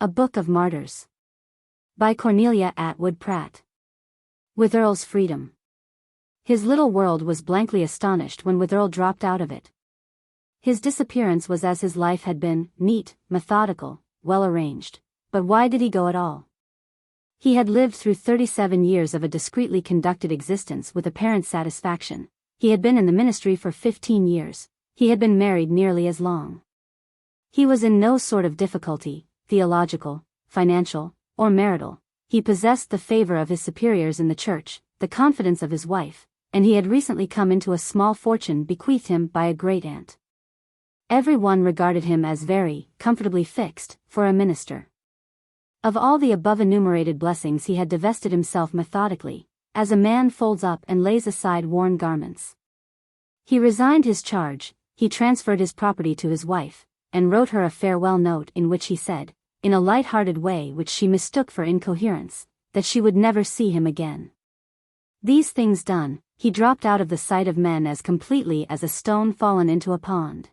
A Book of Martyrs. By Cornelia Atwood Pratt. Witherell's freedom. His little world was blankly astonished when Witherell dropped out of it. His disappearance was as his life had been, neat, methodical, well arranged. But why did he go at all? He had lived through 37 years of a discreetly conducted existence with apparent satisfaction. He had been in the ministry for 15 years. He had been married nearly as long. He was in no sort of difficulty, theological, financial, or marital. He possessed the favor of his superiors in the church, the confidence of his wife, and he had recently come into a small fortune bequeathed him by a great-aunt. Every one regarded him as very comfortably fixed for a minister. Of all the above enumerated blessings he had divested himself methodically, as a man folds up and lays aside worn garments. He resigned his charge, he transferred his property to his wife, and wrote her a farewell note in which he said, in a light-hearted way which she mistook for incoherence, that she would never see him again. These things done, he dropped out of the sight of men as completely as a stone fallen into a pond.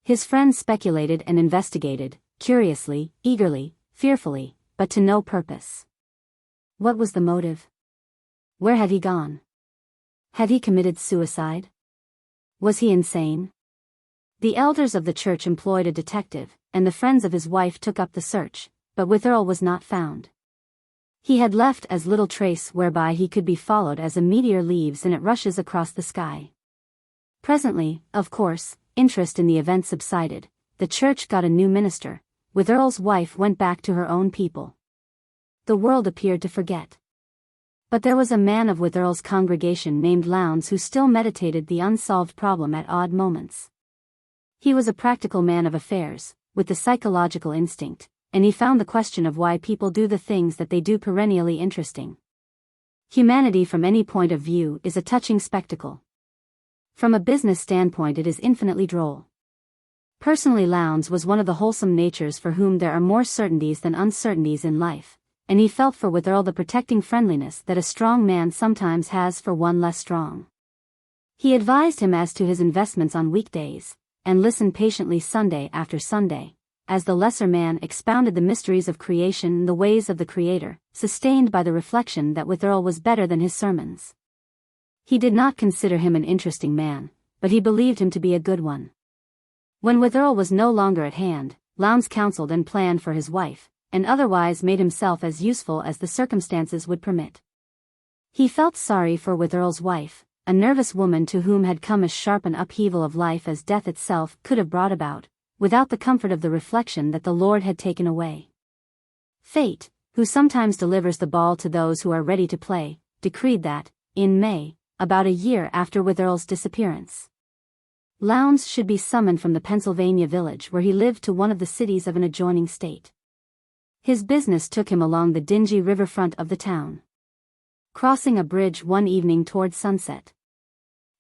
His friends speculated and investigated, curiously, eagerly, fearfully, but to no purpose. What was the motive? Where had he gone? Had he committed suicide? Was he insane? The elders of the church employed a detective, and the friends of his wife took up the search, but Witherell was not found. He had left as little trace whereby he could be followed as a meteor leaves and it rushes across the sky. Presently, of course, interest in the event subsided, the church got a new minister, Witherell's wife went back to her own people. The world appeared to forget. But there was a man of Witherell's congregation named Lowndes who still meditated the unsolved problem at odd moments. He was a practical man of affairs, with the psychological instinct, and he found the question of why people do the things that they do perennially interesting. Humanity from any point of view is a touching spectacle. From a business standpoint it is infinitely droll. Personally, Lowndes was one of the wholesome natures for whom there are more certainties than uncertainties in life, and he felt for Witherell the protecting friendliness that a strong man sometimes has for one less strong. He advised him as to his investments on weekdays, and listened patiently Sunday after Sunday, as the lesser man expounded the mysteries of creation and the ways of the Creator, sustained by the reflection that Witherell was better than his sermons. He did not consider him an interesting man, but he believed him to be a good one. When Witherell was no longer at hand, Lowndes counseled and planned for his wife, and otherwise made himself as useful as the circumstances would permit. He felt sorry for Witherell's wife, a nervous woman to whom had come as sharp an upheaval of life as death itself could have brought about, without the comfort of the reflection that the Lord had taken away. Fate, who sometimes delivers the ball to those who are ready to play, decreed that, in May, about a year after Witherell's disappearance, Lowndes should be summoned from the Pennsylvania village where he lived to one of the cities of an adjoining state. His business took him along the dingy riverfront of the town. Crossing a bridge one evening toward sunset,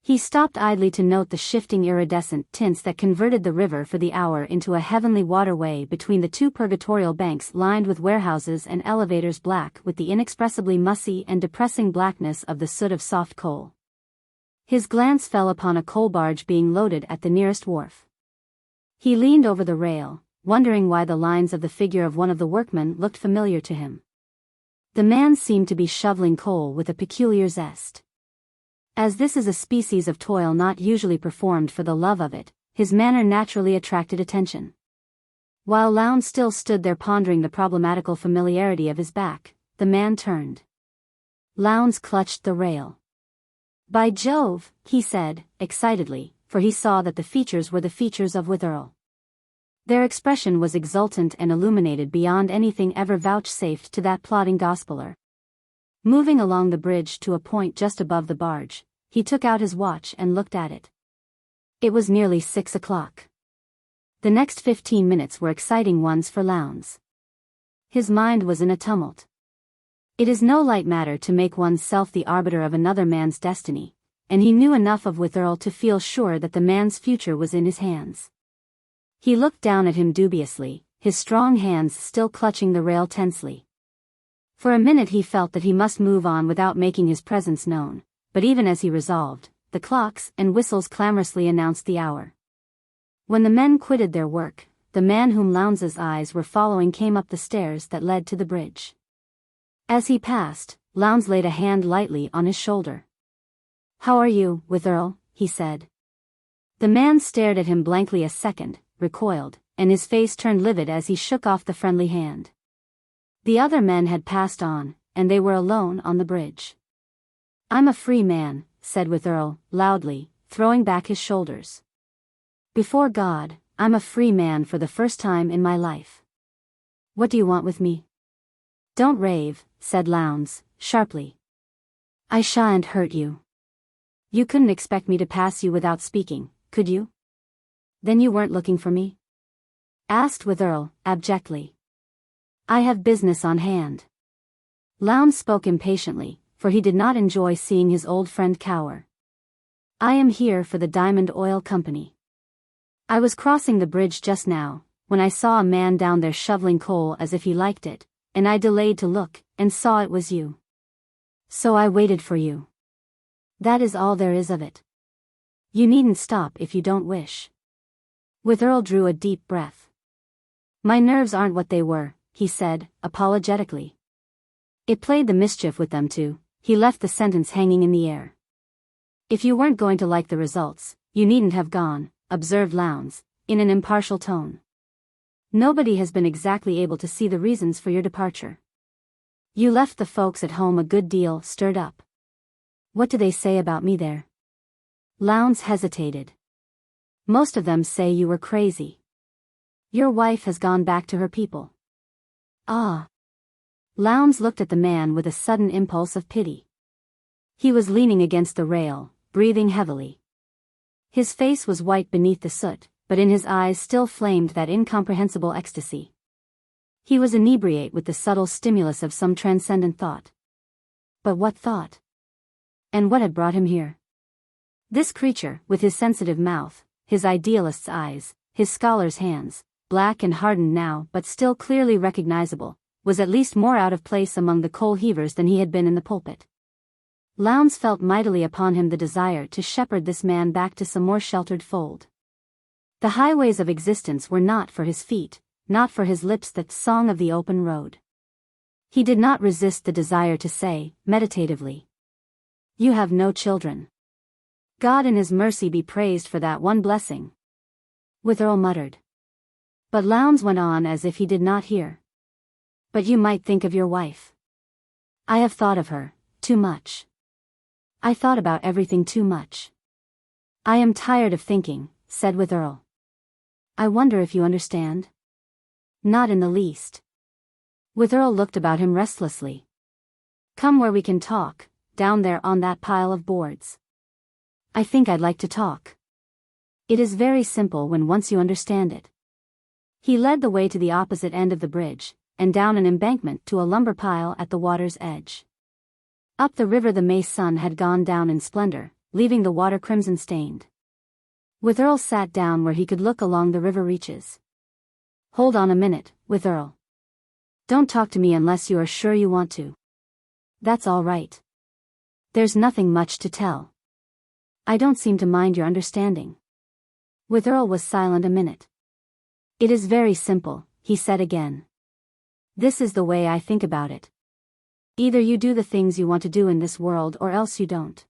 he stopped idly to note the shifting iridescent tints that converted the river for the hour into a heavenly waterway between the two purgatorial banks lined with warehouses and elevators black with the inexpressibly mussy and depressing blackness of the soot of soft coal. His glance fell upon a coal barge being loaded at the nearest wharf. He leaned over the rail, wondering why the lines of the figure of one of the workmen looked familiar to him. The man seemed to be shoveling coal with a peculiar zest. As this is a species of toil not usually performed for the love of it, his manner naturally attracted attention. While Lowndes still stood there pondering the problematical familiarity of his back, the man turned. Lowndes clutched the rail. "By Jove," he said, excitedly, for he saw that the features were the features of Witherell. Their expression was exultant and illuminated beyond anything ever vouchsafed to that plodding gospeler. Moving along the bridge to a point just above the barge, he took out his watch and looked at it. It was nearly 6 o'clock. The next 15 minutes were exciting ones for Lowndes. His mind was in a tumult. It is no light matter to make one's self the arbiter of another man's destiny, and he knew enough of Witherell to feel sure that the man's future was in his hands. He looked down at him dubiously, his strong hands still clutching the rail tensely. For a minute he felt that he must move on without making his presence known, but even as he resolved, the clocks and whistles clamorously announced the hour. When the men quitted their work, the man whom Lowndes' eyes were following came up the stairs that led to the bridge. As he passed, Lowndes laid a hand lightly on his shoulder. "How are you, Witherell?" he said. The man stared at him blankly a second, recoiled, and his face turned livid as he shook off the friendly hand. The other men had passed on, and they were alone on the bridge. "I'm a free man," said Witherell, loudly, throwing back his shoulders. "Before God, I'm a free man for the first time in my life. What do you want with me?" "Don't rave," said Lowndes, sharply. "I shan't hurt you. You couldn't expect me to pass you without speaking, could you?" "Then you weren't looking for me?" asked Witherell, abjectly. "I have business on hand." Lowndes spoke impatiently, for he did not enjoy seeing his old friend cower. "I am here for the Diamond Oil Company. I was crossing the bridge just now, when I saw a man down there shoveling coal as if he liked it, and I delayed to look, and saw it was you. So I waited for you. That is all there is of it. You needn't stop if you don't wish." Witherell drew a deep breath. "My nerves aren't what they were," he said, apologetically. It played the mischief with them too. He left the sentence hanging in the air. "If you weren't going to like the results, you needn't have gone," observed Lowndes, in an impartial tone. "Nobody has been exactly able to see the reasons for your departure. You left the folks at home a good deal stirred up. What do they say about me there?" Lowndes hesitated. "Most of them say you were crazy. Your wife has gone back to her people." "Ah." Lowndes looked at the man with a sudden impulse of pity. He was leaning against the rail, breathing heavily. His face was white beneath the soot, but in his eyes still flamed that incomprehensible ecstasy. He was inebriate with the subtle stimulus of some transcendent thought. But what thought? And what had brought him here? This creature, with his sensitive mouth, his idealist's eyes, his scholar's hands, black and hardened now but still clearly recognizable, was at least more out of place among the coal heavers than he had been in the pulpit. Lowndes felt mightily upon him the desire to shepherd this man back to some more sheltered fold. The highways of existence were not for his feet, not for his lips that song of the open road. He did not resist the desire to say, meditatively, "You have no children. God in his mercy be praised for that one blessing." Witherell muttered. But Lowndes went on as if he did not hear. "But you might think of your wife. I have thought of her, too much. I thought about everything too much. I am tired of thinking," said Witherell. "I wonder if you understand?" "Not in the least." Witherell looked about him restlessly. "Come where we can talk, down there on that pile of boards." "I think I'd like to talk. It is very simple when once you understand it." He led the way to the opposite end of the bridge, and down an embankment to a lumber pile at the water's edge. Up the river the May sun had gone down in splendor, leaving the water crimson-stained. Witherell sat down where he could look along the river reaches. "Hold on a minute, Witherell. Don't talk to me unless you are sure you want to." "That's all right. There's nothing much to tell. I don't seem to mind your understanding." Witherell was silent a minute. "It is very simple," he said again. "This is the way I think about it. Either you do the things you want to do in this world or else you don't.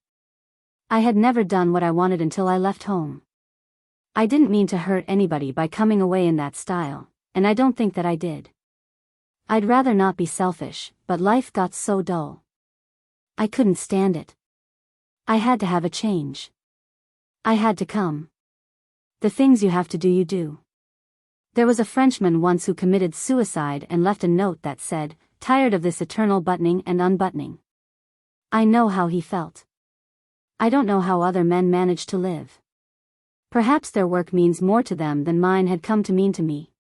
I had never done what I wanted until I left home. I didn't mean to hurt anybody by coming away in that style, and I don't think that I did. I'd rather not be selfish, but life got so dull. I couldn't stand it. I had to have a change. I had to come. The things you have to do you do. There was a Frenchman once who committed suicide and left a note that said, 'Tired of this eternal buttoning and unbuttoning.' I know how he felt. I don't know how other men manage to live. Perhaps their work means more to them than mine had come to mean to me.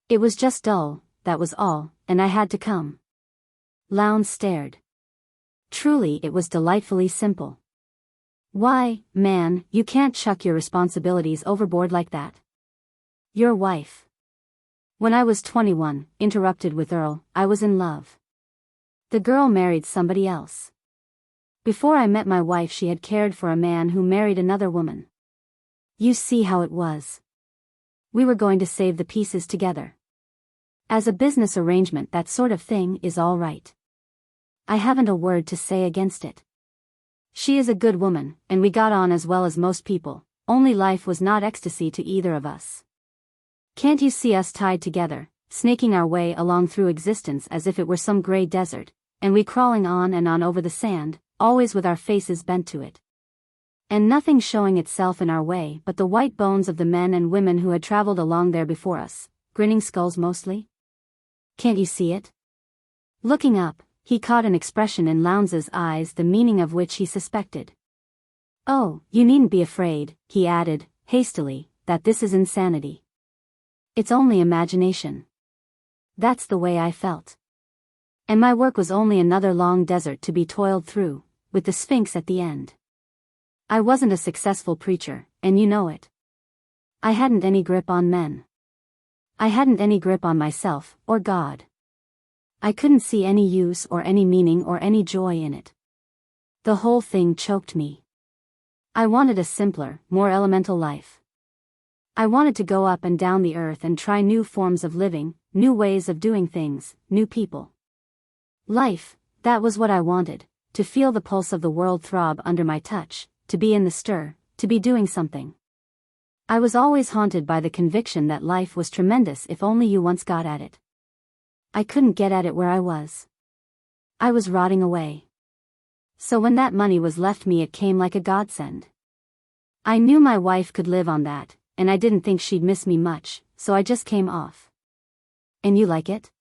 It was just dull, that was all, and I had to come." Lowndes stared. Truly it was delightfully simple. "Why, man, you can't chuck your responsibilities overboard like that. Your wife." "When I was 21, interrupted Witherell, "I was in love. The girl married somebody else. Before I met my wife she had cared for a man who married another woman. You see how it was. We were going to save the pieces together. As a business arrangement, that sort of thing is all right. I haven't a word to say against it. She is a good woman, and we got on as well as most people, only life was not ecstasy to either of us. Can't you see us tied together, snaking our way along through existence as if it were some gray desert, and we crawling on and on over the sand, always with our faces bent to it. And nothing showing itself in our way but the white bones of the men and women who had traveled along there before us, grinning skulls mostly? Can't you see it? Looking up, he caught an expression in Lowndes' eyes the meaning of which he suspected. Oh, you needn't be afraid, he added, hastily, that this is insanity. It's only imagination. That's the way I felt. And my work was only another long desert to be toiled through, with the Sphinx at the end. I wasn't a successful preacher, and you know it. I hadn't any grip on men. I hadn't any grip on myself, or God. I couldn't see any use or any meaning or any joy in it. The whole thing choked me. I wanted a simpler, more elemental life. I wanted to go up and down the earth and try new forms of living, new ways of doing things, new people. Life, that was what I wanted, to feel the pulse of the world throb under my touch, to be in the stir, to be doing something. I was always haunted by the conviction that life was tremendous if only you once got at it. I couldn't get at it where I was. I was rotting away. So when that money was left me, it came like a godsend. I knew my wife could live on that, and I didn't think she'd miss me much, so I just came off. And you like it?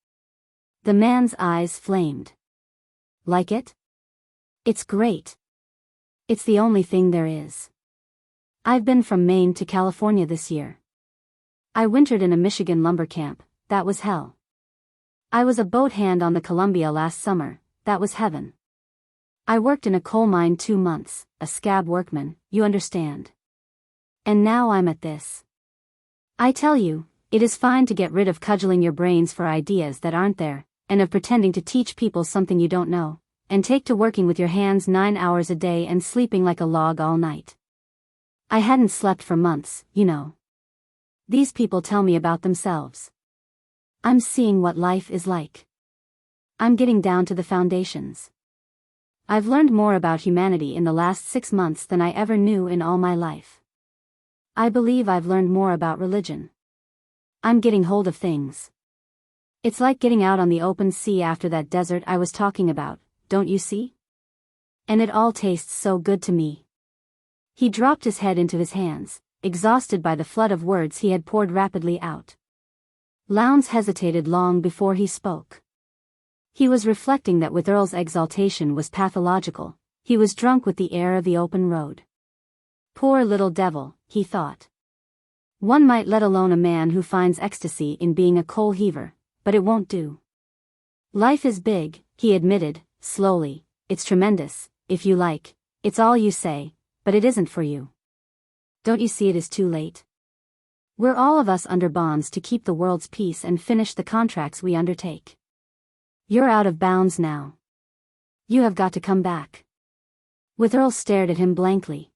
The man's eyes flamed. Like it? It's great. It's the only thing there is. I've been from Maine to California this year. I wintered in a Michigan lumber camp, that was hell. I was a boat hand on the Columbia last summer, that was heaven. I worked in a coal mine 2 months, a scab workman, you understand. And now I'm at this. I tell you, it is fine to get rid of cudgeling your brains for ideas that aren't there, and of pretending to teach people something you don't know, and take to working with your hands 9 hours a day and sleeping like a log all night. I hadn't slept for months, you know. These people tell me about themselves. I'm seeing what life is like. I'm getting down to the foundations. I've learned more about humanity in the last 6 months than I ever knew in all my life. I believe I've learned more about religion. I'm getting hold of things. It's like getting out on the open sea after that desert I was talking about, don't you see? And it all tastes so good to me. He dropped his head into his hands, exhausted by the flood of words he had poured rapidly out. Lowndes hesitated long before he spoke. He was reflecting that Witherell's exaltation was pathological, he was drunk with the air of the open road. Poor little devil, he thought. One might let alone a man who finds ecstasy in being a coal heaver, but it won't do. Life is big, he admitted, slowly, it's tremendous, if you like, it's all you say, but it isn't for you. Don't you see it is too late? We're all of us under bonds to keep the world's peace and finish the contracts we undertake. You're out of bounds now. You have got to come back. Witherell stared at him blankly.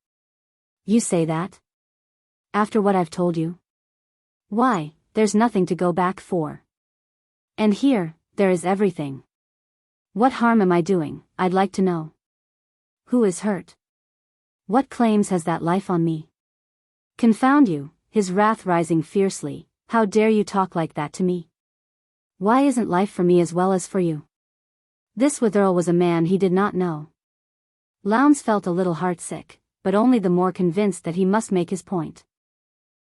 You say that? After what I've told you? Why, there's nothing to go back for. And here, there is everything. What harm am I doing, I'd like to know. Who is hurt? What claims has that life on me? Confound you, his wrath rising fiercely, how dare you talk like that to me? Why isn't life for me as well as for you? This Witherell was a man he did not know. Lowndes felt a little heartsick, but only the more convinced that he must make his point.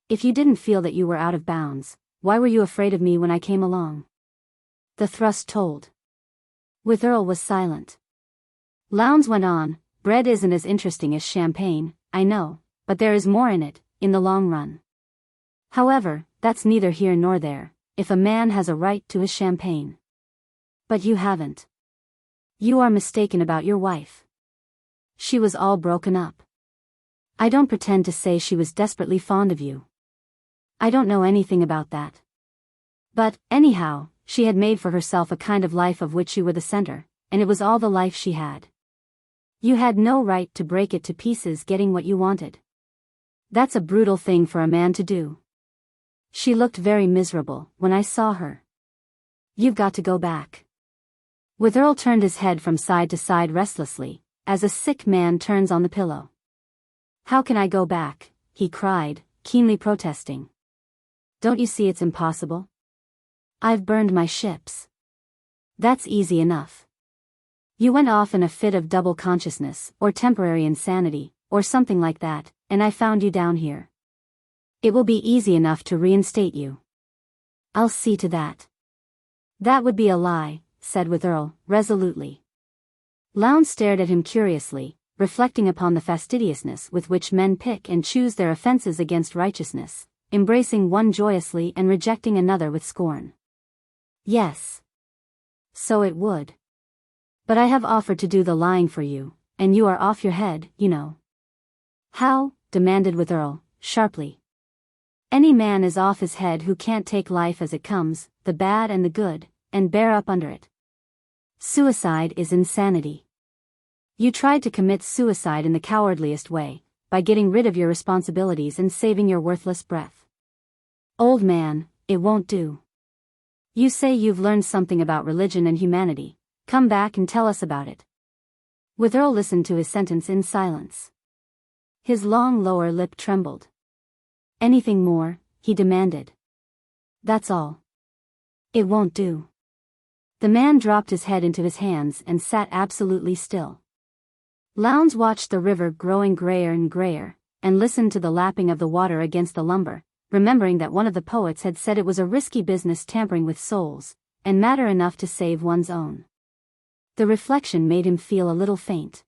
If you didn't feel that you were out of bounds, why were you afraid of me when I came along? The thrust told. Witherell was silent. Lowndes went on, bread isn't as interesting as champagne, I know, but there is more in it, in the long run. However, that's neither here nor there, if a man has a right to his champagne. But you haven't. You are mistaken about your wife. She was all broken up. I don't pretend to say she was desperately fond of you. I don't know anything about that. But, anyhow, she had made for herself a kind of life of which you were the center, and it was all the life she had. You had no right to break it to pieces getting what you wanted. That's a brutal thing for a man to do. She looked very miserable when I saw her. You've got to go back. Witherell turned his head from side to side restlessly, as a sick man turns on the pillow. How can I go back? He cried, keenly protesting. Don't you see it's impossible? I've burned my ships. That's easy enough. You went off in a fit of double consciousness, or temporary insanity, or something like that, and I found you down here. It will be easy enough to reinstate you. I'll see to that. That would be a lie, said Witherell, resolutely. Lowndes stared at him curiously, reflecting upon the fastidiousness with which men pick and choose their offences against righteousness, embracing one joyously and rejecting another with scorn. Yes. So it would. But I have offered to do the lying for you, and you are off your head, you know. How? Demanded Witherell, sharply. Any man is off his head who can't take life as it comes, the bad and the good, and bear up under it. Suicide is insanity. You tried to commit suicide in the cowardliest way, by getting rid of your responsibilities and saving your worthless breath. Old man, it won't do. You say you've learned something about religion and humanity. Come back and tell us about it. Witherell listened to his sentence in silence. His long lower lip trembled. Anything more? He demanded. That's all. It won't do. The man dropped his head into his hands and sat absolutely still. Lowndes watched the river growing grayer and grayer, and listened to the lapping of the water against the lumber, remembering that one of the poets had said it was a risky business tampering with souls, and matter enough to save one's own. The reflection made him feel a little faint.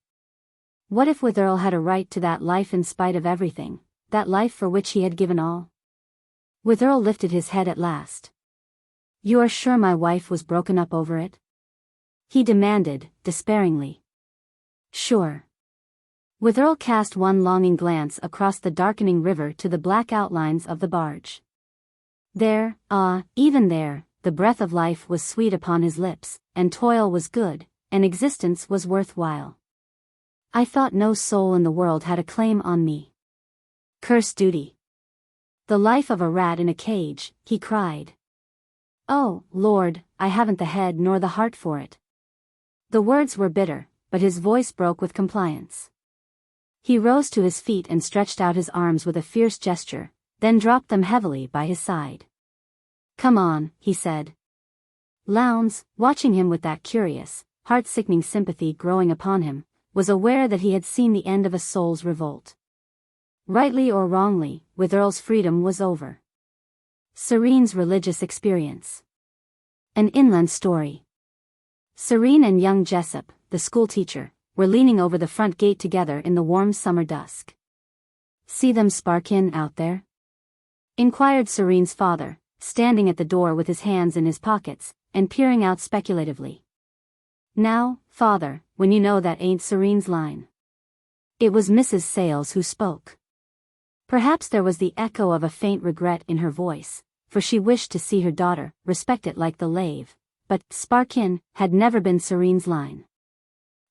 What if Witherell had a right to that life in spite of everything, that life for which he had given all? Witherell lifted his head at last. You are sure my wife was broken up over it? He demanded, despairingly. Sure. Witherell cast one longing glance across the darkening river to the black outlines of the barge. There, even there, the breath of life was sweet upon his lips, and toil was good, and existence was worthwhile. I thought no soul in the world had a claim on me. Curse duty. The life of a rat in a cage, he cried. Oh, Lord, I haven't the head nor the heart for it. The words were bitter, but his voice broke with compliance. He rose to his feet and stretched out his arms with a fierce gesture, then dropped them heavily by his side. Come on, he said. Lowndes, watching him with that curious, heart-sickening sympathy growing upon him, was aware that he had seen the end of a soul's revolt. Rightly or wrongly, Witherell's freedom was over. Serene's religious experience. An inland story. Serene and young Jessup, the schoolteacher, were leaning over the front gate together in the warm summer dusk. See them spark in out there? Inquired Serene's father, standing at the door with his hands in his pockets, and peering out speculatively. Now, father, when you know that ain't Serene's line. It was Mrs. Sayles who spoke. Perhaps there was the echo of a faint regret in her voice, for she wished to see her daughter respect it like the lave, but spark-in had never been Serene's line.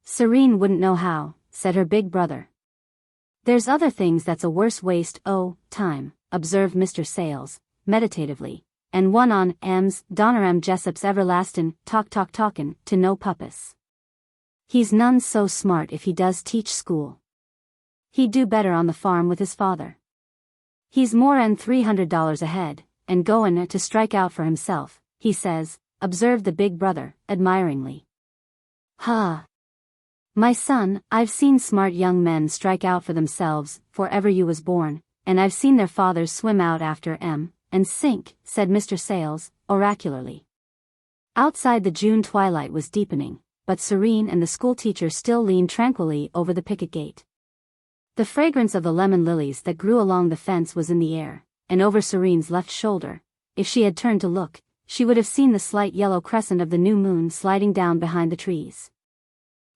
Serene wouldn't know how, said her big brother. There's other things that's a worse waste time, observed Mr. Sayles, meditatively, and one on Donner Jessup's everlastin' talkin' to no puppies. He's none so smart if he does teach school. He'd do better on the farm with his father. He's more'n $300 ahead, and goin' to strike out for himself, he says, observed the big brother, admiringly. Ha! My son, I've seen smart young men strike out for themselves, forever you was born, and I've seen their fathers swim out after and sink, said Mr. Sayles, oracularly. Outside the June twilight was deepening, but Serene and the schoolteacher still leaned tranquilly over the picket gate. The fragrance of the lemon lilies that grew along the fence was in the air, and over Serene's left shoulder, if she had turned to look, she would have seen the slight yellow crescent of the new moon sliding down behind the trees.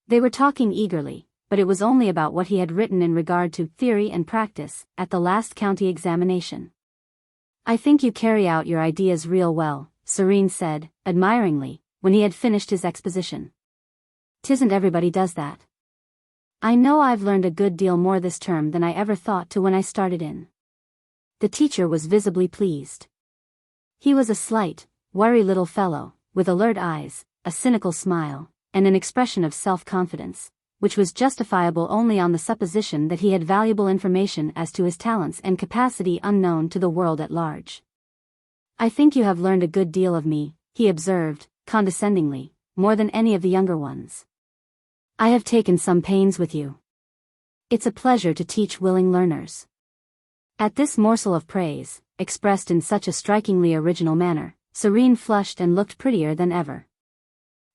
They were talking eagerly, but it was only about what he had written in regard to theory and practice at the last county examination. I think you carry out your ideas real well, Serene said, admiringly, when he had finished his exposition. 'Tisn't everybody does that. I know I've learned a good deal more this term than I ever thought to when I started in. The teacher was visibly pleased. He was a slight, wiry little fellow, with alert eyes, a cynical smile, and an expression of self-confidence, which was justifiable only on the supposition that he had valuable information as to his talents and capacity unknown to the world at large. "I think you have learned a good deal of me," he observed, condescendingly, "more than any of the younger ones. I have taken some pains with you. It's a pleasure to teach willing learners." At this morsel of praise, expressed in such a strikingly original manner, Serene flushed and looked prettier than ever.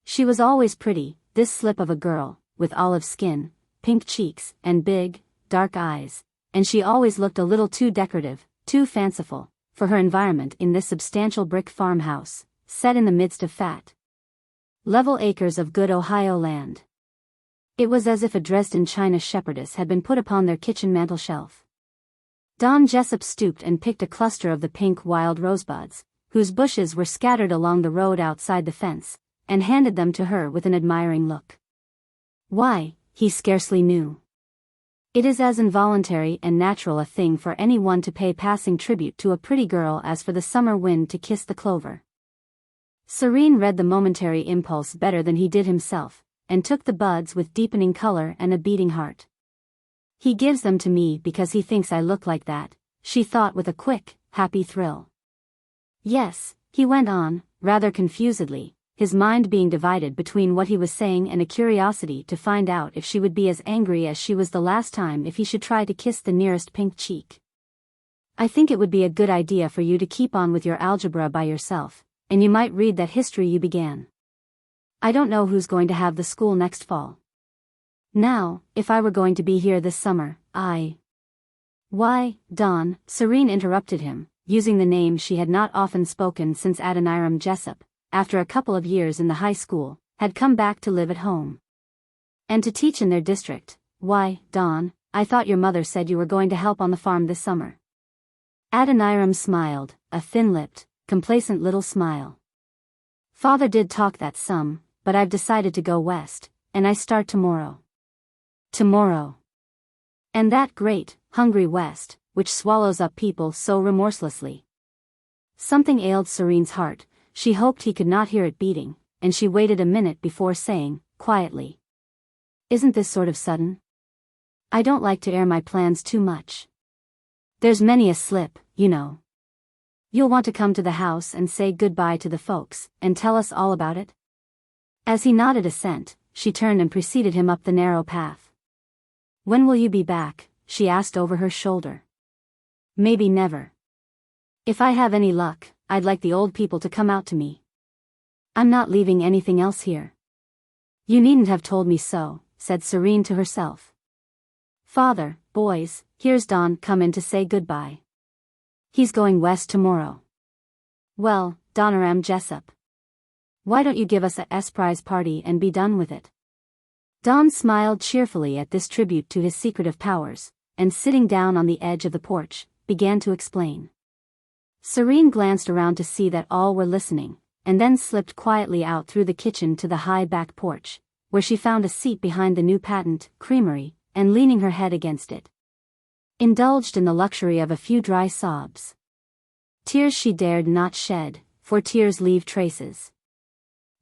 She was always pretty, this slip of a girl, with olive skin, pink cheeks, and big, dark eyes, and she always looked a little too decorative, too fanciful, for her environment in this substantial brick farmhouse, set in the midst of fat, level acres of good Ohio land. It was as if a Dresden china shepherdess had been put upon their kitchen mantel-shelf. Don Jessup stooped and picked a cluster of the pink wild rosebuds, whose bushes were scattered along the road outside the fence, and handed them to her with an admiring look. Why, he scarcely knew. It is as involuntary and natural a thing for any one to pay passing tribute to a pretty girl as for the summer wind to kiss the clover. Serene read the momentary impulse better than he did himself, and took the buds with deepening color and a beating heart. "He gives them to me because he thinks I look like that," she thought with a quick, happy thrill. "Yes," he went on, rather confusedly, his mind being divided between what he was saying and a curiosity to find out if she would be as angry as she was the last time if he should try to kiss the nearest pink cheek. "I think it would be a good idea for you to keep on with your algebra by yourself, and you might read that history you began. I don't know who's going to have the school next fall. Now, if I were going to be here this summer, Why, Don," Serene interrupted him, using the name she had not often spoken since Adoniram Jessup, after a couple of years in the high school, had come back to live at home and to teach in their district. "Why, Don, I thought your mother said you were going to help on the farm this summer." Adoniram smiled, a thin-lipped, complacent little smile. "Father did talk that some, but I've decided to go west, and I start tomorrow." Tomorrow. And that great, hungry West, which swallows up people so remorselessly. Something ailed Serene's heart. She hoped he could not hear it beating, and she waited a minute before saying, quietly, "Isn't this sort of sudden? I don't like to air my plans too much. There's many a slip, you know. You'll want to come to the house and say goodbye to the folks, and tell us all about it?" As he nodded assent, she turned and preceded him up the narrow path. "When will you be back?" she asked over her shoulder. "Maybe never. If I have any luck, I'd like the old people to come out to me. I'm not leaving anything else here." "You needn't have told me so," said Serene to herself. "Father, boys, here's Don come in to say goodbye. He's going west tomorrow. Well, Adoniram Jessup, why don't you give us a surprise party and be done with it?" Don smiled cheerfully at this tribute to his secretive powers, and sitting down on the edge of the porch, began to explain. Serene glanced around to see that all were listening, and then slipped quietly out through the kitchen to the high back porch, where she found a seat behind the new patent creamery, and leaning her head against it, indulged in the luxury of a few dry sobs. Tears she dared not shed, for tears leave traces.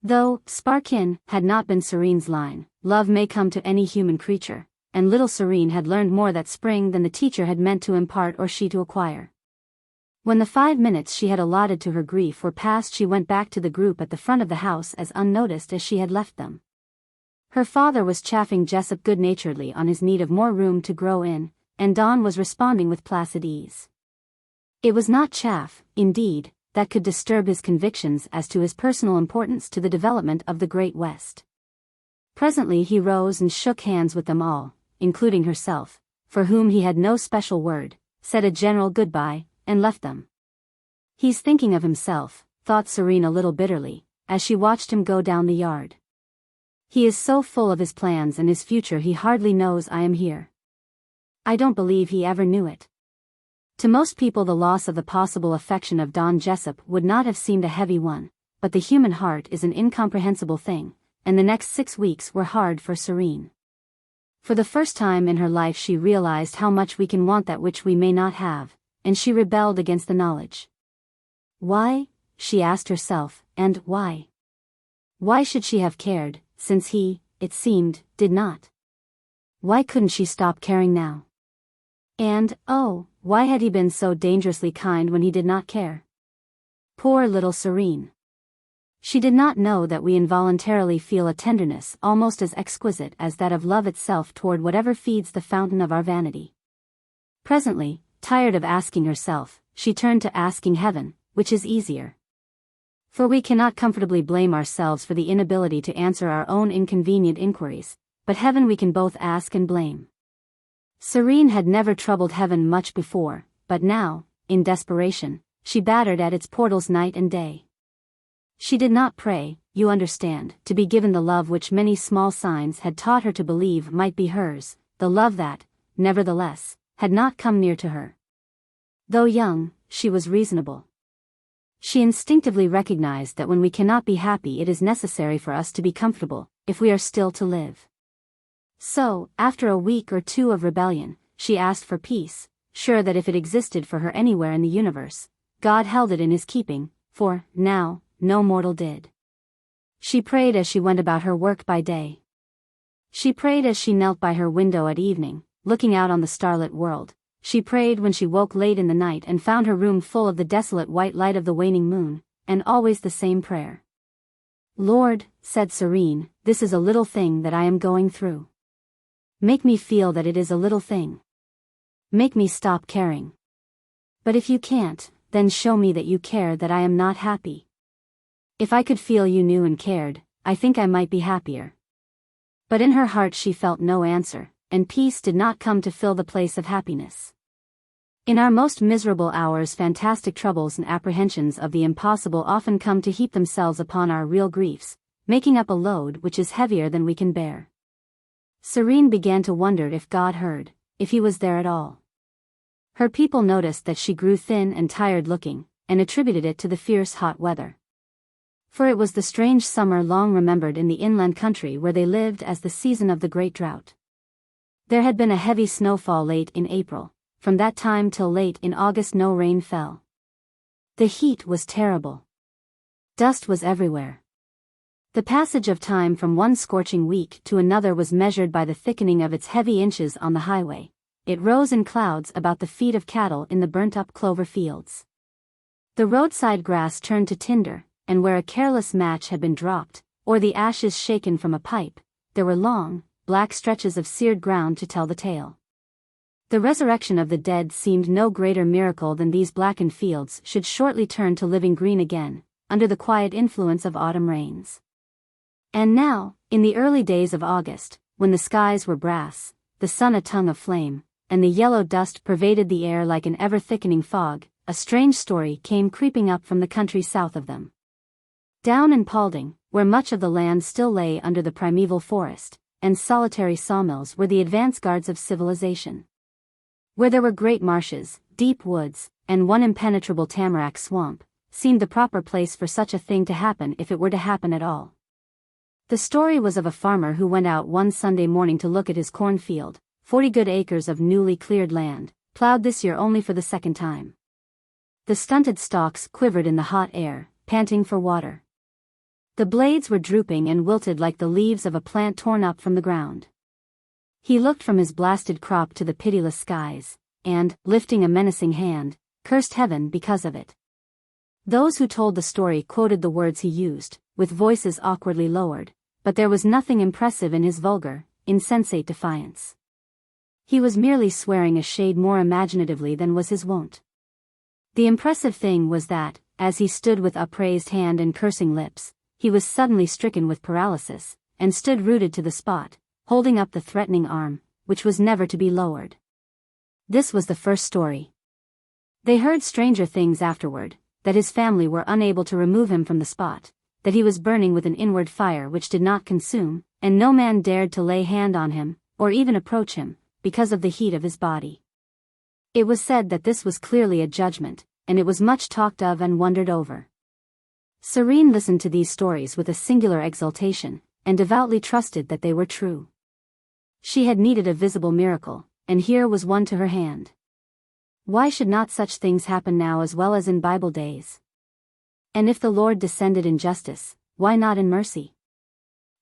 Though sparkin had not been Serene's line, love may come to any human creature, and little Serene had learned more that spring than the teacher had meant to impart or she to acquire. When the 5 minutes she had allotted to her grief were past, she went back to the group at the front of the house as unnoticed as she had left them. Her father was chaffing Jessup good-naturedly on his need of more room to grow in, and Don was responding with placid ease. It was not chaff, indeed, that could disturb his convictions as to his personal importance to the development of the Great West. Presently he rose and shook hands with them all, including herself, for whom he had no special word, said a general goodbye, and left them. "He's thinking of himself," thought Serene a little bitterly, as she watched him go down the yard. "He is so full of his plans and his future he hardly knows I am here. I don't believe he ever knew it." To most people the loss of the possible affection of Don Jessup would not have seemed a heavy one, but the human heart is an incomprehensible thing, and the next 6 weeks were hard for Serene. For the first time in her life she realized how much we can want that which we may not have, and she rebelled against the knowledge. "Why, she asked herself, and why? Why should she have cared, since he, it seemed, did not? Why couldn't she stop caring now? And, oh, why had he been so dangerously kind when he did not care? Poor little Serene. She did not know that we involuntarily feel a tenderness almost as exquisite as that of love itself toward whatever feeds the fountain of our vanity. Presently, tired of asking herself, she turned to asking heaven, which is easier. For we cannot comfortably blame ourselves for the inability to answer our own inconvenient inquiries, but heaven we can both ask and blame. Serene had never troubled heaven much before, but now, in desperation, she battered at its portals night and day. She did not pray, you understand, to be given the love which many small signs had taught her to believe might be hers, the love that, nevertheless, had not come near to her. Though young, she was reasonable. She instinctively recognized that when we cannot be happy it is necessary for us to be comfortable, if we are still to live. So, after a week or two of rebellion, she asked for peace, sure that if it existed for her anywhere in the universe, God held it in his keeping, for, now, no mortal did. She prayed as she went about her work by day. She prayed as she knelt by her window at evening, looking out on the starlit world. She prayed when she woke late in the night and found her room full of the desolate white light of the waning moon, and always the same prayer. Lord, said Serene, this is a little thing that I am going through. Make me feel that it is a little thing. Make me stop caring. But if you can't, then show me that you care that I am not happy. If I could feel you knew and cared, I think I might be happier. But in her heart she felt no answer, and peace did not come to fill the place of happiness. In our most miserable hours fantastic troubles and apprehensions of the impossible often come to heap themselves upon our real griefs, making up a load which is heavier than we can bear. Serene began to wonder if God heard, if he was there at all. Her people noticed that she grew thin and tired looking, and attributed it to the fierce hot weather. For it was the strange summer long remembered in the inland country where they lived as the season of the great drought. There had been a heavy snowfall late in April. From that time till late in August no rain fell. The heat was terrible. Dust was everywhere. The passage of time from one scorching week to another was measured by the thickening of its heavy inches on the highway. It rose in clouds about the feet of cattle in the burnt-up clover fields. The roadside grass turned to tinder, and where a careless match had been dropped, or the ashes shaken from a pipe, there were long, black stretches of seared ground to tell the tale. The resurrection of the dead seemed no greater miracle than these blackened fields should shortly turn to living green again, under the quiet influence of autumn rains. And now, in the early days of August, when the skies were brass, the sun a tongue of flame, and the yellow dust pervaded the air like an ever-thickening fog, a strange story came creeping up from the country south of them. Down in Paulding, where much of the land still lay under the primeval forest, and solitary sawmills were the advance guards of civilization. Where there were great marshes, deep woods, and one impenetrable tamarack swamp, seemed the proper place for such a thing to happen if it were to happen at all. The story was of a farmer who went out one Sunday morning to look at his cornfield, 40 good acres of newly cleared land, plowed this year only for the second time. The stunted stalks quivered in the hot air, panting for water. The blades were drooping and wilted like the leaves of a plant torn up from the ground. He looked from his blasted crop to the pitiless skies, and, lifting a menacing hand, cursed heaven because of it. Those who told the story quoted the words he used, with voices awkwardly lowered, but there was nothing impressive in his vulgar, insensate defiance. He was merely swearing a shade more imaginatively than was his wont. The impressive thing was that, as he stood with upraised hand and cursing lips, he was suddenly stricken with paralysis, and stood rooted to the spot, holding up the threatening arm, which was never to be lowered. This was the first story. They heard stranger things afterward, that his family were unable to remove him from the spot, that he was burning with an inward fire which did not consume, and no man dared to lay hand on him, or even approach him, because of the heat of his body. It was said that this was clearly a judgment, and it was much talked of and wondered over. Serene listened to these stories with a singular exultation, and devoutly trusted that they were true. She had needed a visible miracle, and here was one to her hand. Why should not such things happen now as well as in Bible days? And if the Lord descended in justice, why not in mercy?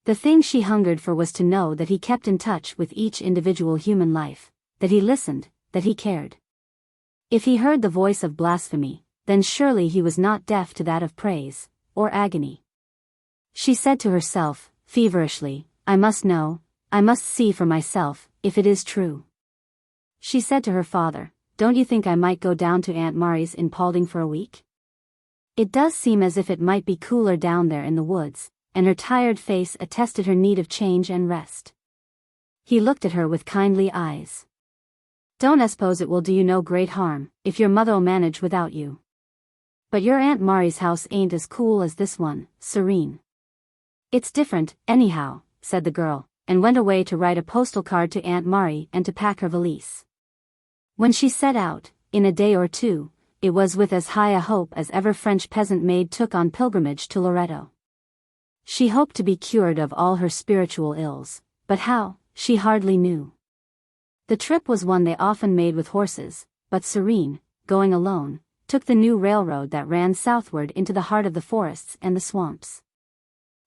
The thing she hungered for was to know that he kept in touch with each individual human life, that he listened, that he cared. If he heard the voice of blasphemy, then surely he was not deaf to that of praise, or agony. She said to herself, feverishly, I must know, I must see for myself, if it is true. She said to her father, don't you think I might go down to Aunt Mary's in Paulding for a week? It does seem as if it might be cooler down there in the woods, and her tired face attested her need of change and rest. He looked at her with kindly eyes. Don't I suppose it will do you no great harm, if your mother'll manage without you. But your Aunt Mary's house ain't as cool as this one, Serene. It's different, anyhow, said the girl, and went away to write a postal card to Aunt Mary and to pack her valise. When she set out, in a day or two, it was with as high a hope as ever French peasant maid took on pilgrimage to Loretto. She hoped to be cured of all her spiritual ills, but how, she hardly knew. The trip was one they often made with horses, but Serene, going alone, took the new railroad that ran southward into the heart of the forests and the swamps.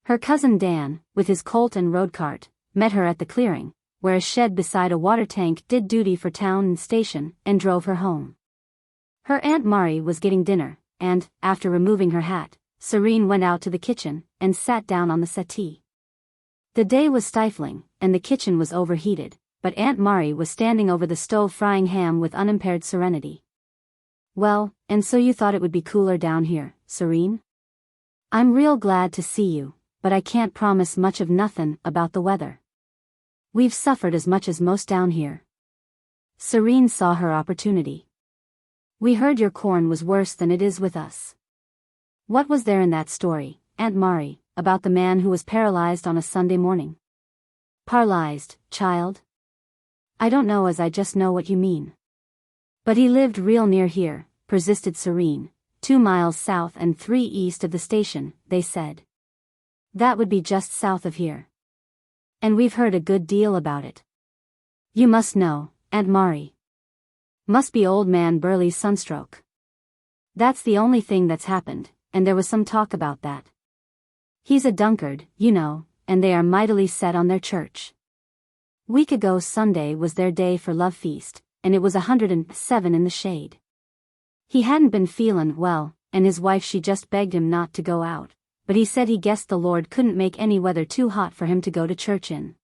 Her cousin Dan, with his colt and road cart, met her at the clearing, where a shed beside a water tank did duty for town and station, and drove her home. Her Aunt Mary was getting dinner, and, after removing her hat, Serene went out to the kitchen, and sat down on the settee. The day was stifling, and the kitchen was overheated, but Aunt Mary was standing over the stove frying ham with unimpaired serenity. Well, and so you thought it would be cooler down here, Serene? I'm real glad to see you, but I can't promise much of nothin' about the weather. We've suffered as much as most down here. Serene saw her opportunity. We heard your corn was worse than it is with us. What was there in that story, Aunt Mary, about the man who was paralyzed on a Sunday morning? Paralyzed, child? I don't know as I just know what you mean. But he lived real near here, persisted Serene, 2 miles south and 3 east of the station, they said. That would be just south of here. And we've heard a good deal about it. You must know, Aunt Mary. Must be old man Burley's sunstroke. That's the only thing that's happened, and there was some talk about that. He's a Dunkard, you know, and they are mightily set on their church. Week ago Sunday was their day for love feast, and it was 107 in the shade. He hadn't been feelin' well, and his wife she just begged him not to go out, but he said he guessed the Lord couldn't make any weather too hot for him to go to church in.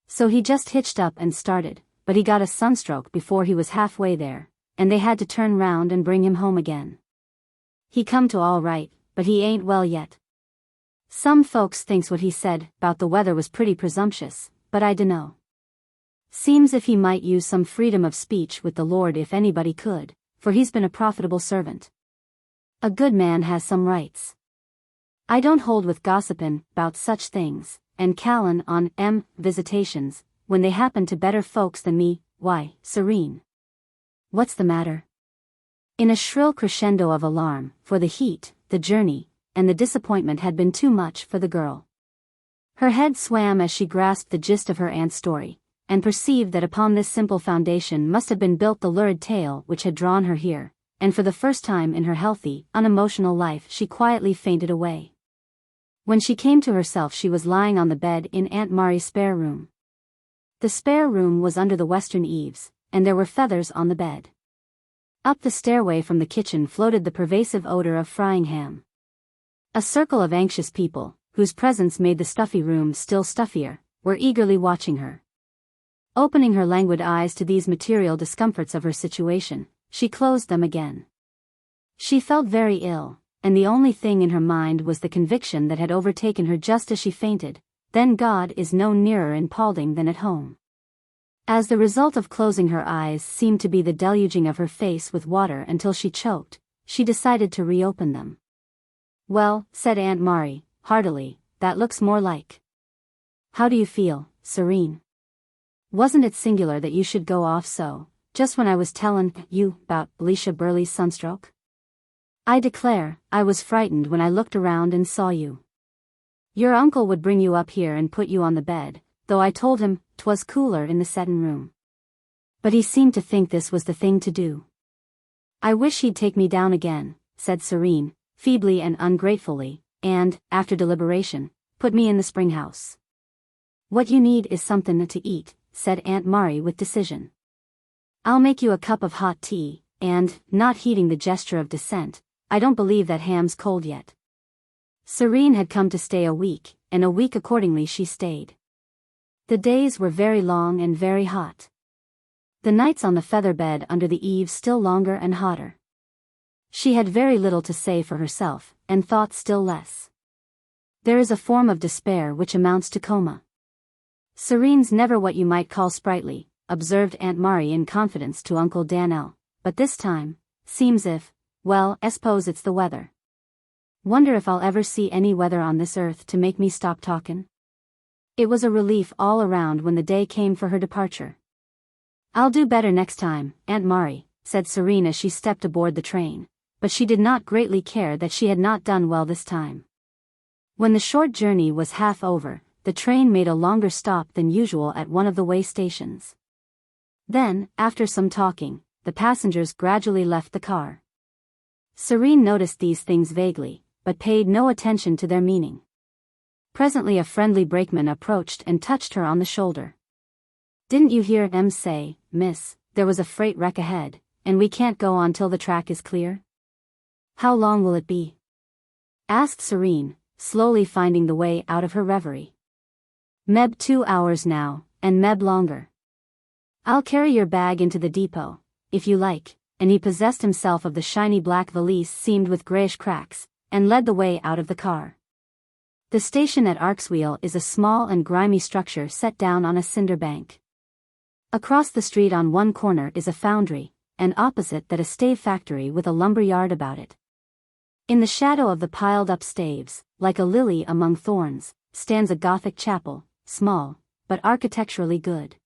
So he just hitched up and started, but he got a sunstroke before he was halfway there, and they had to turn round and bring him home again. He come to all right, but he ain't well yet. Some folks thinks what he said 'bout the weather was pretty presumptuous, but I dunno. Seems if he might use some freedom of speech with the Lord if anybody could, for he's been a profitable servant. A good man has some rights. I don't hold with gossipin' 'bout such things, and callin' on visitations, when they happen to better folks than me. Why, Serene? What's the matter? In a shrill crescendo of alarm, for the heat, the journey, and the disappointment had been too much for the girl. Her head swam as she grasped the gist of her aunt's story, and perceived that upon this simple foundation must have been built the lurid tale which had drawn her here, and for the first time in her healthy, unemotional life she quietly fainted away. When she came to herself she was lying on the bed in Aunt Mary's spare room. The spare room was under the western eaves, and there were feathers on the bed. Up the stairway from the kitchen floated the pervasive odor of frying ham. A circle of anxious people, whose presence made the stuffy room still stuffier, were eagerly watching her. Opening her languid eyes to these material discomforts of her situation, she closed them again. She felt very ill, and the only thing in her mind was the conviction that had overtaken her just as she fainted, then God is no nearer in Paulding than at home. As the result of closing her eyes seemed to be the deluging of her face with water until she choked, she decided to reopen them. Well, said Aunt Mary, heartily, that looks more like. How do you feel, Serene? Wasn't it singular that you should go off so, just when I was tellin' you 'bout Alicia Burley's sunstroke? I declare, I was frightened when I looked around and saw you. Your uncle would bring you up here and put you on the bed, though I told him 'twas cooler in the settin' room. But he seemed to think this was the thing to do. I wish he'd take me down again, said Serene, feebly and ungratefully, and, after deliberation, put me in the spring house. What you need is something to eat, said Aunt Mari with decision. I'll make you a cup of hot tea, and, not heeding the gesture of dissent, I don't believe that ham's cold yet. Serene had come to stay a week, and a week accordingly she stayed. The days were very long and very hot. The nights on the feather bed under the eaves still longer and hotter. She had very little to say for herself, and thought still less. There is a form of despair which amounts to coma. Serene's never what you might call sprightly, observed Aunt Mari in confidence to Uncle Dan'l, but this time, seems if, well, I s'pose it's the weather. Wonder if I'll ever see any weather on this earth to make me stop talkin'? It was a relief all around when the day came for her departure. I'll do better next time, Aunt Mari, said Serene as she stepped aboard the train, but she did not greatly care that she had not done well this time. When the short journey was half over, the train made a longer stop than usual at one of the way stations. Then, after some talking, the passengers gradually left the car. Serene noticed these things vaguely, but paid no attention to their meaning. Presently a friendly brakeman approached and touched her on the shoulder. Didn't you hear them say, Miss, there was a freight wreck ahead, and we can't go on till the track is clear? How long will it be? Asked Serene, slowly finding the way out of her reverie. Meb 2 hours now, and meb longer. I'll carry your bag into the depot, if you like, and he possessed himself of the shiny black valise seamed with grayish cracks, and led the way out of the car. The station at Arkswheel is a small and grimy structure set down on a cinder bank. Across the street on one corner is a foundry, and opposite that a stave factory with a lumber yard about it. In the shadow of the piled-up staves, like a lily among thorns, stands a Gothic chapel, small, but architecturally good.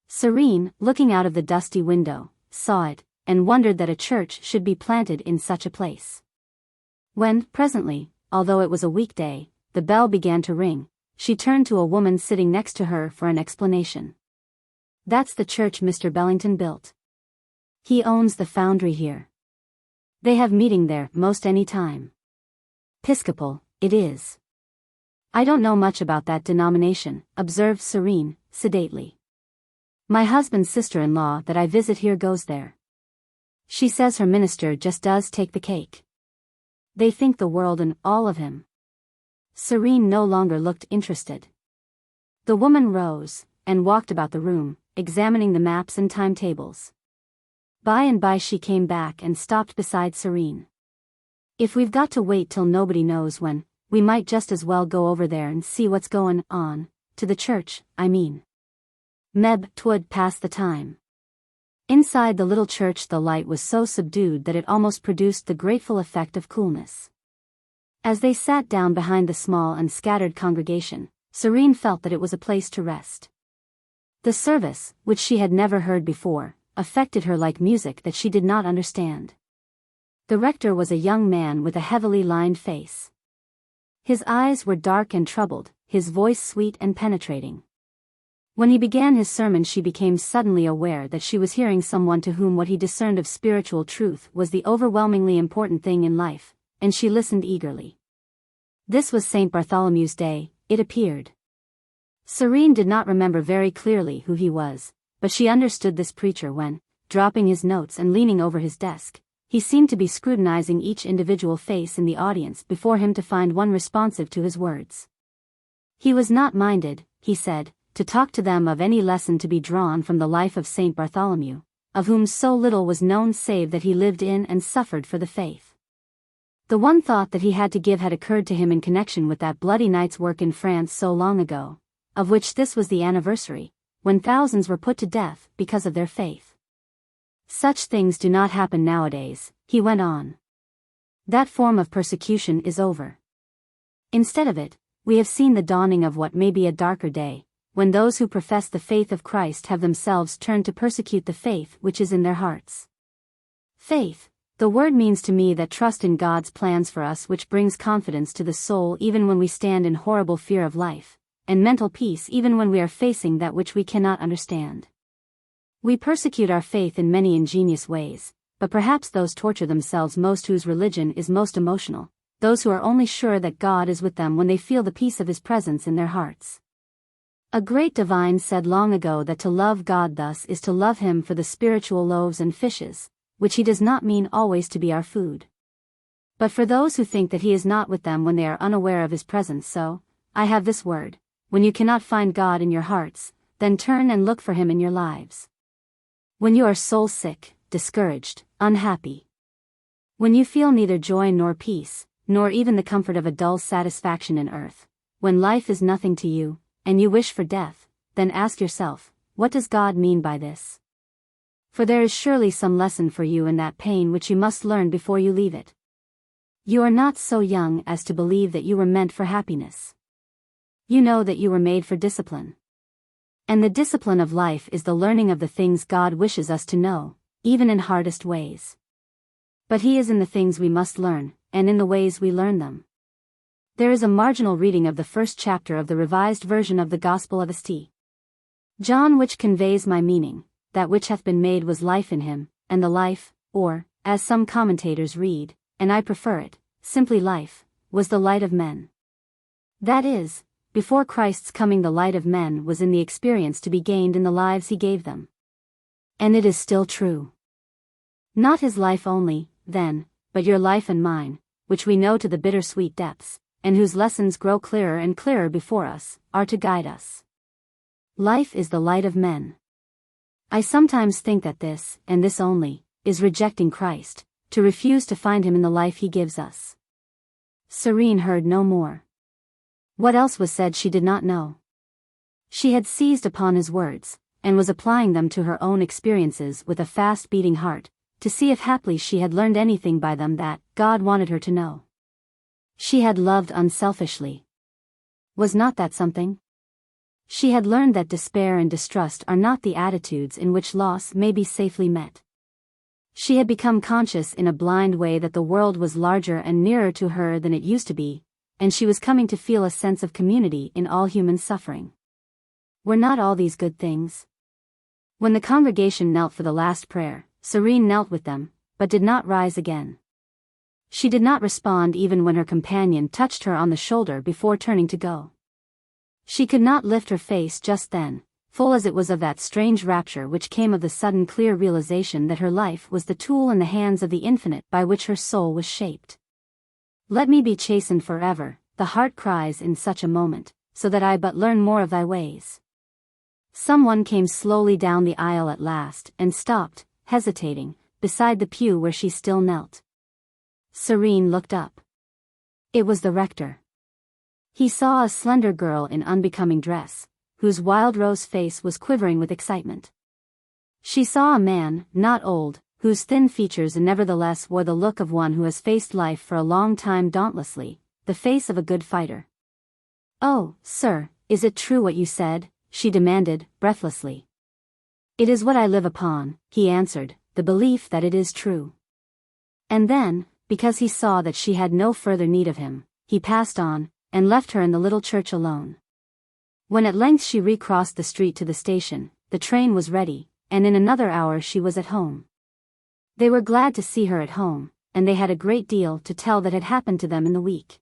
Serene, looking out of the dusty window, saw it, and wondered that a church should be planted in such a place. When, presently, although it was a weekday, the bell began to ring, she turned to a woman sitting next to her for an explanation. That's the church Mr. Bellington built. He owns the foundry here. They have meeting there most any time. Episcopal, it is. I don't know much about that denomination, observed Serene, sedately. My husband's sister-in-law that I visit here goes there. She says her minister just does take the cake. They think the world and all of him. Serene no longer looked interested. The woman rose, and walked about the room, examining the maps and timetables. By and by she came back and stopped beside Serene. If we've got to wait till nobody knows when, we might just as well go over there and see what's going on, to the church, I mean. Meb 'twould pass the time. Inside the little church the light was so subdued that it almost produced the grateful effect of coolness. As they sat down behind the small and scattered congregation, Serene felt that it was a place to rest. The service, which she had never heard before, affected her like music that she did not understand. The rector was a young man with a heavily lined face. His eyes were dark and troubled, his voice sweet and penetrating. When he began his sermon she became suddenly aware that she was hearing someone to whom what he discerned of spiritual truth was the overwhelmingly important thing in life, and she listened eagerly. This was St. Bartholomew's Day, it appeared. Serene did not remember very clearly who he was, but she understood this preacher when, dropping his notes and leaning over his desk, he seemed to be scrutinizing each individual face in the audience before him to find one responsive to his words. He was not minded, he said, to talk to them of any lesson to be drawn from the life of St. Bartholomew, of whom so little was known save that he lived in and suffered for the faith. The one thought that he had to give had occurred to him in connection with that bloody night's work in France so long ago, of which this was the anniversary, when thousands were put to death because of their faith. Such things do not happen nowadays, he went on. That form of persecution is over. Instead of it, we have seen the dawning of what may be a darker day, when those who profess the faith of Christ have themselves turned to persecute the faith which is in their hearts. Faith, the word means to me that trust in God's plans for us which brings confidence to the soul even when we stand in horrible fear of life, and mental peace even when we are facing that which we cannot understand. We persecute our faith in many ingenious ways, but perhaps those torture themselves most whose religion is most emotional, those who are only sure that God is with them when they feel the peace of His presence in their hearts. A great divine said long ago that to love God thus is to love Him for the spiritual loaves and fishes, which He does not mean always to be our food. But for those who think that He is not with them when they are unaware of His presence, so, I have this word: when you cannot find God in your hearts, then turn and look for Him in your lives. When you are soul sick, discouraged, unhappy. When you feel neither joy nor peace, nor even the comfort of a dull satisfaction in earth. When life is nothing to you, and you wish for death, then ask yourself, what does God mean by this? For there is surely some lesson for you in that pain which you must learn before you leave it. You are not so young as to believe that you were meant for happiness. You know that you were made for discipline. And the discipline of life is the learning of the things God wishes us to know, even in hardest ways. But He is in the things we must learn, and in the ways we learn them. There is a marginal reading of the first chapter of the Revised Version of the Gospel of St. John which conveys my meaning: that which hath been made was life in Him, and the life, or, as some commentators read, and I prefer it, simply life, was the light of men. That is, before Christ's coming the light of men was in the experience to be gained in the lives He gave them. And it is still true. Not His life only, then, but your life and mine, which we know to the bitter-sweet depths, and whose lessons grow clearer and clearer before us, are to guide us. Life is the light of men. I sometimes think that this, and this only, is rejecting Christ, to refuse to find Him in the life He gives us. Serene heard no more. What else was said she did not know. She had seized upon His words, and was applying them to her own experiences with a fast-beating heart, to see if haply she had learned anything by them that God wanted her to know. She had loved unselfishly. Was not that something? She had learned that despair and distrust are not the attitudes in which loss may be safely met. She had become conscious in a blind way that the world was larger and nearer to her than it used to be, and she was coming to feel a sense of community in all human suffering. Were not all these good things? When the congregation knelt for the last prayer, Serene knelt with them, but did not rise again. She did not respond even when her companion touched her on the shoulder before turning to go. She could not lift her face just then, full as it was of that strange rapture which came of the sudden clear realization that her life was the tool in the hands of the infinite by which her soul was shaped. Let me be chastened forever, the heart cries in such a moment, so that I but learn more of thy ways. Someone came slowly down the aisle at last and stopped, hesitating, beside the pew where she still knelt. Serene looked up. It was the rector. He saw a slender girl in unbecoming dress, whose wild rose face was quivering with excitement. She saw a man, not old, whose thin features nevertheless wore the look of one who has faced life for a long time dauntlessly, the face of a good fighter. "Oh, sir, is it true what you said?" she demanded, breathlessly. "It is what I live upon," he answered, "the belief that it is true." And then, because he saw that she had no further need of him, he passed on, and left her in the little church alone. When at length she recrossed the street to the station, the train was ready, and in another hour she was at home. They were glad to see her at home, and they had a great deal to tell that had happened to them in the week.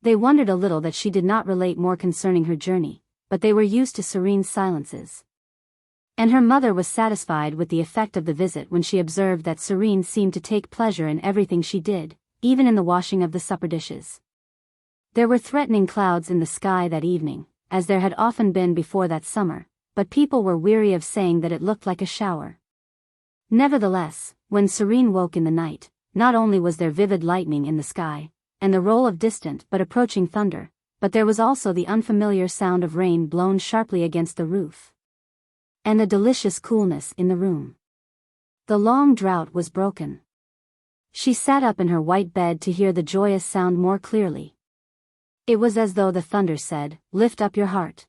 They wondered a little that she did not relate more concerning her journey, but they were used to Serene's silences. And her mother was satisfied with the effect of the visit when she observed that Serene seemed to take pleasure in everything she did, even in the washing of the supper dishes. There were threatening clouds in the sky that evening, as there had often been before that summer, but people were weary of saying that it looked like a shower. Nevertheless, when Serene woke in the night, not only was there vivid lightning in the sky, and the roll of distant but approaching thunder, but there was also the unfamiliar sound of rain blown sharply against the roof. And a delicious coolness in the room. The long drought was broken. She sat up in her white bed to hear the joyous sound more clearly. It was as though the thunder said, "Lift up your heart."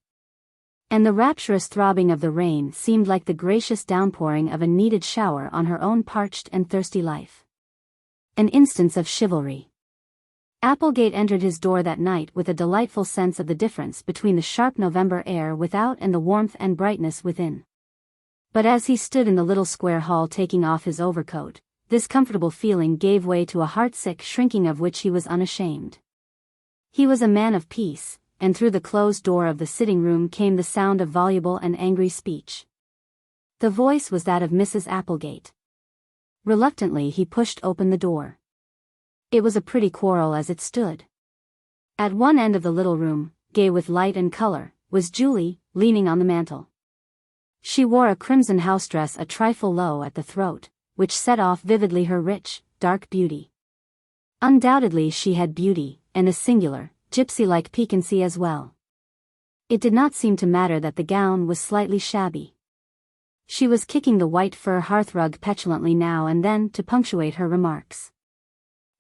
And the rapturous throbbing of the rain seemed like the gracious downpouring of a needed shower on her own parched and thirsty life. An instance of chivalry. Applegate entered his door that night with a delightful sense of the difference between the sharp November air without and the warmth and brightness within. But as he stood in the little square hall taking off his overcoat, this comfortable feeling gave way to a heartsick shrinking of which he was unashamed. He was a man of peace, and through the closed door of the sitting room came the sound of voluble and angry speech. The voice was that of Mrs. Applegate. Reluctantly he pushed open the door. It was a pretty quarrel as it stood. At one end of the little room, gay with light and color, was Julie, leaning on the mantel. She wore a crimson house dress a trifle low at the throat, which set off vividly her rich, dark beauty. Undoubtedly she had beauty, and a singular, gypsy-like piquancy as well. It did not seem to matter that the gown was slightly shabby. She was kicking the white fur hearthrug petulantly now and then to punctuate her remarks.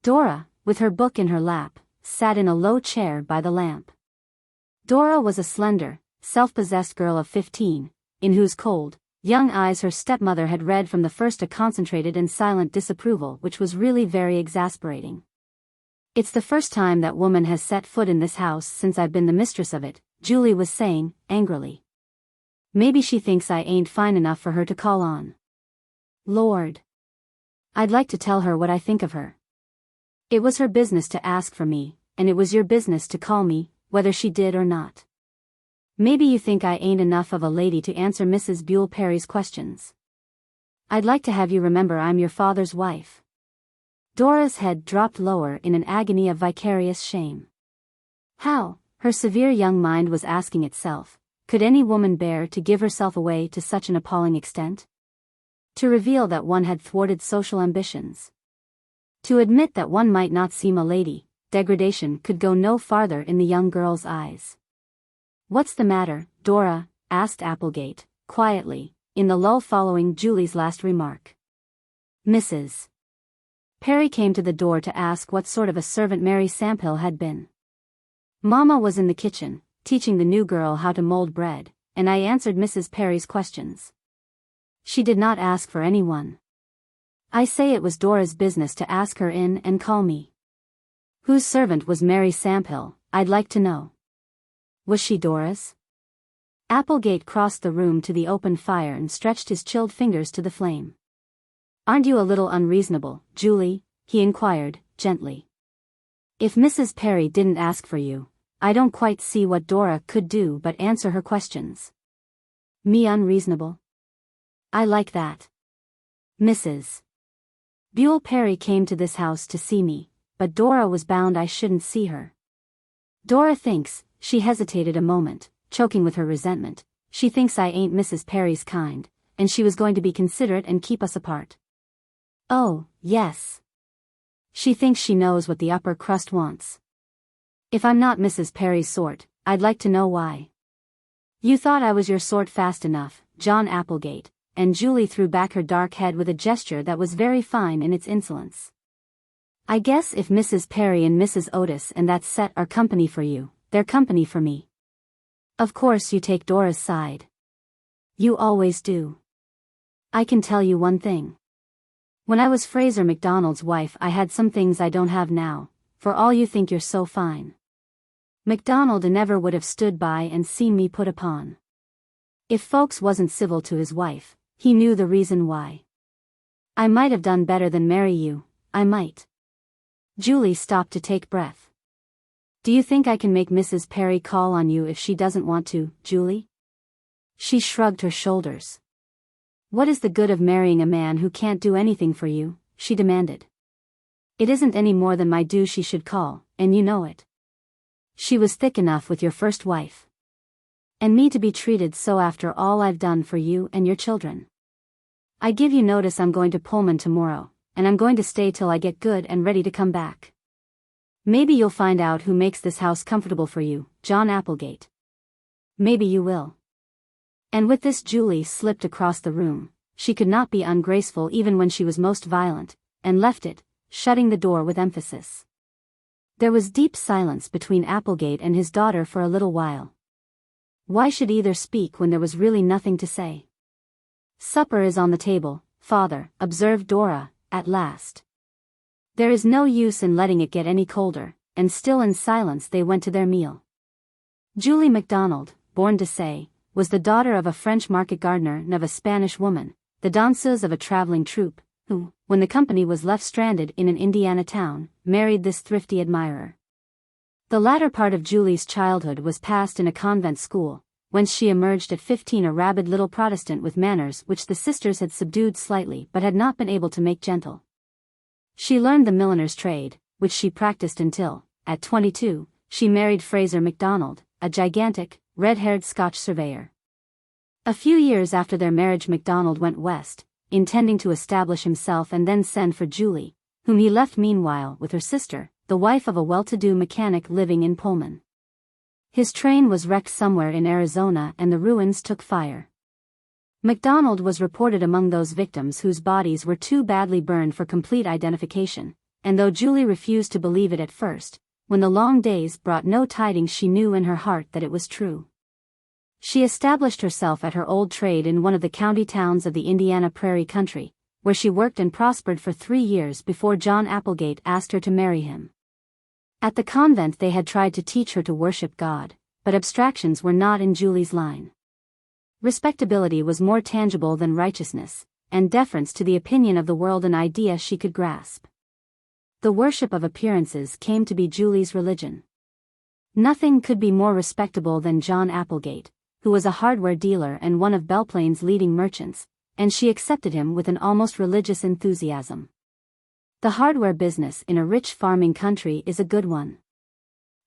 Dora, with her book in her lap, sat in a low chair by the lamp. Dora was a slender, self-possessed girl of 15, in whose cold, young eyes her stepmother had read from the first a concentrated and silent disapproval which was really very exasperating. "It's the first time that woman has set foot in this house since I've been the mistress of it," Julie was saying, angrily. "Maybe she thinks I ain't fine enough for her to call on. Lord. I'd like to tell her what I think of her. It was her business to ask for me, and it was your business to call me, whether she did or not. Maybe you think I ain't enough of a lady to answer Mrs. Buell Perry's questions. I'd like to have you remember I'm your father's wife." Dora's head dropped lower in an agony of vicarious shame. How, her severe young mind was asking itself, could any woman bear to give herself away to such an appalling extent? To reveal that one had thwarted social ambitions. To admit that one might not seem a lady. Degradation could go no farther in the young girl's eyes. "What's the matter, Dora?" asked Applegate, quietly, in the lull following Julie's last remark. Mrs. Perry came to the door to ask what sort of a servant Mary Sampill had been. Mama was in the kitchen, teaching the new girl how to mold bread, and I answered Mrs. Perry's questions. She did not ask for anyone. I say it was Dora's business to ask her in and call me. Whose servant was Mary Sampill, I'd like to know. Was she Dora's? Applegate crossed the room to the open fire and stretched his chilled fingers to the flame. "Aren't you a little unreasonable, Julie?" he inquired, gently. "If Mrs. Perry didn't ask for you, I don't quite see what Dora could do but answer her questions." "Me unreasonable? I like that. Mrs. Buell Perry came to this house to see me, but Dora was bound I shouldn't see her. Dora thinks," she hesitated a moment, choking with her resentment, "she thinks I ain't Mrs. Perry's kind, and she was going to be considerate and keep us apart." "Oh, yes. She thinks she knows what the upper crust wants. If I'm not Mrs. Perry's sort, I'd like to know why." "You thought I was your sort fast enough, John Applegate," and Julie threw back her dark head with a gesture that was very fine in its insolence. "I guess if Mrs. Perry and Mrs. Otis and that set are company for you, they're company for me. Of course you take Dora's side. You always do. I can tell you one thing. When I was Fraser MacDonald's wife I had some things I don't have now, for all you think you're so fine. MacDonald never would have stood by and seen me put upon. If folks wasn't civil to his wife, he knew the reason why. I might have done better than marry you, I might." Julie stopped to take breath. "Do you think I can make Mrs. Perry call on you if she doesn't want to, Julie?" She shrugged her shoulders. "What is the good of marrying a man who can't do anything for you?" she demanded. "It isn't any more than my due she should call, and you know it. She was thick enough with your first wife. And me to be treated so after all I've done for you and your children. I give you notice I'm going to Pullman tomorrow, and I'm going to stay till I get good and ready to come back. Maybe you'll find out who makes this house comfortable for you, John Applegate. Maybe you will." And with this Julie slipped across the room, she could not be ungraceful even when she was most violent, and left it, shutting the door with emphasis. There was deep silence between Applegate and his daughter for a little while. Why should either speak when there was really nothing to say? "Supper is on the table, father," observed Dora, at last. "There is no use in letting it get any colder," and still in silence they went to their meal. Julie MacDonald, born to say, was the daughter of a French market gardener and of a Spanish woman, the danseuse of a traveling troupe, who, when the company was left stranded in an Indiana town, married this thrifty admirer. The latter part of Julie's childhood was passed in a convent school, whence she emerged at 15 a rabid little Protestant with manners which the sisters had subdued slightly but had not been able to make gentle. She learned the milliner's trade, which she practiced until, at 22, she married Fraser MacDonald, a gigantic, red-haired Scotch surveyor. A few years after their marriage MacDonald went west, intending to establish himself and then send for Julie, whom he left meanwhile with her sister, the wife of a well-to-do mechanic living in Pullman. His train was wrecked somewhere in Arizona and the ruins took fire. MacDonald was reported among those victims whose bodies were too badly burned for complete identification, and though Julie refused to believe it at first, when the long days brought no tidings she knew in her heart that it was true. She established herself at her old trade in one of the county towns of the Indiana Prairie country, where she worked and prospered for 3 years before John Applegate asked her to marry him. At the convent they had tried to teach her to worship God, but abstractions were not in Julie's line. Respectability was more tangible than righteousness, and deference to the opinion of the world an idea she could grasp. The worship of appearances came to be Julie's religion. Nothing could be more respectable than John Applegate, who was a hardware dealer and one of Belplane's leading merchants, and she accepted him with an almost religious enthusiasm. The hardware business in a rich farming country is a good one.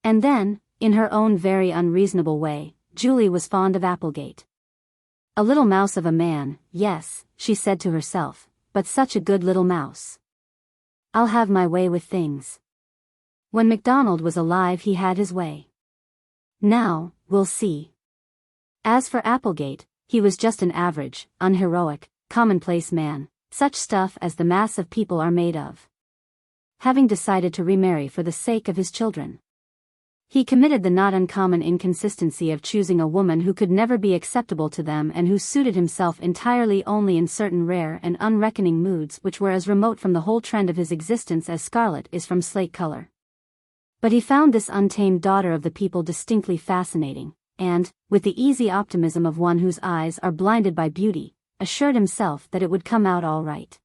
And then, in her own very unreasonable way, Julie was fond of Applegate. A little mouse of a man, yes, she said to herself, but such a good little mouse. I'll have my way with things. When MacDonald was alive he had his way. Now, we'll see. As for Applegate, he was just an average, unheroic, commonplace man, such stuff as the mass of people are made of. Having decided to remarry for the sake of his children, he committed the not uncommon inconsistency of choosing a woman who could never be acceptable to them and who suited himself entirely only in certain rare and unreckoning moods which were as remote from the whole trend of his existence as scarlet is from slate color. But he found this untamed daughter of the people distinctly fascinating, and, with the easy optimism of one whose eyes are blinded by beauty, assured himself that it would come out all right.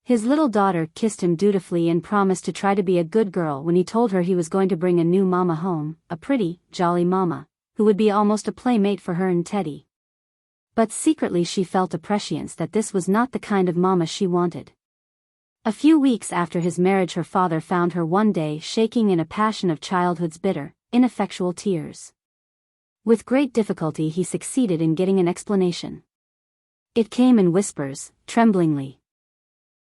His little daughter kissed him dutifully and promised to try to be a good girl when he told her he was going to bring a new mama home, a pretty, jolly mama, who would be almost a playmate for her and Teddy. But secretly she felt a prescience that this was not the kind of mama she wanted. A few weeks after his marriage her father found her one day shaking in a passion of childhood's bitter, ineffectual tears. With great difficulty he succeeded in getting an explanation. It came in whispers, tremblingly.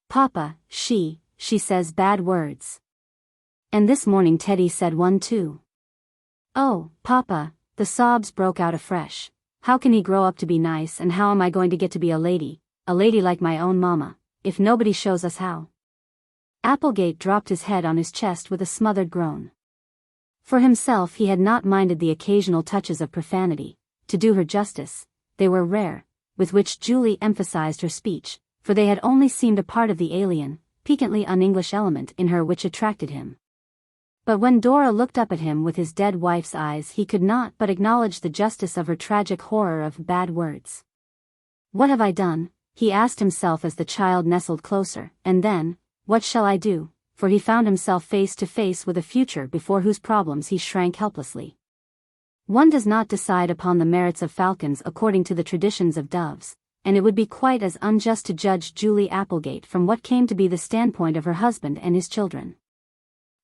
Papa, she says bad words. And this morning Teddy said one too. Oh, Papa, the sobs broke out afresh. How can he grow up to be nice and how am I going to get to be a lady like my own mama, if nobody shows us how? Applegate dropped his head on his chest with a smothered groan. For himself he had not minded the occasional touches of profanity, to do her justice, they were rare, with which Julie emphasized her speech, for they had only seemed a part of the alien, piquantly un-English element in her which attracted him. But when Dora looked up at him with his dead wife's eyes he could not but acknowledge the justice of her tragic horror of bad words. What have I done? He asked himself as the child nestled closer, and then, what shall I do? For he found himself face to face with a future before whose problems he shrank helplessly. One does not decide upon the merits of falcons according to the traditions of doves, and it would be quite as unjust to judge Julie Applegate from what came to be the standpoint of her husband and his children.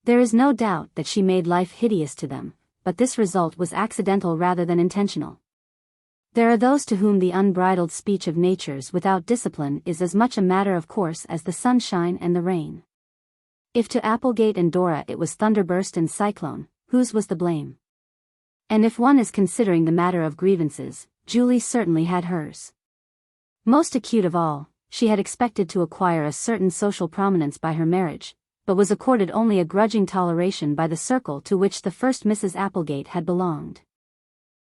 There is no doubt that she made life hideous to them, but this result was accidental rather than intentional. There are those to whom the unbridled speech of natures without discipline is as much a matter of course as the sunshine and the rain. If to Applegate and Dora it was thunderburst and cyclone, whose was the blame? And if one is considering the matter of grievances, Julie certainly had hers. Most acute of all, she had expected to acquire a certain social prominence by her marriage, but was accorded only a grudging toleration by the circle to which the first Mrs. Applegate had belonged.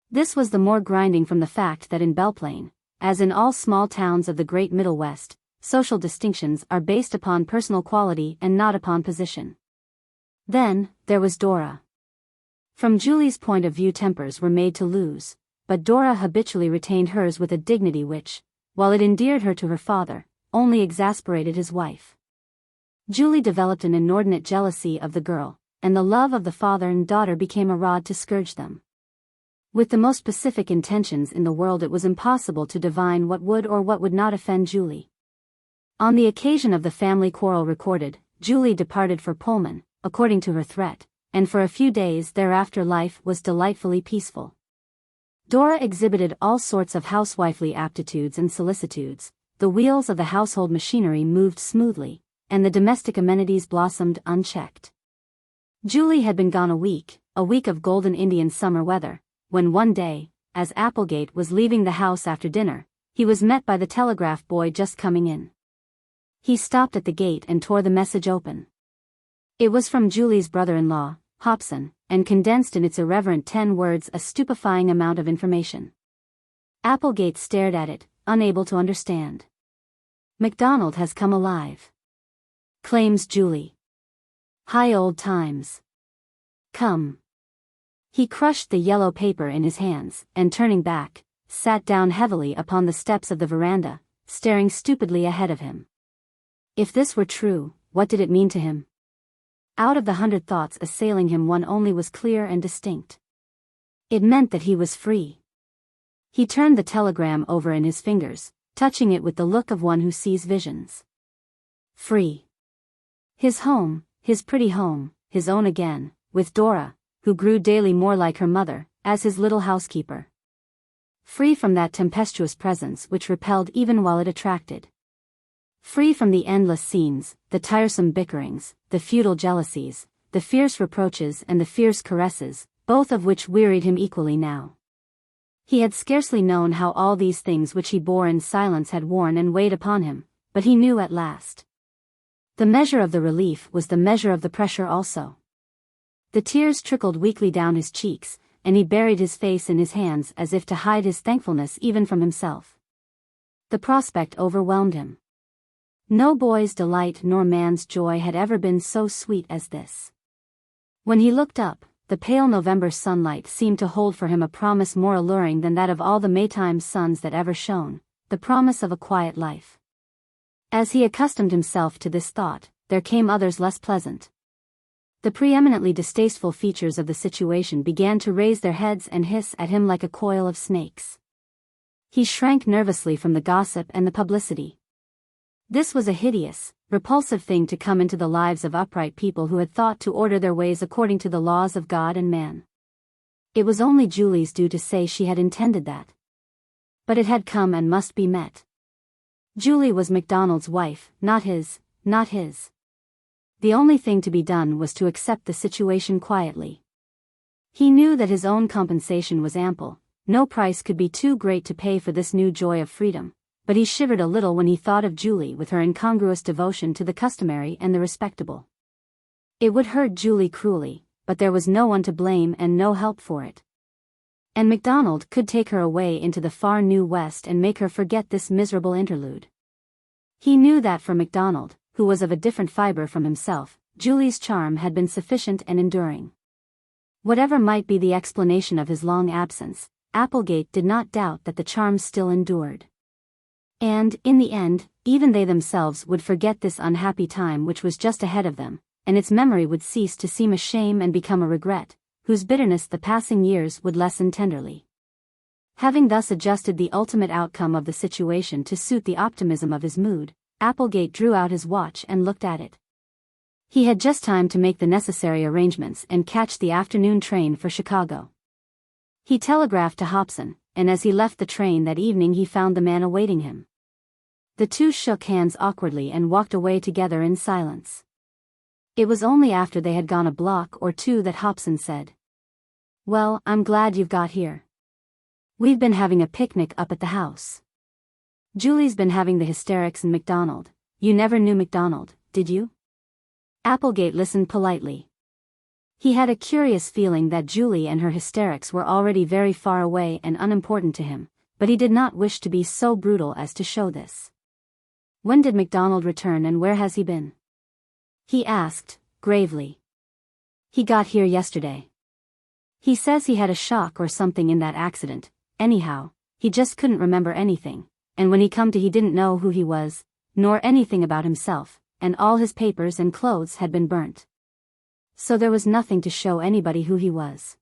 This was the more grinding from the fact that in Belplain, as in all small towns of the great Middle West, social distinctions are based upon personal quality and not upon position. Then, there was Dora. From Julie's point of view tempers were made to lose, but Dora habitually retained hers with a dignity which, while it endeared her to her father, only exasperated his wife. Julie developed an inordinate jealousy of the girl, and the love of the father and daughter became a rod to scourge them. With the most pacific intentions in the world, it was impossible to divine what would or what would not offend Julie. On the occasion of the family quarrel recorded, Julie departed for Pullman, according to her threat, and for a few days thereafter life was delightfully peaceful. Dora exhibited all sorts of housewifely aptitudes and solicitudes, the wheels of the household machinery moved smoothly, and the domestic amenities blossomed unchecked. Julie had been gone a week of golden Indian summer weather, when one day, as Applegate was leaving the house after dinner, he was met by the telegraph boy just coming in. He stopped at the gate and tore the message open. It was from Julie's brother-in-law, Hobson, and condensed in its irreverent 10 words a stupefying amount of information. Applegate stared at it, unable to understand. "MacDonald has come alive," claims Julie. "High old times. Come." He crushed the yellow paper in his hands, and turning back, sat down heavily upon the steps of the veranda, staring stupidly ahead of him. If this were true, what did it mean to him? Out of the 100 thoughts assailing him, one only was clear and distinct. It meant that he was free. He turned the telegram over in his fingers, touching it with the look of one who sees visions. Free. His home, his pretty home, his own again, with Dora, who grew daily more like her mother, as his little housekeeper. Free from that tempestuous presence which repelled even while it attracted. Free from the endless scenes, the tiresome bickerings, the futile jealousies, the fierce reproaches and the fierce caresses, both of which wearied him equally now. He had scarcely known how all these things which he bore in silence had worn and weighed upon him, but he knew at last. The measure of the relief was the measure of the pressure also. The tears trickled weakly down his cheeks, and he buried his face in his hands as if to hide his thankfulness even from himself. The prospect overwhelmed him. No boy's delight nor man's joy had ever been so sweet as this. When he looked up, the pale November sunlight seemed to hold for him a promise more alluring than that of all the Maytime suns that ever shone, the promise of a quiet life. As he accustomed himself to this thought, there came others less pleasant. The preeminently distasteful features of the situation began to raise their heads and hiss at him like a coil of snakes. He shrank nervously from the gossip and the publicity. This was a hideous, repulsive thing to come into the lives of upright people who had thought to order their ways according to the laws of God and man. It was only Julie's due to say she had intended that. But it had come and must be met. Julie was MacDonald's wife, not his. The only thing to be done was to accept the situation quietly. He knew that his own compensation was ample, no price could be too great to pay for this new joy of freedom, but he shivered a little when he thought of Julie with her incongruous devotion to the customary and the respectable. It would hurt Julie cruelly, but there was no one to blame and no help for it. And MacDonald could take her away into the far new West and make her forget this miserable interlude. He knew that for MacDonald, who was of a different fiber from himself, Julie's charm had been sufficient and enduring. Whatever might be the explanation of his long absence, Applegate did not doubt that the charm still endured. And, in the end, even they themselves would forget this unhappy time which was just ahead of them, and its memory would cease to seem a shame and become a regret, whose bitterness the passing years would lessen tenderly. Having thus adjusted the ultimate outcome of the situation to suit the optimism of his mood, Applegate drew out his watch and looked at it. He had just time to make the necessary arrangements and catch the afternoon train for Chicago. He telegraphed to Hobson, and as he left the train that evening he found the man awaiting him. The two shook hands awkwardly and walked away together in silence. It was only after they had gone a block or two that Hobson said, "Well, I'm glad you've got here. We've been having a picnic up at the house. Julie's been having the hysterics and MacDonald. You never knew MacDonald, did you?" Applegate listened politely. He had a curious feeling that Julie and her hysterics were already very far away and unimportant to him, but he did not wish to be so brutal as to show this. "When did MacDonald return and where has he been?" he asked, gravely. "He got here yesterday. He says he had a shock or something in that accident, anyhow, he just couldn't remember anything, and when he come to he didn't know who he was, nor anything about himself, and all his papers and clothes had been burnt. So there was nothing to show anybody who he was.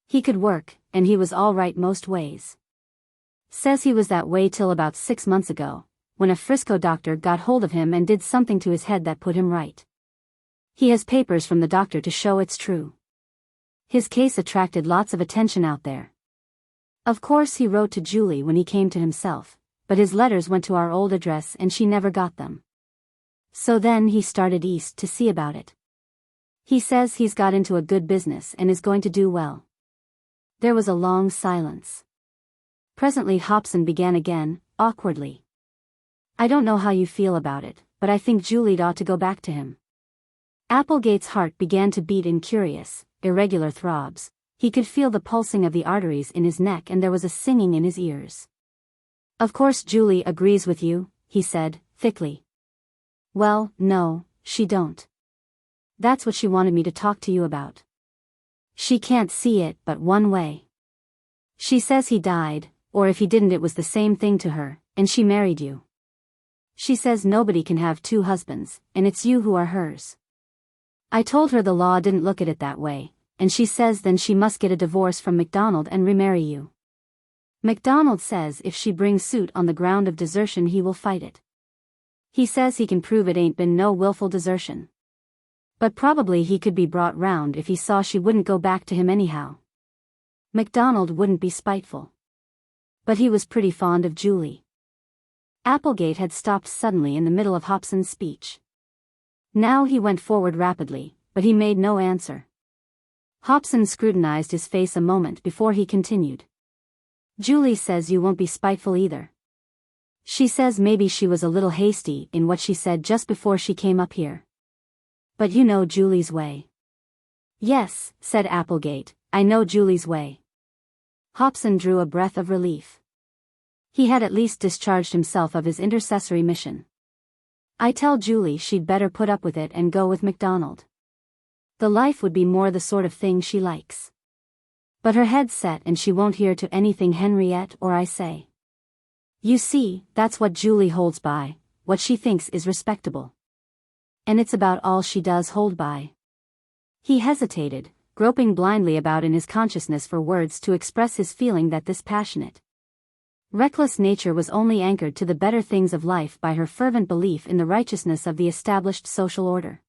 He could work, and he was all right most ways. Says he was that way till about 6 months ago, when a Frisco doctor got hold of him and did something to his head that put him right. He has papers from the doctor to show it's true. His case attracted lots of attention out there. Of course he wrote to Julie when he came to himself, but his letters went to our old address and she never got them. So then he started east to see about it. He says he's got into a good business and is going to do well. There was a long silence. Presently Hobson began again, awkwardly. I don't know how you feel about it, but I think Julie'd ought to go back to him. Applegate's heart began to beat in curious, irregular throbs. He could feel the pulsing of the arteries in his neck and there was a singing in his ears. Of course Julie agrees with you, he said, thickly. Well, no, she don't. That's what she wanted me to talk to you about. She can't see it but one way. She says he died, or if he didn't it was the same thing to her, and she married you. She says nobody can have 2 husbands, and it's you who are hers. I told her the law didn't look at it that way, and she says then she must get a divorce from MacDonald and remarry you. MacDonald says if she brings suit on the ground of desertion he will fight it. He says he can prove it ain't been no willful desertion. But probably he could be brought round if he saw she wouldn't go back to him anyhow. MacDonald wouldn't be spiteful. But he was pretty fond of Julie. Applegate had stopped suddenly in the middle of Hobson's speech. Now he went forward rapidly, but he made no answer. Hobson scrutinized his face a moment before he continued. Julie says you won't be spiteful either. She says maybe she was a little hasty in what she said just before she came up here. But you know Julie's way. Yes, said Applegate, I know Julie's way. Hobson drew a breath of relief. He had at least discharged himself of his intercessory mission. I tell Julie she'd better put up with it and go with MacDonald. The life would be more the sort of thing she likes. But her head's set and she won't hear to anything Henriette or I say. You see, that's what Julie holds by, what she thinks is respectable. And it's about all she does hold by. He hesitated, groping blindly about in his consciousness for words to express his feeling that this passionate, reckless nature was only anchored to the better things of life by her fervent belief in the righteousness of the established social order.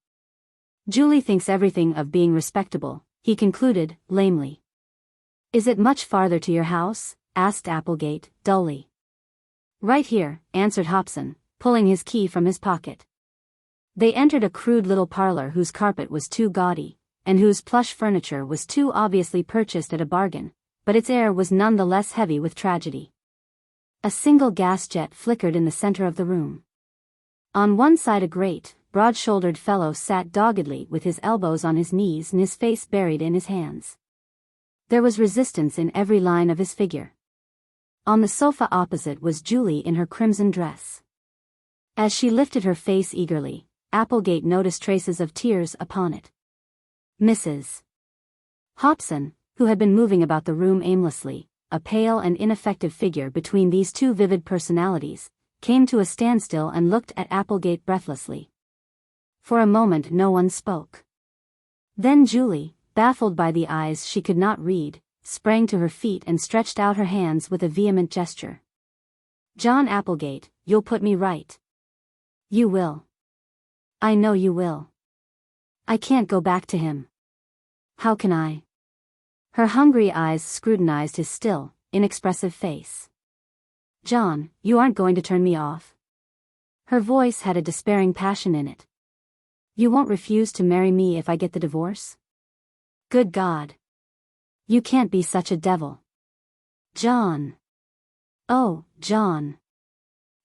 Julie thinks everything of being respectable, he concluded, lamely. Is it much farther to your house? Asked Applegate, dully. Right here, answered Hobson, pulling his key from his pocket. They entered a crude little parlor whose carpet was too gaudy, and whose plush furniture was too obviously purchased at a bargain, but its air was none the less heavy with tragedy. A single gas jet flickered in the center of the room. On one side a great, broad-shouldered fellow sat doggedly with his elbows on his knees and his face buried in his hands. There was resistance in every line of his figure. On the sofa opposite was Julie in her crimson dress. As she lifted her face eagerly, Applegate noticed traces of tears upon it. Mrs. Hobson, who had been moving about the room aimlessly, a pale and ineffective figure between these two vivid personalities, came to a standstill and looked at Applegate breathlessly. For a moment no one spoke. Then Julie, baffled by the eyes she could not read, sprang to her feet and stretched out her hands with a vehement gesture. John Applegate, you'll put me right. You will. I know you will. I can't go back to him. How can I? Her hungry eyes scrutinized his still, inexpressive face. John, you aren't going to turn me off? Her voice had a despairing passion in it. You won't refuse to marry me if I get the divorce? Good God. You can't be such a devil. John. Oh, John.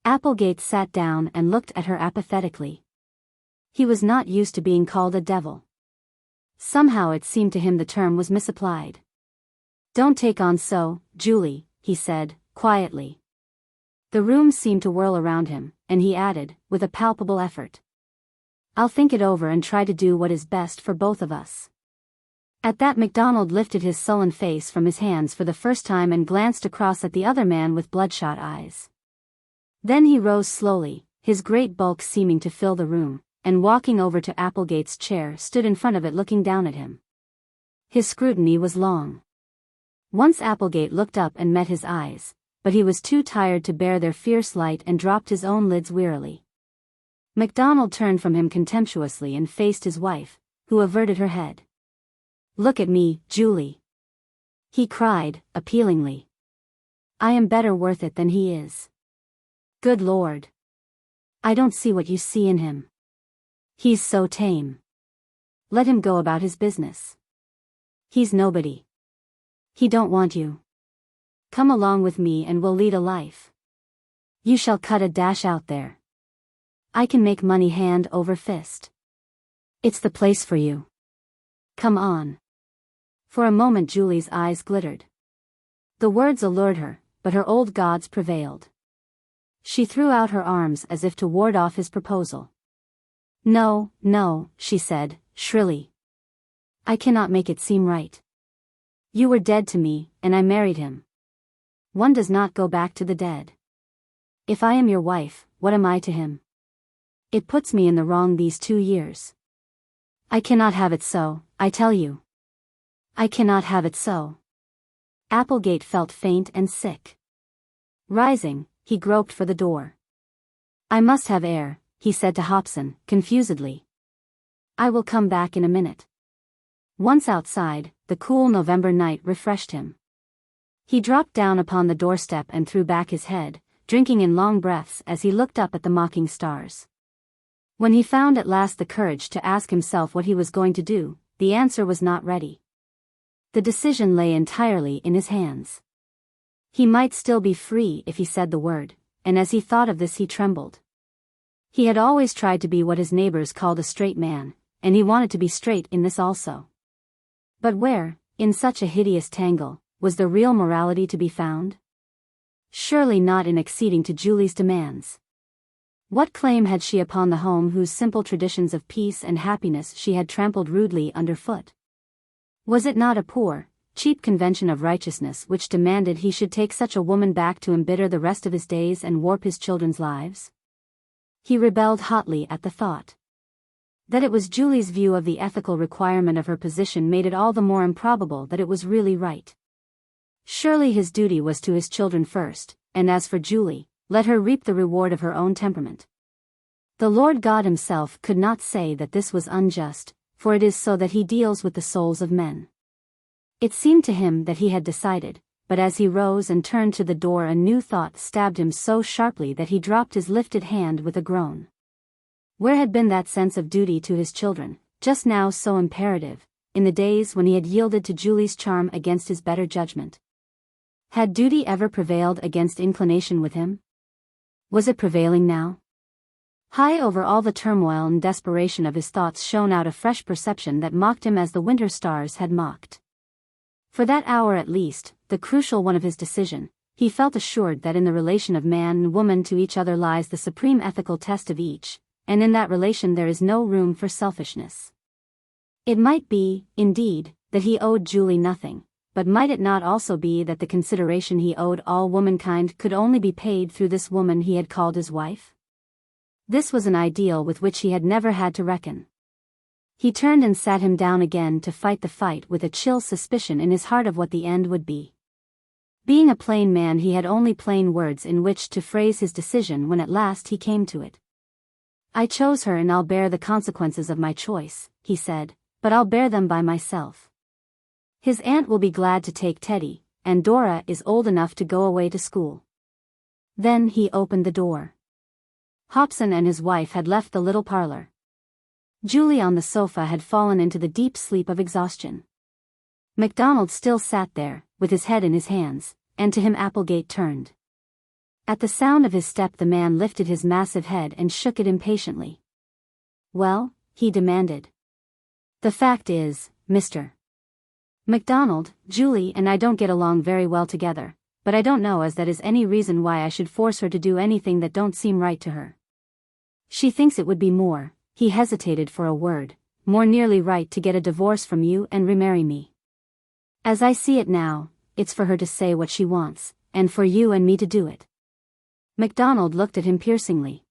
Applegate sat down and looked at her apathetically. He was not used to being called a devil. Somehow it seemed to him the term was misapplied. Don't take on so, Julie, he said, quietly. The room seemed to whirl around him, and he added, with a palpable effort. I'll think it over and try to do what is best for both of us. At that MacDonald lifted his sullen face from his hands for the first time and glanced across at the other man with bloodshot eyes. Then he rose slowly, his great bulk seeming to fill the room, and walking over to Applegate's chair stood in front of it looking down at him. His scrutiny was long. Once Applegate looked up and met his eyes, but he was too tired to bear their fierce light and dropped his own lids wearily. MacDonald turned from him contemptuously and faced his wife, who averted her head. "Look at me, Julie," he cried, appealingly. "I am better worth it than he is. Good Lord. I don't see what you see in him. He's so tame. Let him go about his business. He's nobody. He don't want you. Come along with me and we'll lead a life. You shall cut a dash out there. I can make money hand over fist. It's the place for you. Come on." For a moment Julie's eyes glittered. The words allured her, but her old gods prevailed. She threw out her arms as if to ward off his proposal. "No, no," she said, shrilly. "I cannot make it seem right. You were dead to me, and I married him. One does not go back to the dead. If I am your wife, what am I to him? It puts me in the wrong these 2 years. I cannot have it so, I tell you. I cannot have it so." Applegate felt faint and sick. Rising, he groped for the door. "I must have air," he said to Hobson, confusedly. "I will come back in a minute." Once outside, the cool November night refreshed him. He dropped down upon the doorstep and threw back his head, drinking in long breaths as he looked up at the mocking stars. When he found at last the courage to ask himself what he was going to do, the answer was not ready. The decision lay entirely in his hands. He might still be free if he said the word, and as he thought of this he trembled. He had always tried to be what his neighbors called a straight man, and he wanted to be straight in this also. But where, in such a hideous tangle, was the real morality to be found? Surely not in acceding to Julie's demands. What claim had she upon the home whose simple traditions of peace and happiness she had trampled rudely underfoot? Was it not a poor, cheap convention of righteousness which demanded he should take such a woman back to embitter the rest of his days and warp his children's lives? He rebelled hotly at the thought. That it was Julie's view of the ethical requirement of her position made it all the more improbable that it was really right. Surely his duty was to his children first, and as for Julie, let her reap the reward of her own temperament. The Lord God himself could not say that this was unjust, for it is so that he deals with the souls of men. It seemed to him that he had decided, but as he rose and turned to the door a new thought stabbed him so sharply that he dropped his lifted hand with a groan. Where had been that sense of duty to his children, just now so imperative, in the days when he had yielded to Julie's charm against his better judgment? Had duty ever prevailed against inclination with him? Was it prevailing now? High over all the turmoil and desperation of his thoughts shone out a fresh perception that mocked him as the winter stars had mocked. For that hour at least, the crucial one of his decision, he felt assured that in the relation of man and woman to each other lies the supreme ethical test of each, and in that relation there is no room for selfishness. It might be, indeed, that he owed Julie nothing, but might it not also be that the consideration he owed all womankind could only be paid through this woman he had called his wife? This was an ideal with which he had never had to reckon. He turned and sat him down again to fight the fight with a chill suspicion in his heart of what the end would be. Being a plain man he had only plain words in which to phrase his decision when at last he came to it. "I chose her and I'll bear the consequences of my choice," he said, "but I'll bear them by myself. His aunt will be glad to take Teddy, and Dora is old enough to go away to school." Then he opened the door. Hobson and his wife had left the little parlor. Julie on the sofa had fallen into the deep sleep of exhaustion. MacDonald still sat there, with his head in his hands, and to him Applegate turned. At the sound of his step the man lifted his massive head and shook it impatiently. "Well?" he demanded. "The fact is, Mr. MacDonald, Julie and I don't get along very well together, but I don't know as that is any reason why I should force her to do anything that don't seem right to her. She thinks it would be more," he hesitated for a word, "more nearly right to get a divorce from you and remarry me. As I see it now, it's for her to say what she wants, and for you and me to do it." MacDonald looked at him piercingly.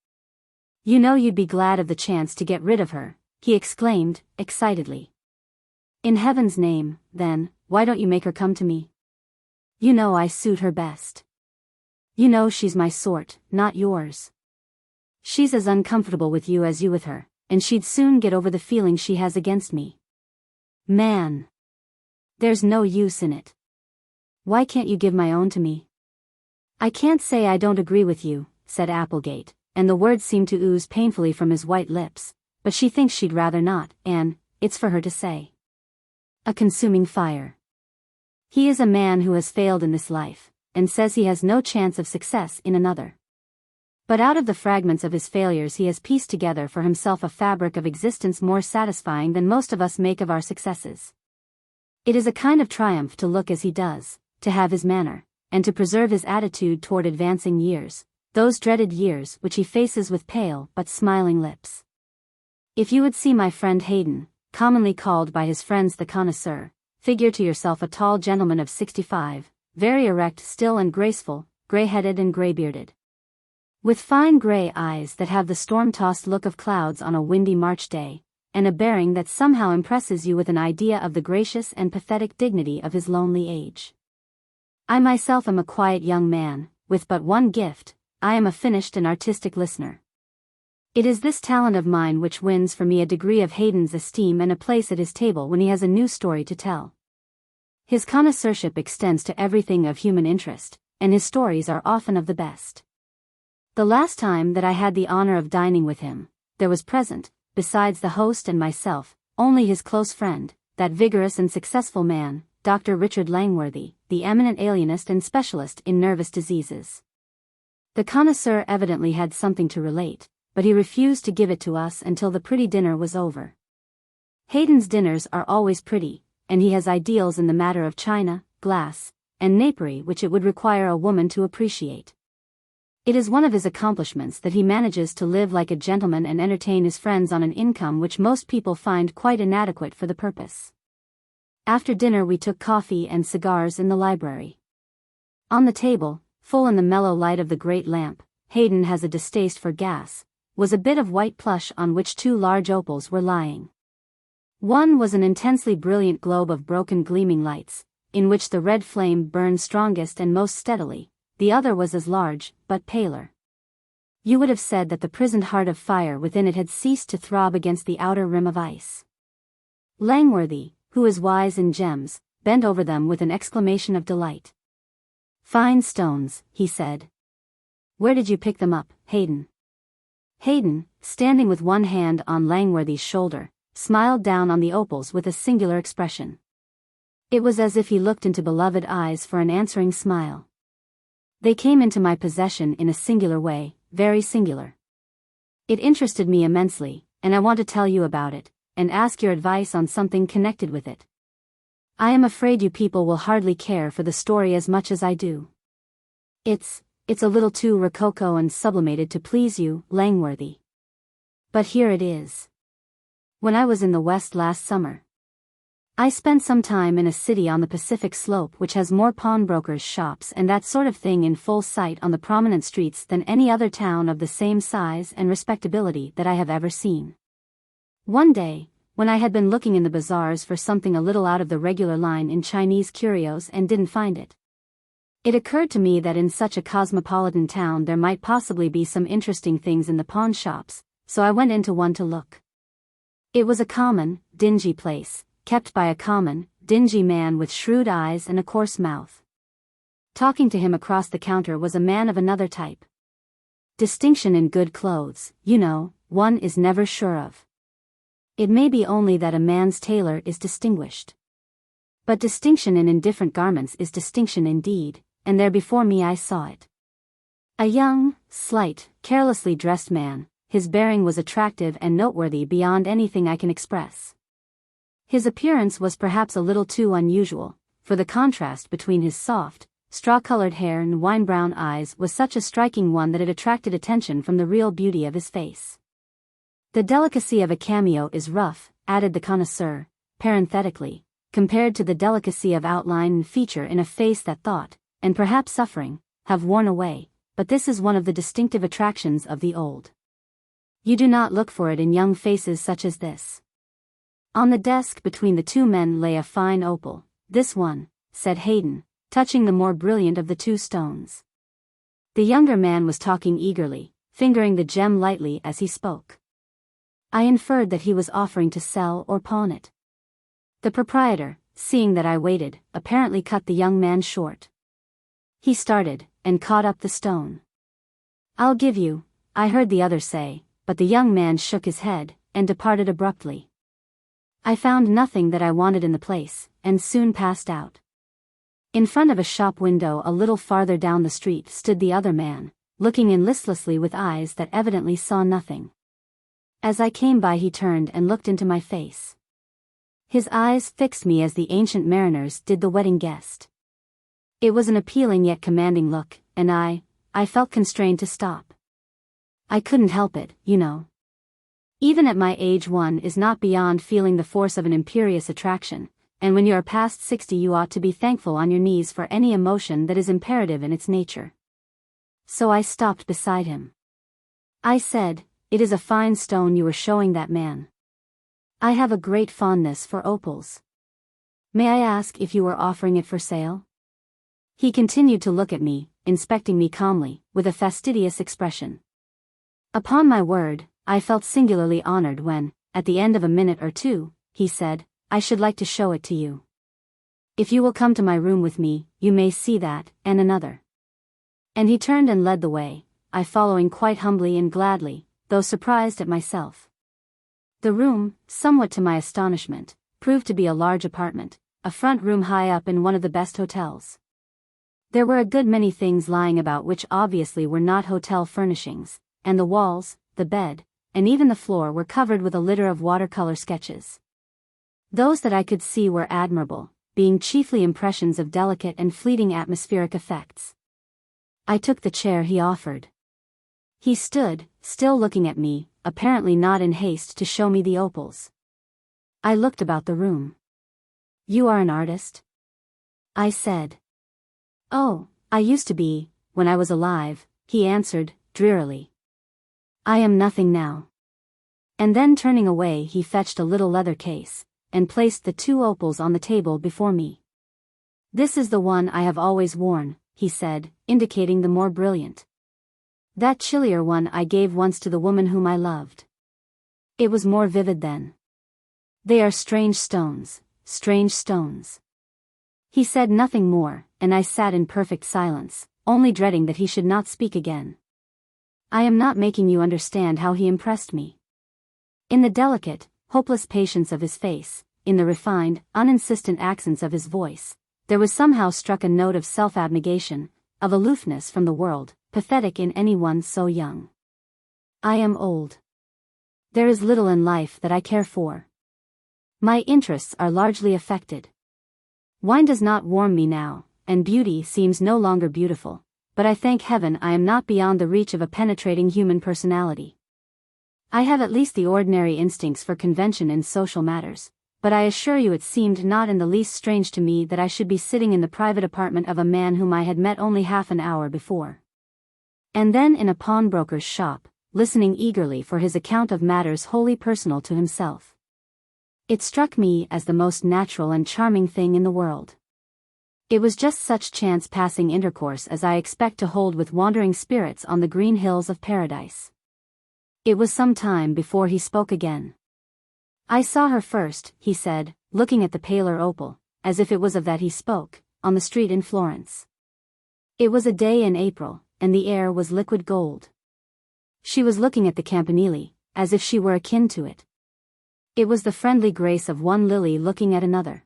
You know you'd be glad of the chance to get rid of her, he exclaimed, excitedly. In heaven's name, then, why don't you make her come to me? You know I suit her best. You know she's my sort, not yours. She's as uncomfortable with you as you with her, and she'd soon get over the feeling she has against me. Man! There's no use in it. Why can't you give my own to me? I can't say I don't agree with you, said Applegate, and the words seemed to ooze painfully from his white lips, but she thinks she'd rather not, and it's for her to say. A consuming fire. He is a man who has failed in this life, and says he has no chance of success in another. But out of the fragments of his failures he has pieced together for himself a fabric of existence more satisfying than most of us make of our successes. It is a kind of triumph to look as he does, to have his manner, and to preserve his attitude toward advancing years, those dreaded years which he faces with pale but smiling lips. If you would see my friend Hayden, commonly called by his friends the connoisseur, figure to yourself a tall gentleman of 65, very erect still and graceful, grey-headed and grey-bearded, with fine grey eyes that have the storm-tossed look of clouds on a windy March day, and a bearing that somehow impresses you with an idea of the gracious and pathetic dignity of his lonely age. I myself am a quiet young man, with but one gift: I am a finished and artistic listener. It is this talent of mine which wins for me a degree of Hayden's esteem and a place at his table when he has a new story to tell. His connoisseurship extends to everything of human interest, and his stories are often of the best. The last time that I had the honor of dining with him, there was present, besides the host and myself, only his close friend, that vigorous and successful man, Dr. Richard Langworthy, the eminent alienist and specialist in nervous diseases. The connoisseur evidently had something to relate, but he refused to give it to us until the pretty dinner was over. Hayden's dinners are always pretty, and he has ideals in the matter of china, glass, and napery which it would require a woman to appreciate. It is one of his accomplishments that he manages to live like a gentleman and entertain his friends on an income which most people find quite inadequate for the purpose. After dinner we took coffee and cigars in the library. On the table, full in the mellow light of the great lamp, Hayden has a distaste for gas, was a bit of white plush on which two large opals were lying. One was an intensely brilliant globe of broken gleaming lights, in which the red flame burned strongest and most steadily. The other was as large, but paler. You would have said that the prisoned heart of fire within it had ceased to throb against the outer rim of ice. Langworthy, who is wise in gems, bent over them with an exclamation of delight. "Fine stones," he said. "Where did you pick them up, Hayden?" Hayden, standing with one hand on Langworthy's shoulder, smiled down on the opals with a singular expression. It was as if he looked into beloved eyes for an answering smile. They came into my possession in a singular way, very singular. It interested me immensely, and I want to tell you about it, and ask your advice on something connected with it. I am afraid you people will hardly care for the story as much as I do. It's a little too rococo and sublimated to please you, Langworthy. But here it is. When I was in the West last summer, I spent some time in a city on the Pacific slope which has more pawnbrokers' shops and that sort of thing in full sight on the prominent streets than any other town of the same size and respectability that I have ever seen. One day, when I had been looking in the bazaars for something a little out of the regular line in Chinese curios and didn't find it, it occurred to me that in such a cosmopolitan town there might possibly be some interesting things in the pawn shops, so I went into one to look. It was a common, dingy place, kept by a common, dingy man with shrewd eyes and a coarse mouth. Talking to him across the counter was a man of another type. Distinction in good clothes, you know, one is never sure of. It may be only that a man's tailor is distinguished. But distinction in indifferent garments is distinction indeed, and there before me I saw it. A young, slight, carelessly dressed man, his bearing was attractive and noteworthy beyond anything I can express. His appearance was perhaps a little too unusual, for the contrast between his soft, straw-colored hair and wine-brown eyes was such a striking one that it attracted attention from the real beauty of his face. The delicacy of a cameo is rough, added the connoisseur, parenthetically, compared to the delicacy of outline and feature in a face that thought, and perhaps suffering, have worn away, but this is one of the distinctive attractions of the old. You do not look for it in young faces such as this. On the desk between the two men lay a fine opal. This one, said Hayden, touching the more brilliant of the two stones. The younger man was talking eagerly, fingering the gem lightly as he spoke. I inferred that he was offering to sell or pawn it. The proprietor, seeing that I waited, apparently cut the young man short. He started, and caught up the stone. I'll give you, I heard the other say, but the young man shook his head, and departed abruptly. I found nothing that I wanted in the place, and soon passed out. In front of a shop window a little farther down the street stood the other man, looking in listlessly with eyes that evidently saw nothing. As I came by he turned and looked into my face. His eyes fixed me as the ancient mariners did the wedding guest. It was an appealing yet commanding look, and I felt constrained to stop. I couldn't help it, you know. Even at my age one is not beyond feeling the force of an imperious attraction, and when you are past 60 you ought to be thankful on your knees for any emotion that is imperative in its nature. So I stopped beside him. I said, "It is a fine stone you were showing that man. I have a great fondness for opals. May I ask if you were offering it for sale?" He continued to look at me, inspecting me calmly, with a fastidious expression. Upon my word, I felt singularly honored when, at the end of a minute or two, he said, "I should like to show it to you. If you will come to my room with me, you may see that, and another." And he turned and led the way, I following quite humbly and gladly, though surprised at myself. The room, somewhat to my astonishment, proved to be a large apartment, a front room high up in one of the best hotels. There were a good many things lying about which obviously were not hotel furnishings, and the walls, the bed, and even the floor were covered with a litter of watercolor sketches. Those that I could see were admirable, being chiefly impressions of delicate and fleeting atmospheric effects. I took the chair he offered. He stood, still looking at me, apparently not in haste to show me the opals. I looked about the room. "You are an artist?" I said. "Oh, I used to be, when I was alive," he answered, drearily. "I am nothing now." And then turning away he fetched a little leather case, and placed the two opals on the table before me. "This is the one I have always worn," he said, indicating the more brilliant. "That chillier one I gave once to the woman whom I loved. It was more vivid then. They are strange stones, strange stones." He said nothing more, and I sat in perfect silence, only dreading that he should not speak again. I am not making you understand how he impressed me. In the delicate, hopeless patience of his face, in the refined, uninsistent accents of his voice, there was somehow struck a note of self-abnegation, of aloofness from the world, pathetic in any one so young. I am old. There is little in life that I care for. My interests are largely affected. Wine does not warm me now, and beauty seems no longer beautiful, but I thank heaven I am not beyond the reach of a penetrating human personality. I have at least the ordinary instincts for convention in social matters, but I assure you it seemed not in the least strange to me that I should be sitting in the private apartment of a man whom I had met only half an hour before. And then in a pawnbroker's shop, listening eagerly for his account of matters wholly personal to himself. It struck me as the most natural and charming thing in the world. It was just such chance passing intercourse as I expect to hold with wandering spirits on the green hills of paradise. It was some time before he spoke again. "I saw her first," he said, looking at the paler opal, as if it was of that he spoke, on the street in Florence. It was a day in April, and the air was liquid gold. She was looking at the campanile, as if she were akin to it. It was the friendly grace of one lily looking at another.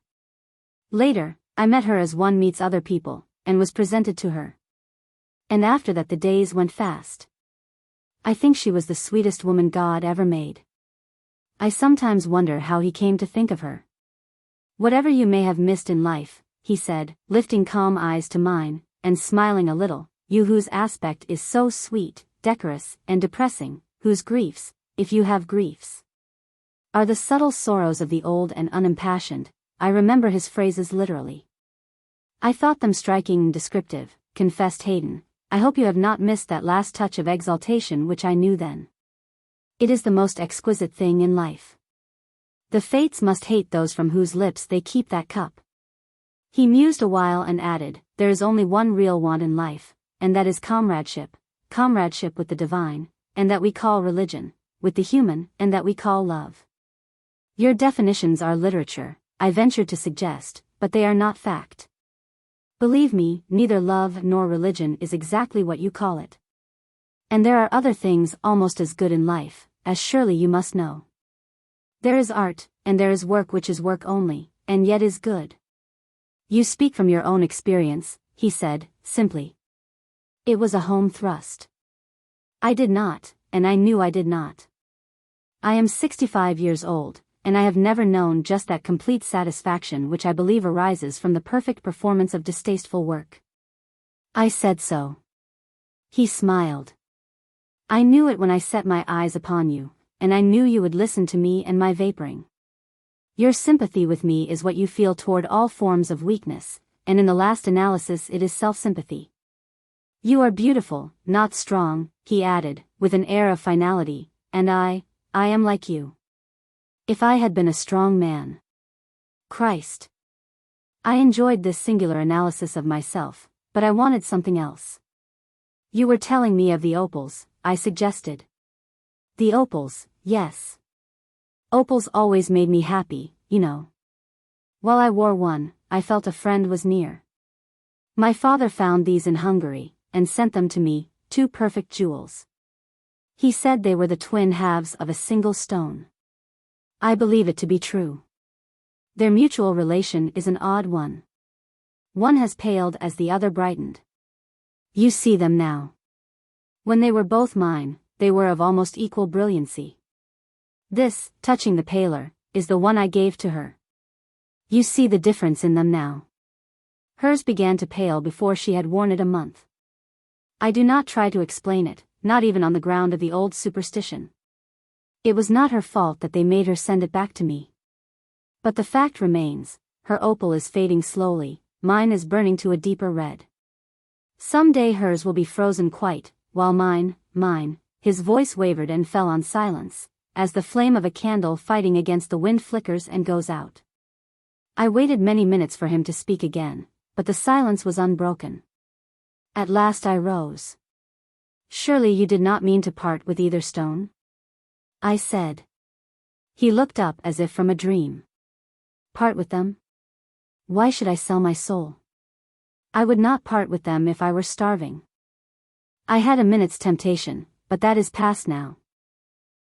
Later, I met her as one meets other people, and was presented to her. And after that the days went fast. I think she was the sweetest woman God ever made. I sometimes wonder how he came to think of her. "Whatever you may have missed in life," he said, lifting calm eyes to mine, and smiling a little, "you whose aspect is so sweet, decorous, and depressing, whose griefs, if you have griefs, are the subtle sorrows of the old and unimpassioned." I remember his phrases literally. "I thought them striking and descriptive," confessed Hayden. "I hope you have not missed that last touch of exaltation which I knew then." It is the most exquisite thing in life. The fates must hate those from whose lips they keep that cup. He mused a while and added, there is only one real want in life, and that is comradeship with the divine, and that we call religion, with the human, and that we call love. Your definitions are literature, I ventured to suggest, but they are not fact. Believe me, neither love nor religion is exactly what you call it. And there are other things almost as good in life, as surely you must know. There is art, and there is work which is work only, and yet is good. You speak from your own experience, he said, simply. It was a home thrust. I did not, and I knew I did not. I am 65 years old, and I have never known just that complete satisfaction which I believe arises from the perfect performance of distasteful work. I said so. He smiled. I knew it when I set my eyes upon you, and I knew you would listen to me and my vaporing. Your sympathy with me is what you feel toward all forms of weakness, and in the last analysis it is self-sympathy. You are beautiful, not strong, he added, with an air of finality, and I am like you. If I had been a strong man. Christ. I enjoyed this singular analysis of myself, but I wanted something else. You were telling me of the opals, I suggested. The opals, yes. Opals always made me happy, you know. While I wore one, I felt a friend was near. My father found these in Hungary, and sent them to me, 2 perfect jewels. He said they were the twin halves of a single stone. I believe it to be true. Their mutual relation is an odd one. One has paled as the other brightened. You see them now. When they were both mine, they were of almost equal brilliancy. This, touching the paler, is the one I gave to her. You see the difference in them now. Hers began to pale before she had worn it a month. I do not try to explain it, not even on the ground of the old superstition. It was not her fault that they made her send it back to me. But the fact remains, her opal is fading slowly, mine is burning to a deeper red. Some day hers will be frozen quite, while mine, his voice wavered and fell on silence, as the flame of a candle fighting against the wind flickers and goes out. I waited many minutes for him to speak again, but the silence was unbroken. At last I rose. Surely you did not mean to part with either stone? I said. He looked up as if from a dream. Part with them? Why should I sell my soul? I would not part with them if I were starving. I had a minute's temptation, but that is past now.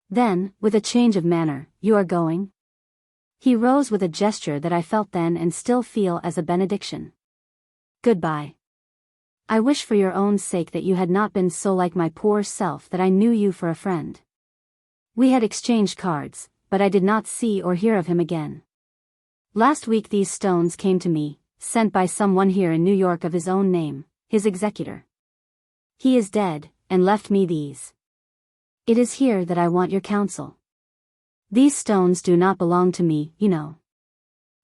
Then, with a change of manner, you are going? He rose with a gesture that I felt then and still feel as a benediction. Goodbye. I wish for your own sake that you had not been so like my poor self that I knew you for a friend. We had exchanged cards, but I did not see or hear of him again. Last week these stones came to me, sent by someone here in New York of his own name, his executor. He is dead, and left me these. It is here that I want your counsel. These stones do not belong to me, you know.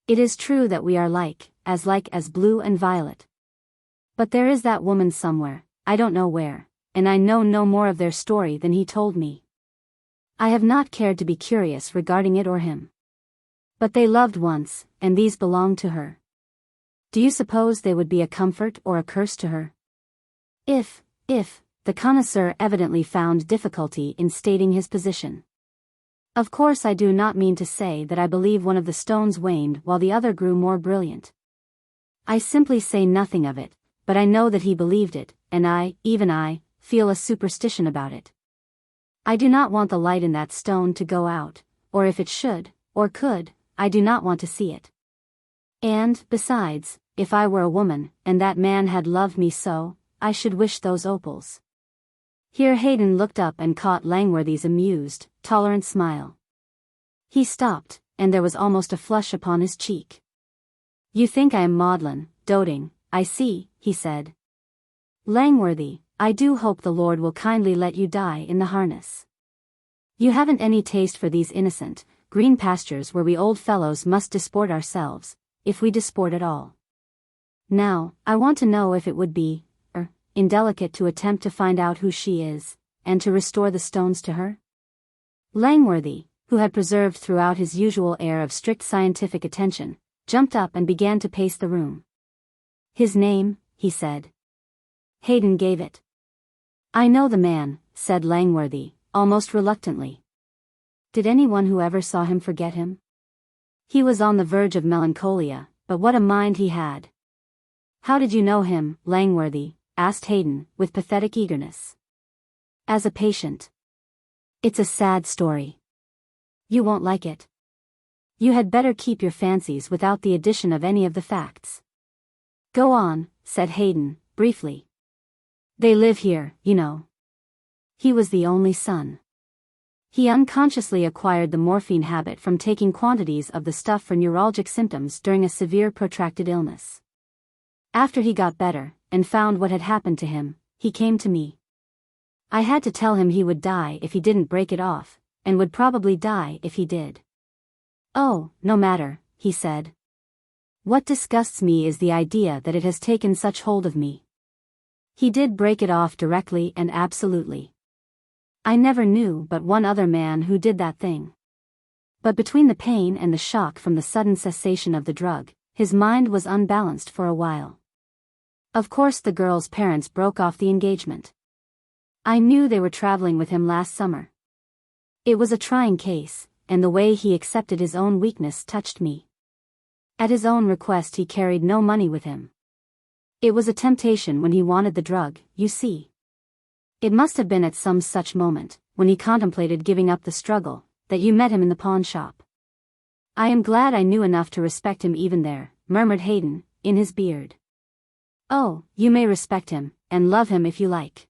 It is true that we are like as blue and violet. But there is that woman somewhere, I don't know where, and I know no more of their story than he told me. I have not cared to be curious regarding it or him. But they loved once, and these belonged to her. Do you suppose they would be a comfort or a curse to her? If, the connoisseur evidently found difficulty in stating his position. Of course I do not mean to say that I believe one of the stones waned while the other grew more brilliant. I simply say nothing of it, but I know that he believed it, and even I, feel a superstition about it. I do not want the light in that stone to go out, or if it should, or could, I do not want to see it. And, besides, if I were a woman, and that man had loved me so, I should wish those opals. Here Hayden looked up and caught Langworthy's amused, tolerant smile. He stopped, and there was almost a flush upon his cheek. You think I am maudlin, doting, I see, he said. Langworthy, I do hope the Lord will kindly let you die in the harness. You haven't any taste for these innocent, green pastures where we old fellows must disport ourselves, if we disport at all. Now, I want to know if it would be, indelicate to attempt to find out who she is, and to restore the stones to her? Langworthy, who had preserved throughout his usual air of strict scientific attention, jumped up and began to pace the room. "His name," he said. "Hayden gave it." "I know the man," said Langworthy, almost reluctantly. "Did anyone who ever saw him forget him?" "He was on the verge of melancholia, but what a mind he had." "How did you know him, Langworthy?" asked Hayden, with pathetic eagerness. "As a patient." "It's a sad story. You won't like it. You had better keep your fancies without the addition of any of the facts." "Go on," said Hayden, briefly. "They live here, you know." He was the only son. He unconsciously acquired the morphine habit from taking quantities of the stuff for neuralgic symptoms during a severe protracted illness. After he got better, and found what had happened to him, he came to me. I had to tell him he would die if he didn't break it off, and would probably die if he did. "Oh, no matter," he said. "What disgusts me is the idea that it has taken such hold of me. He did break it off directly and absolutely. I never knew but one other man who did that thing. But between the pain and the shock from the sudden cessation of the drug, his mind was unbalanced for a while. Of course the girl's parents broke off the engagement. I knew they were traveling with him last summer. It was a trying case, and the way he accepted his own weakness touched me. At his own request he carried no money with him. It was a temptation when he wanted the drug, you see. It must have been at some such moment, when he contemplated giving up the struggle, that you met him in the pawn shop." "I am glad I knew enough to respect him even there," murmured Hayden, in his beard. "Oh, you may respect him, and love him if you like.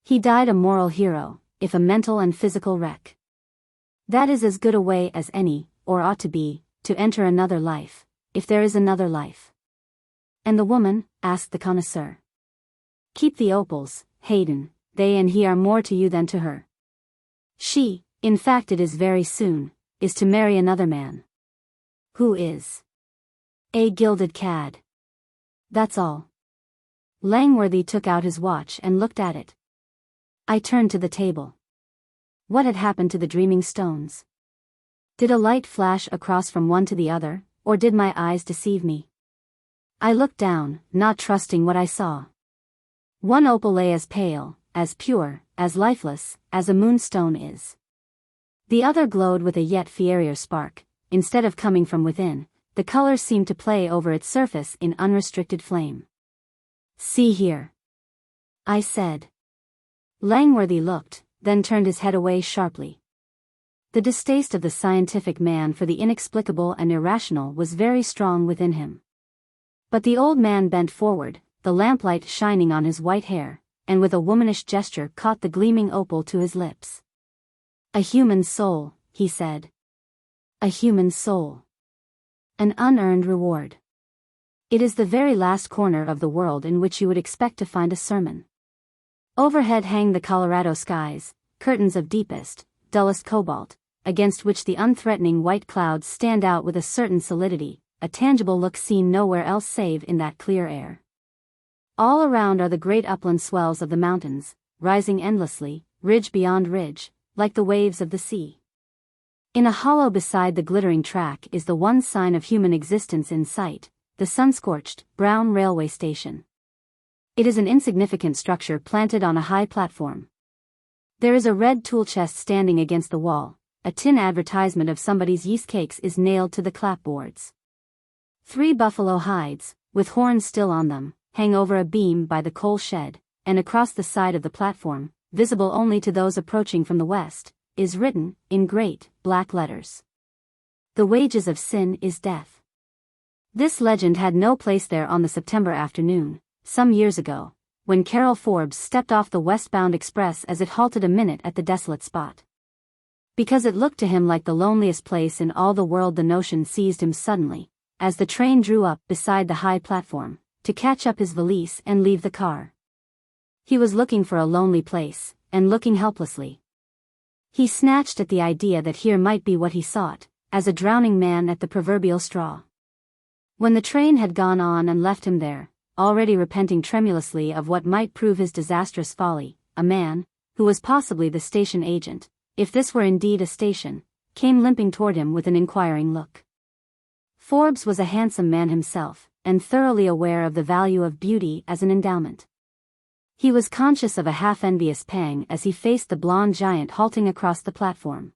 He died a moral hero, if a mental and physical wreck. That is as good a way as any, or ought to be, to enter another life, if there is another life." "And the woman?" asked the connoisseur. "Keep the opals, Hayden, they and he are more to you than to her. She, in fact it is very soon, is to marry another man." "Who is?" "A gilded cad. That's all." Langworthy took out his watch and looked at it. I turned to the table. What had happened to the dreaming stones? Did a light flash across from one to the other, or did my eyes deceive me? I looked down, not trusting what I saw. One opal lay as pale, as pure, as lifeless, as a moonstone is. The other glowed with a yet fierier spark. Instead of coming from within, the colors seemed to play over its surface in unrestricted flame. "See here," I said. Langworthy looked, then turned his head away sharply. The distaste of the scientific man for the inexplicable and irrational was very strong within him. But the old man bent forward, the lamplight shining on his white hair, and with a womanish gesture caught the gleaming opal to his lips. "A human soul," he said. "A human soul. An unearned reward. It is the very last corner of the world in which you would expect to find a sermon. Overhead hang the Colorado skies, curtains of deepest, dullest cobalt, against which the unthreatening white clouds stand out with a certain solidity, a tangible look seen nowhere else save in that clear air. All around are the great upland swells of the mountains, rising endlessly, ridge beyond ridge, like the waves of the sea. In a hollow beside the glittering track is the one sign of human existence in sight, the sun-scorched, brown railway station. It is an insignificant structure planted on a high platform. There is a red tool chest standing against the wall, a tin advertisement of somebody's yeast cakes is nailed to the clapboards. 3 buffalo hides, with horns still on them, hang over a beam by the coal shed, and across the side of the platform, visible only to those approaching from the west, is written, in great, black letters: "The wages of sin is death." This legend had no place there on the September afternoon, some years ago, when Carol Forbes stepped off the westbound express as it halted a minute at the desolate spot. Because it looked to him like the loneliest place in all the world, the notion seized him suddenly, as the train drew up beside the high platform, to catch up his valise and leave the car. He was looking for a lonely place, and looking helplessly. He snatched at the idea that here might be what he sought, as a drowning man at the proverbial straw. When the train had gone on and left him there, already repenting tremulously of what might prove his disastrous folly, a man, who was possibly the station agent, if this were indeed a station, came limping toward him with an inquiring look. Forbes was a handsome man himself, and thoroughly aware of the value of beauty as an endowment. He was conscious of a half-envious pang as he faced the blonde giant halting across the platform.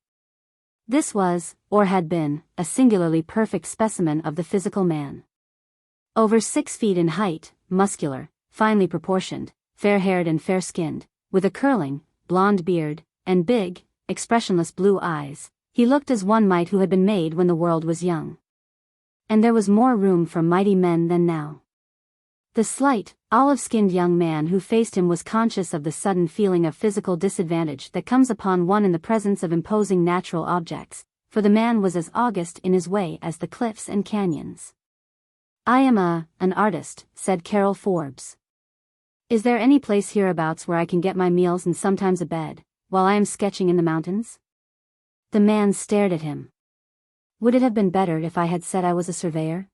This was, or had been, a singularly perfect specimen of the physical man. Over 6 feet in height, muscular, finely proportioned, fair-haired and fair-skinned, with a curling, blonde beard, and big, expressionless blue eyes, he looked as one might who had been made when the world was young. And there was more room for mighty men than now. The slight, olive-skinned young man who faced him was conscious of the sudden feeling of physical disadvantage that comes upon one in the presence of imposing natural objects, for the man was as august in his way as the cliffs and canyons. "I am an artist," said Carol Forbes. "Is there any place hereabouts where I can get my meals and sometimes a bed, while I am sketching in the mountains?" The man stared at him. "Would it have been better if I had said I was a surveyor?"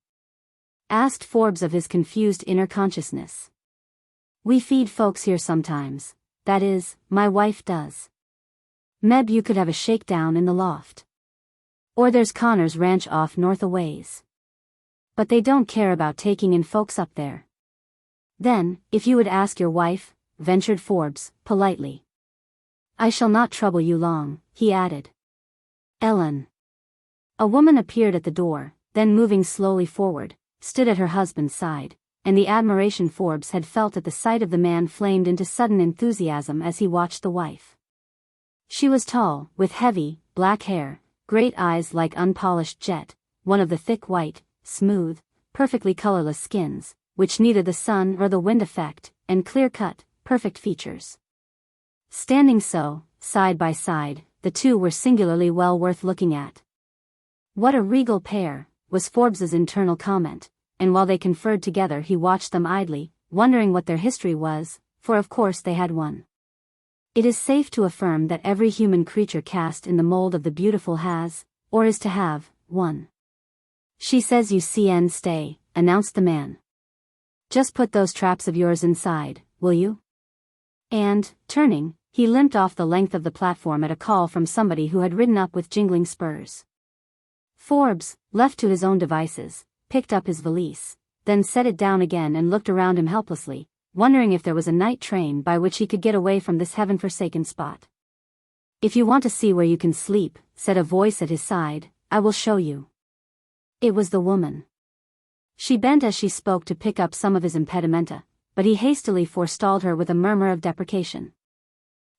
asked Forbes of his confused inner consciousness. "We feed folks here sometimes, that is, my wife does. Meb you could have a shakedown in the loft. Or there's Connor's ranch off north a ways. But they don't care about taking in folks up there." "Then, if you would ask your wife," ventured Forbes, politely. "I shall not trouble you long," he added. "Ellen." A woman appeared at the door, then moving slowly forward, stood at her husband's side, and the admiration Forbes had felt at the sight of the man flamed into sudden enthusiasm as he watched the wife. She was tall, with heavy, black hair, great eyes like unpolished jet, one of the thick white, smooth, perfectly colorless skins, which neither the sun or the wind affect, and clear-cut, perfect features. Standing so, side by side, the two were singularly well worth looking at. "What a regal pair," was Forbes's internal comment, and while they conferred together he watched them idly, wondering what their history was, for of course they had one. It is safe to affirm that every human creature cast in the mold of the beautiful has, or is to have, one. "She says you can stay," announced the man. "Just put those traps of yours inside, will you?" And, turning, he limped off the length of the platform at a call from somebody who had ridden up with jingling spurs. Forbes, left to his own devices, picked up his valise, then set it down again and looked around him helplessly, wondering if there was a night train by which he could get away from this heaven-forsaken spot. "If you want to see where you can sleep," said a voice at his side, "I will show you." It was the woman. She bent as she spoke to pick up some of his impedimenta, but he hastily forestalled her with a murmur of deprecation.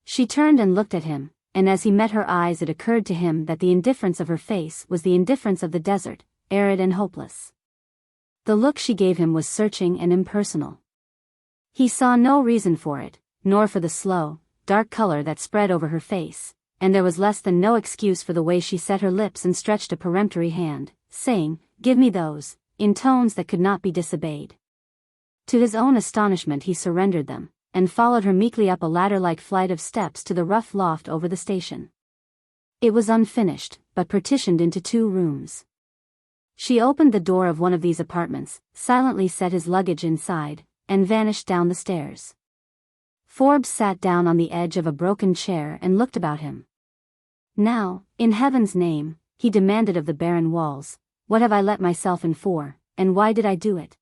She turned and looked at him, and as he met her eyes it occurred to him that the indifference of her face was the indifference of the desert, arid and hopeless. The look she gave him was searching and impersonal. He saw no reason for it, nor for the slow, dark color that spread over her face, and there was less than no excuse for the way she set her lips and stretched a peremptory hand, saying, "Give me those," in tones that could not be disobeyed. To his own astonishment he surrendered them, and followed her meekly up a ladder-like flight of steps to the rough loft over the station. It was unfinished, but partitioned into 2 rooms. She opened the door of one of these apartments, silently set his luggage inside, and vanished down the stairs. Forbes sat down on the edge of a broken chair and looked about him. "Now, in heaven's name," he demanded of the barren walls, "what have I let myself in for, and why did I do it?"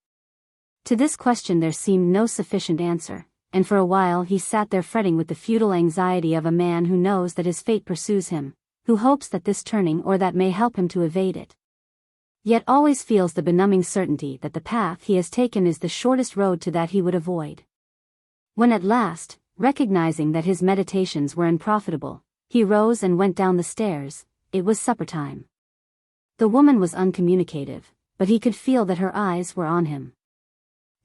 To this question there seemed no sufficient answer, and for a while he sat there fretting with the futile anxiety of a man who knows that his fate pursues him, who hopes that this turning or that may help him to evade it, yet always feels the benumbing certainty that the path he has taken is the shortest road to that he would avoid. When at last, recognizing that his meditations were unprofitable, he rose and went down the stairs, it was supper time. The woman was uncommunicative, but he could feel that her eyes were on him.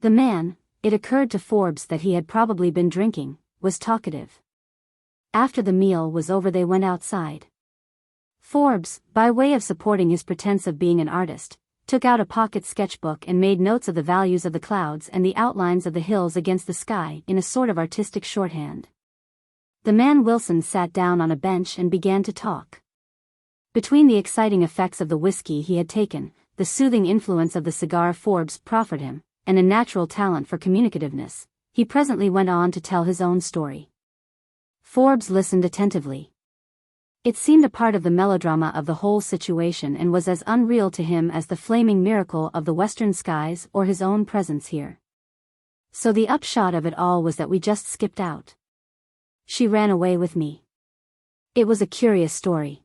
The man, it occurred to Forbes that he had probably been drinking, was talkative. After the meal was over they went outside. Forbes, by way of supporting his pretense of being an artist, took out a pocket sketchbook and made notes of the values of the clouds and the outlines of the hills against the sky in a sort of artistic shorthand. The man Wilson sat down on a bench and began to talk. Between the exciting effects of the whiskey he had taken, the soothing influence of the cigar Forbes proffered him, and a natural talent for communicativeness, he presently went on to tell his own story. Forbes listened attentively. It seemed a part of the melodrama of the whole situation and was as unreal to him as the flaming miracle of the western skies or his own presence here. So the upshot of it all was that we just skipped out. She ran away with me. It was a curious story.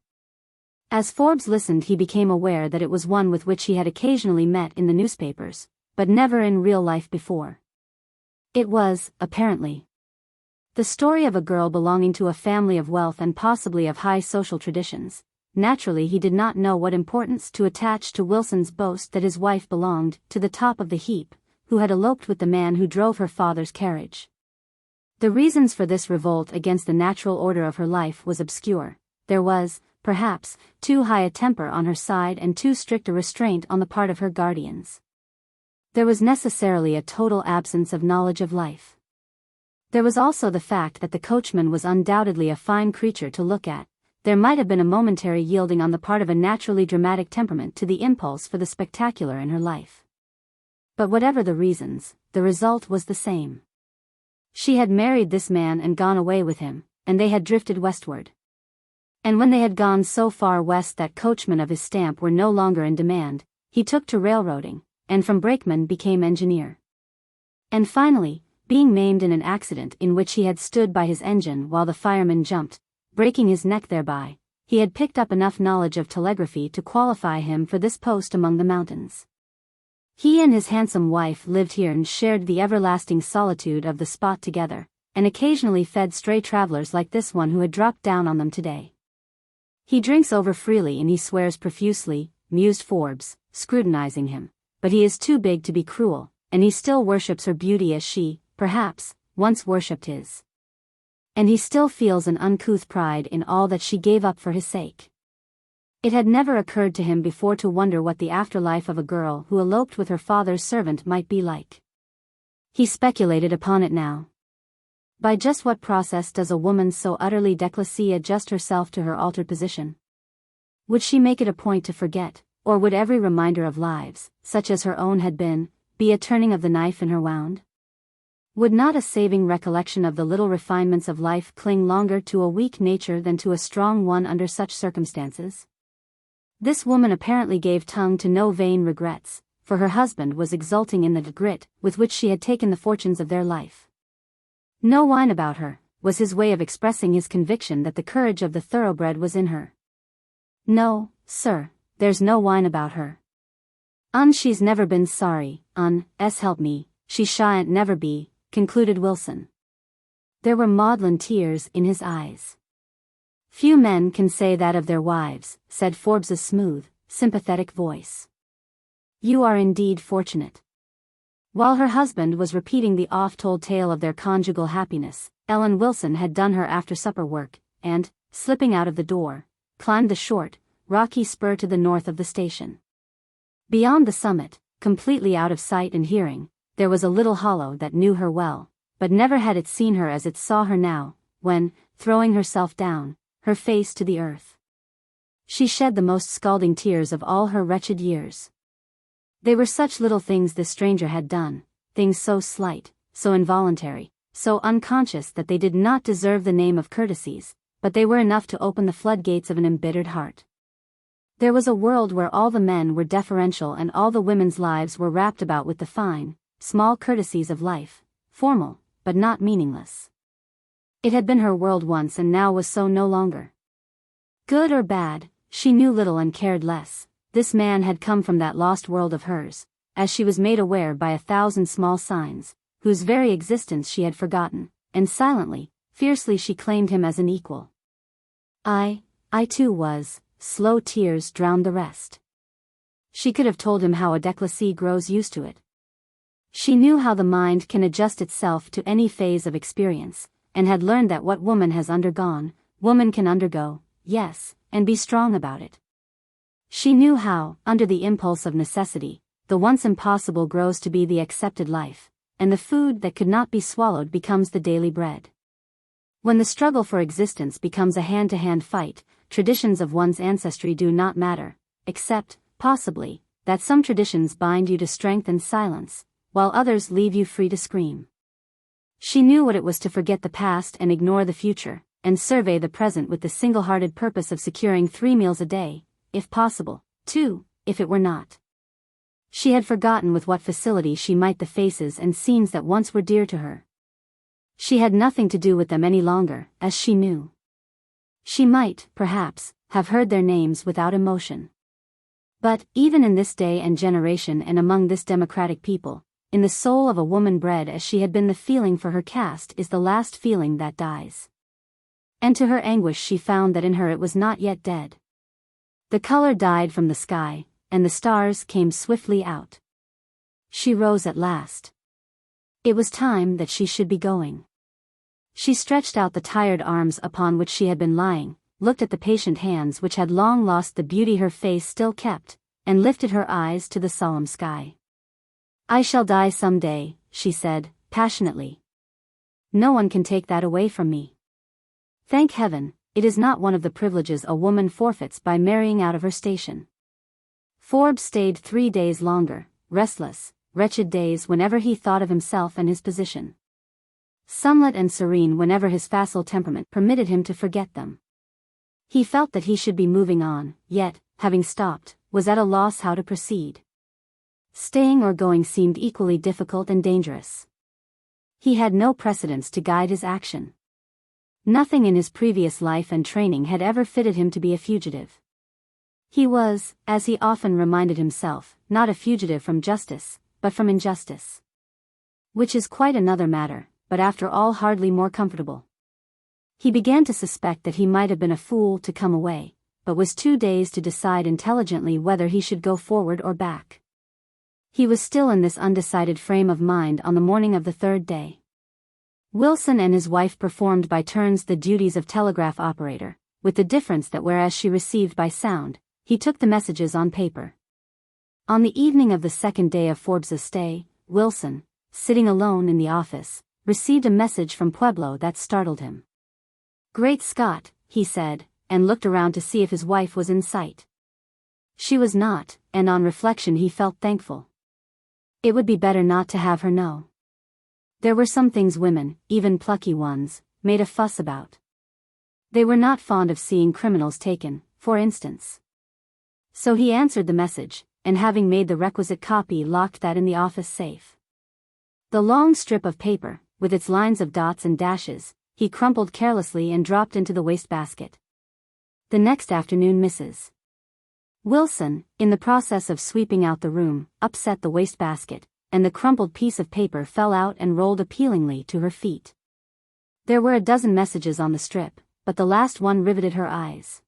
As Forbes listened, he became aware that it was one with which he had occasionally met in the newspapers, but never in real life before. It was, apparently, the story of a girl belonging to a family of wealth and possibly of high social traditions. Naturally, he did not know what importance to attach to Wilson's boast that his wife belonged to the top of the heap, who had eloped with the man who drove her father's carriage. The reasons for this revolt against the natural order of her life was obscure. There was, perhaps, too high a temper on her side and too strict a restraint on the part of her guardians. There was necessarily a total absence of knowledge of life. There was also the fact that the coachman was undoubtedly a fine creature to look at. There might have been a momentary yielding on the part of a naturally dramatic temperament to the impulse for the spectacular in her life. But whatever the reasons, the result was the same. She had married this man and gone away with him, and they had drifted westward. And when they had gone so far west that coachmen of his stamp were no longer in demand, he took to railroading, and from brakeman became engineer. And finally, being maimed in an accident in which he had stood by his engine while the fireman jumped, breaking his neck thereby, he had picked up enough knowledge of telegraphy to qualify him for this post among the mountains. He and his handsome wife lived here and shared the everlasting solitude of the spot together, and occasionally fed stray travelers like this one who had dropped down on them today. He drinks over freely and he swears profusely, mused Forbes, scrutinizing him, but he is too big to be cruel, and he still worships her beauty as she, perhaps, once worshipped his. And he still feels an uncouth pride in all that she gave up for his sake. It had never occurred to him before to wonder what the afterlife of a girl who eloped with her father's servant might be like. He speculated upon it now. By just what process does a woman so utterly déclassée adjust herself to her altered position? Would she make it a point to forget, or would every reminder of lives, such as her own had been, be a turning of the knife in her wound? Would not a saving recollection of the little refinements of life cling longer to a weak nature than to a strong one under such circumstances? This woman apparently gave tongue to no vain regrets, for her husband was exulting in the grit with which she had taken the fortunes of their life. No whine about her, was his way of expressing his conviction that the courage of the thoroughbred was in her. No, sir, there's no whine about her. She's never been sorry, help me, she shan't never be, concluded Wilson. There were maudlin tears in his eyes. Few men can say that of their wives, said Forbes's smooth, sympathetic voice. You are indeed fortunate. While her husband was repeating the oft-told tale of their conjugal happiness, Ellen Wilson had done her after-supper work, and, slipping out of the door, climbed the short, rocky spur to the north of the station. Beyond the summit, completely out of sight and hearing, there was a little hollow that knew her well, but never had it seen her as it saw her now, when, throwing herself down, her face to the earth, she shed the most scalding tears of all her wretched years. They were such little things this stranger had done, things so slight, so involuntary, so unconscious that they did not deserve the name of courtesies, but they were enough to open the floodgates of an embittered heart. There was a world where all the men were deferential and all the women's lives were wrapped about with the fine, small courtesies of life, formal, but not meaningless. It had been her world once and now was so no longer. Good or bad, she knew little and cared less. This man had come from that lost world of hers, as she was made aware by 1,000 small signs, whose very existence she had forgotten, and silently, fiercely she claimed him as an equal. I too was, slow tears drowned the rest. She could have told him how a déclassée grows used to it. She knew how the mind can adjust itself to any phase of experience, and had learned that what woman has undergone, woman can undergo, yes, and be strong about it. She knew how, under the impulse of necessity, the once impossible grows to be the accepted life, and the food that could not be swallowed becomes the daily bread. When the struggle for existence becomes a hand-to-hand fight, traditions of one's ancestry do not matter, except, possibly, that some traditions bind you to strength and silence, while others leave you free to scream. She knew what it was to forget the past and ignore the future, and survey the present with the single-hearted purpose of securing 3 meals a day, if possible, 2, if it were not. She had forgotten with what facility she might the faces and scenes that once were dear to her. She had nothing to do with them any longer, as she knew. She might, perhaps, have heard their names without emotion. But, even in this day and generation and among this democratic people, in the soul of a woman bred as she had been, the feeling for her caste is the last feeling that dies. And to her anguish she found that in her it was not yet dead. The color died from the sky, and the stars came swiftly out. She rose at last. It was time that she should be going. She stretched out the tired arms upon which she had been lying, looked at the patient hands which had long lost the beauty her face still kept, and lifted her eyes to the solemn sky. "I shall die some day," she said, passionately. "No one can take that away from me. Thank heaven, it is not one of the privileges a woman forfeits by marrying out of her station." Forbes stayed 3 days longer, restless, wretched days whenever he thought of himself and his position. Sunlit and serene whenever his facile temperament permitted him to forget them. He felt that he should be moving on, yet, having stopped, was at a loss how to proceed. Staying or going seemed equally difficult and dangerous. He had no precedents to guide his action. Nothing in his previous life and training had ever fitted him to be a fugitive. He was, as he often reminded himself, not a fugitive from justice, but from injustice. Which is quite another matter, but after all hardly more comfortable. He began to suspect that he might have been a fool to come away, but was too dazed to decide intelligently whether he should go forward or back. He was still in this undecided frame of mind on the morning of the 3rd day. Wilson and his wife performed by turns the duties of telegraph operator, with the difference that whereas she received by sound, he took the messages on paper. On the evening of the 2nd day of Forbes's stay, Wilson, sitting alone in the office, received a message from Pueblo that startled him. "Great Scott," he said, and looked around to see if his wife was in sight. She was not, and on reflection he felt thankful. It would be better not to have her know. There were some things women, even plucky ones, made a fuss about. They were not fond of seeing criminals taken, for instance. So he answered the message, and having made the requisite copy, locked that in the office safe. The long strip of paper, with its lines of dots and dashes, he crumpled carelessly and dropped into the wastebasket. The next afternoon Mrs. Wilson, in the process of sweeping out the room, upset the wastebasket, and the crumpled piece of paper fell out and rolled appealingly to her feet. There were a dozen messages on the strip, but the last one riveted her eyes.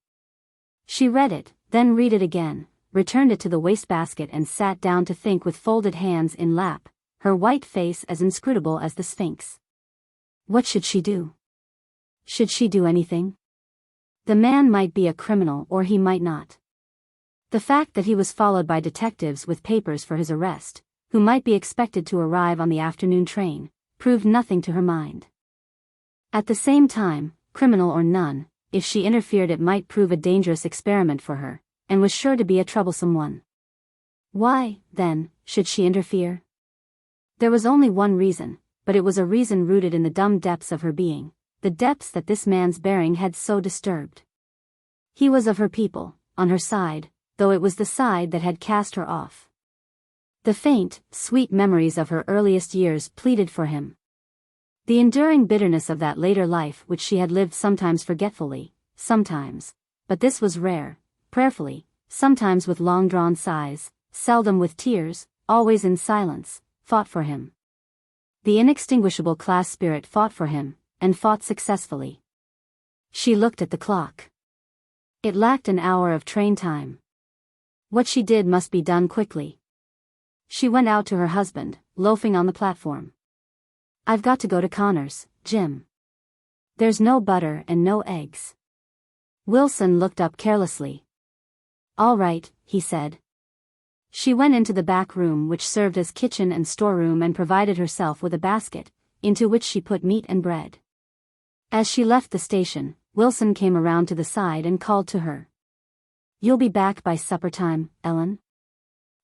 She read it, then read it again, returned it to the wastebasket and sat down to think with folded hands in lap, her white face as inscrutable as the Sphinx. What should she do? Should she do anything? The man might be a criminal or he might not. The fact that he was followed by detectives with papers for his arrest, who might be expected to arrive on the afternoon train, proved nothing to her mind. At the same time, criminal or none, if she interfered it might prove a dangerous experiment for her, and was sure to be a troublesome one. Why, then, should she interfere? There was only one reason, but it was a reason rooted in the dumb depths of her being, the depths that this man's bearing had so disturbed. He was of her people, on her side, though it was the side that had cast her off. The faint, sweet memories of her earliest years pleaded for him. The enduring bitterness of that later life which she had lived sometimes forgetfully, sometimes, but this was rare, prayerfully, sometimes with long-drawn sighs, seldom with tears, always in silence, fought for him. The inextinguishable class spirit fought for him, and fought successfully. She looked at the clock. It lacked an hour of train time. What she did must be done quickly. She went out to her husband, loafing on the platform. "I've got to go to Connor's, Jim. There's no butter and no eggs." Wilson looked up carelessly. "All right," he said. She went into the back room which served as kitchen and storeroom and provided herself with a basket, into which she put meat and bread. As she left the station, Wilson came around to the side and called to her. "You'll be back by supper time, Ellen?"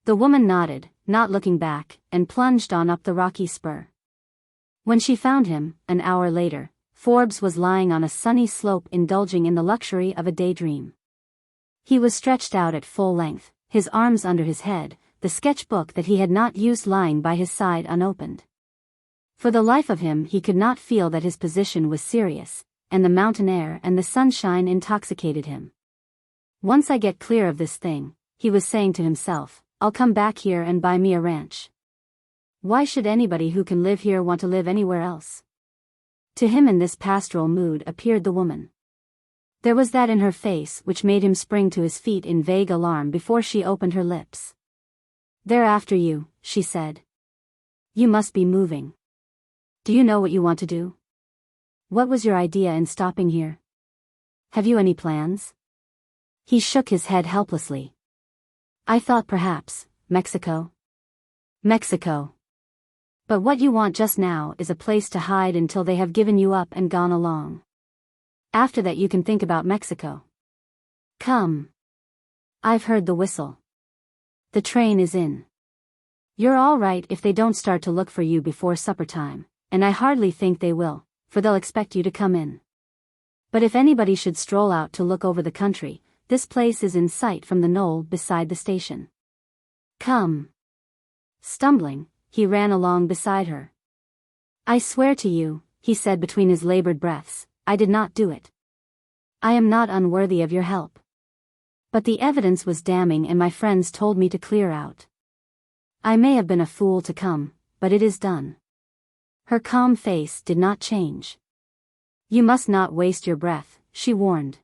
The woman nodded, not looking back, and plunged on up the rocky spur. When she found him, an hour later, Forbes was lying on a sunny slope indulging in the luxury of a daydream. He was stretched out at full length, his arms under his head, the sketchbook that he had not used lying by his side unopened. For the life of him he could not feel that his position was serious, and the mountain air and the sunshine intoxicated him. Once I get clear of this thing, he was saying to himself, I'll come back here and buy me a ranch. Why should anybody who can live here want to live anywhere else? To him in this pastoral mood appeared the woman. There was that in her face which made him spring to his feet in vague alarm before she opened her lips. They're after you, she said. You must be moving. Do you know what you want to do? What was your idea in stopping here? Have you any plans? He shook his head helplessly. I thought perhaps, Mexico. Mexico. But what you want just now is a place to hide until they have given you up and gone along. After that you can think about Mexico. Come. I've heard the whistle. The train is in. You're all right if they don't start to look for you before supper time, and I hardly think they will, for they'll expect you to come in. But if anybody should stroll out to look over the country, this place is in sight from the knoll beside the station. Come. Stumbling, he ran along beside her. I swear to you, he said between his labored breaths, I did not do it. I am not unworthy of your help. But the evidence was damning and my friends told me to clear out. I may have been a fool to come, but it is done. Her calm face did not change. You must not waste your breath, she warned.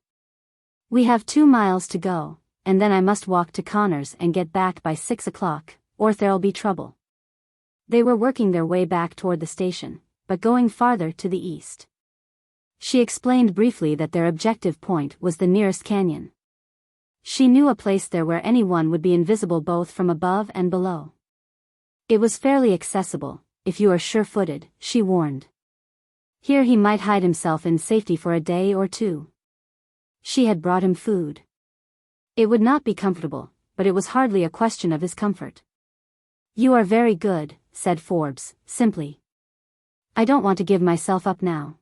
We have 2 miles to go, and then I must walk to Connor's and get back by 6 o'clock, or there'll be trouble. They were working their way back toward the station, but going farther to the east. She explained briefly that their objective point was the nearest canyon. She knew a place there where anyone would be invisible both from above and below. It was fairly accessible, if you are sure-footed, she warned. Here he might hide himself in safety for a day or 2. She had brought him food. It would not be comfortable, but it was hardly a question of his comfort. You are very good, said Forbes, simply. I don't want to give myself up now.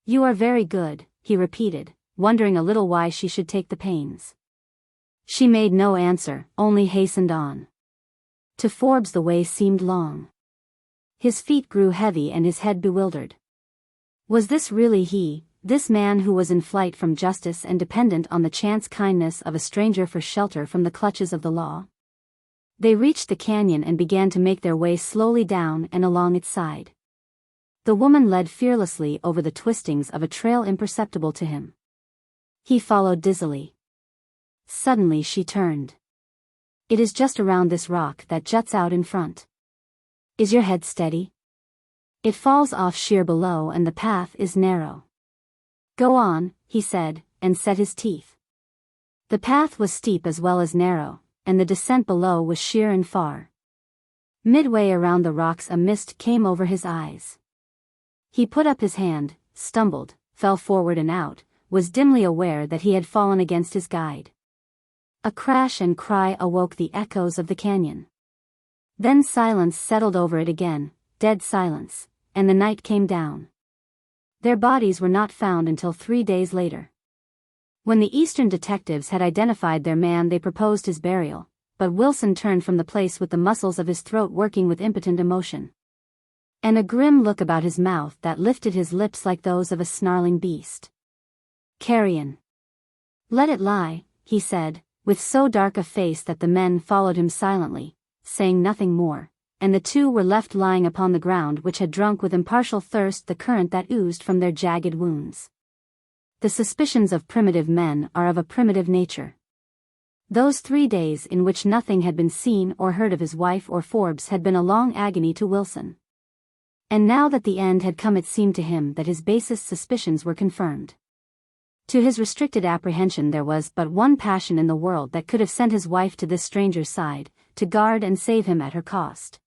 You are very good, he repeated, wondering a little why she should take the pains. She made no answer, only hastened on. To Forbes the way seemed long. His feet grew heavy and his head bewildered. Was this really he, this man who was in flight from justice and dependent on the chance kindness of a stranger for shelter from the clutches of the law? They reached the canyon and began to make their way slowly down and along its side. The woman led fearlessly over the twistings of a trail imperceptible to him. He followed dizzily. Suddenly she turned. It is just around this rock that juts out in front. Is your head steady? It falls off sheer below and the path is narrow. Go on, he said, and set his teeth. The path was steep as well as narrow, and the descent below was sheer and far. Midway around the rocks a mist came over his eyes. He put up his hand, stumbled, fell forward and out, was dimly aware that he had fallen against his guide. A crash and cry awoke the echoes of the canyon. Then silence settled over it again, dead silence, and the night came down. Their bodies were not found until 3 days later. When the Eastern detectives had identified their man, they proposed his burial, but Wilson turned from the place with the muscles of his throat working with impotent emotion. And a grim look about his mouth that lifted his lips like those of a snarling beast. Carrion. Let it lie, he said, with so dark a face that the men followed him silently, saying nothing more, and the 2 were left lying upon the ground which had drunk with impartial thirst the current that oozed from their jagged wounds. The suspicions of primitive men are of a primitive nature. Those 3 days in which nothing had been seen or heard of his wife or Forbes had been a long agony to Wilson. And now that the end had come it seemed to him that his basest suspicions were confirmed. To his restricted apprehension there was but one passion in the world that could have sent his wife to this stranger's side, to guard and save him at her cost.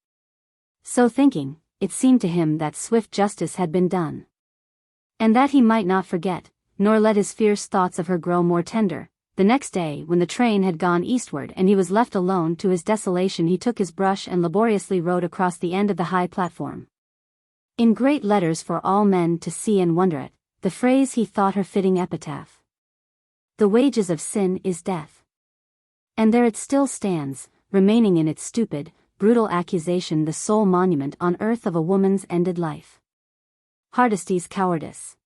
So thinking, it seemed to him that swift justice had been done. And that he might not forget, nor let his fierce thoughts of her grow more tender. The next day, when the train had gone eastward and he was left alone to his desolation, he took his brush and laboriously wrote across the end of the high platform. in great letters for all men to see and wonder at, the phrase he thought her fitting epitaph. The wages of sin is death. And there it still stands, remaining in its stupid, brutal accusation the sole monument on earth of a woman's ended life. Hardesty's cowardice.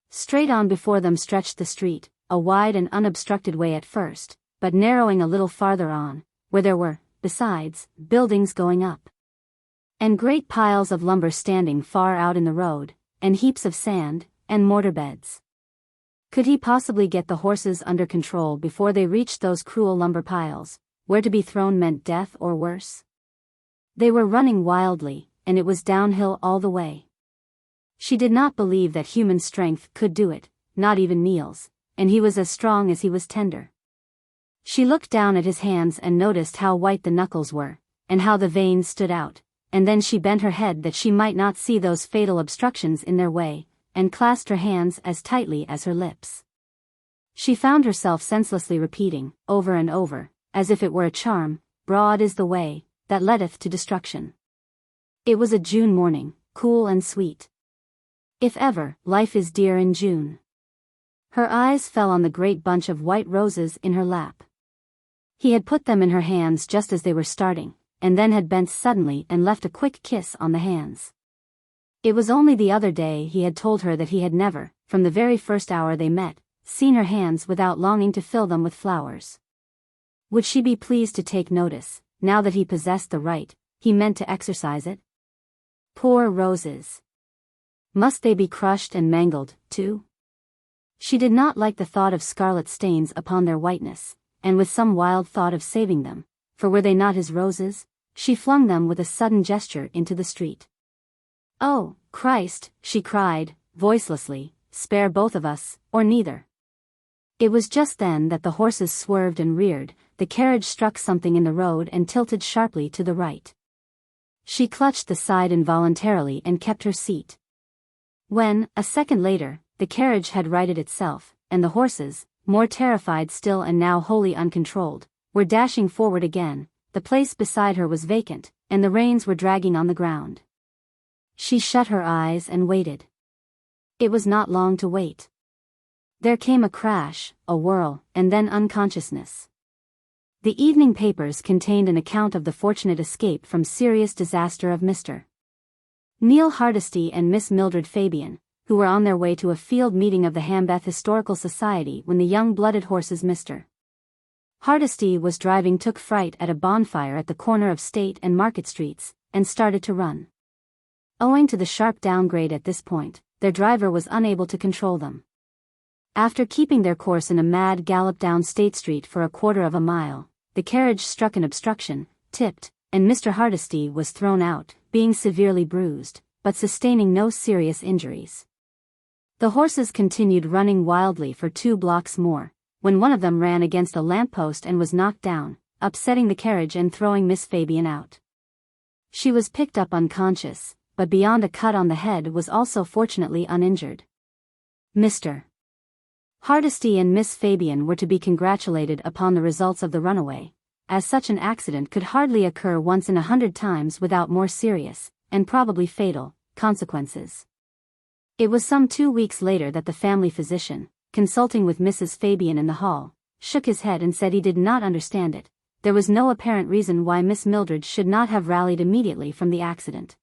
Straight on before them stretched the street, a wide and unobstructed way at first, but narrowing a little farther on, where there were, besides, buildings going up. And great piles of lumber standing far out in the road, and heaps of sand, and mortar beds. Could he possibly get the horses under control before they reached those cruel lumber piles, where to be thrown meant death or worse? They were running wildly, and it was downhill all the way. She did not believe that human strength could do it, not even Neil's, and he was as strong as he was tender. She looked down at his hands and noticed how white the knuckles were, and how the veins stood out, and then she bent her head that she might not see those fatal obstructions in their way, and clasped her hands as tightly as her lips. She found herself senselessly repeating, over and over, as if it were a charm, "Broad is the way, that leadeth to destruction." It was a June morning, cool and sweet. If ever, life is dear in June. Her eyes fell on the great bunch of white roses in her lap. He had put them in her hands just as they were starting, and then had bent suddenly and left a quick kiss on the hands. It was only the other day he had told her that he had never, from the very first hour they met, seen her hands without longing to fill them with flowers. Would she be pleased to take notice, now that he possessed the right, he meant to exercise it? Poor roses. Must they be crushed and mangled, too? She did not like the thought of scarlet stains upon their whiteness, and with some wild thought of saving them, for were they not his roses, she flung them with a sudden gesture into the street. "Oh, Christ," she cried, voicelessly, "spare both of us, or neither." It was just then that the horses swerved and reared, the carriage struck something in the road and tilted sharply to the right. She clutched the side involuntarily and kept her seat. When, a second later, the carriage had righted itself, and the horses, more terrified still and now wholly uncontrolled, were dashing forward again, the place beside her was vacant, and the reins were dragging on the ground. She shut her eyes and waited. It was not long to wait. There came a crash, a whirl, and then unconsciousness. The evening papers contained an account of the fortunate escape from serious disaster of Mr. Neil Hardesty and Miss Mildred Fabian, who were on their way to a field meeting of the Hambeth Historical Society when the young-blooded horses Mr. Hardesty was driving took fright at a bonfire at the corner of State and Market Streets, and started to run. Owing to the sharp downgrade at this point, their driver was unable to control them. After keeping their course in a mad gallop down State Street for a quarter of a mile, the carriage struck an obstruction, tipped, and Mr. Hardesty was thrown out, being severely bruised, but sustaining no serious injuries. The horses continued running wildly for 2 blocks more, when one of them ran against a lamppost and was knocked down, upsetting the carriage and throwing Miss Fabian out. She was picked up unconscious, but beyond a cut on the head was also fortunately uninjured. Mr. Hardesty and Miss Fabian were to be congratulated upon the results of the runaway, as such an accident could hardly occur once in 100 times without more serious, and probably fatal, consequences. It was some 2 weeks later that the family physician, consulting with Mrs. Fabian in the hall, shook his head and said he did not understand it. There was no apparent reason why Miss Mildred should not have rallied immediately from the accident.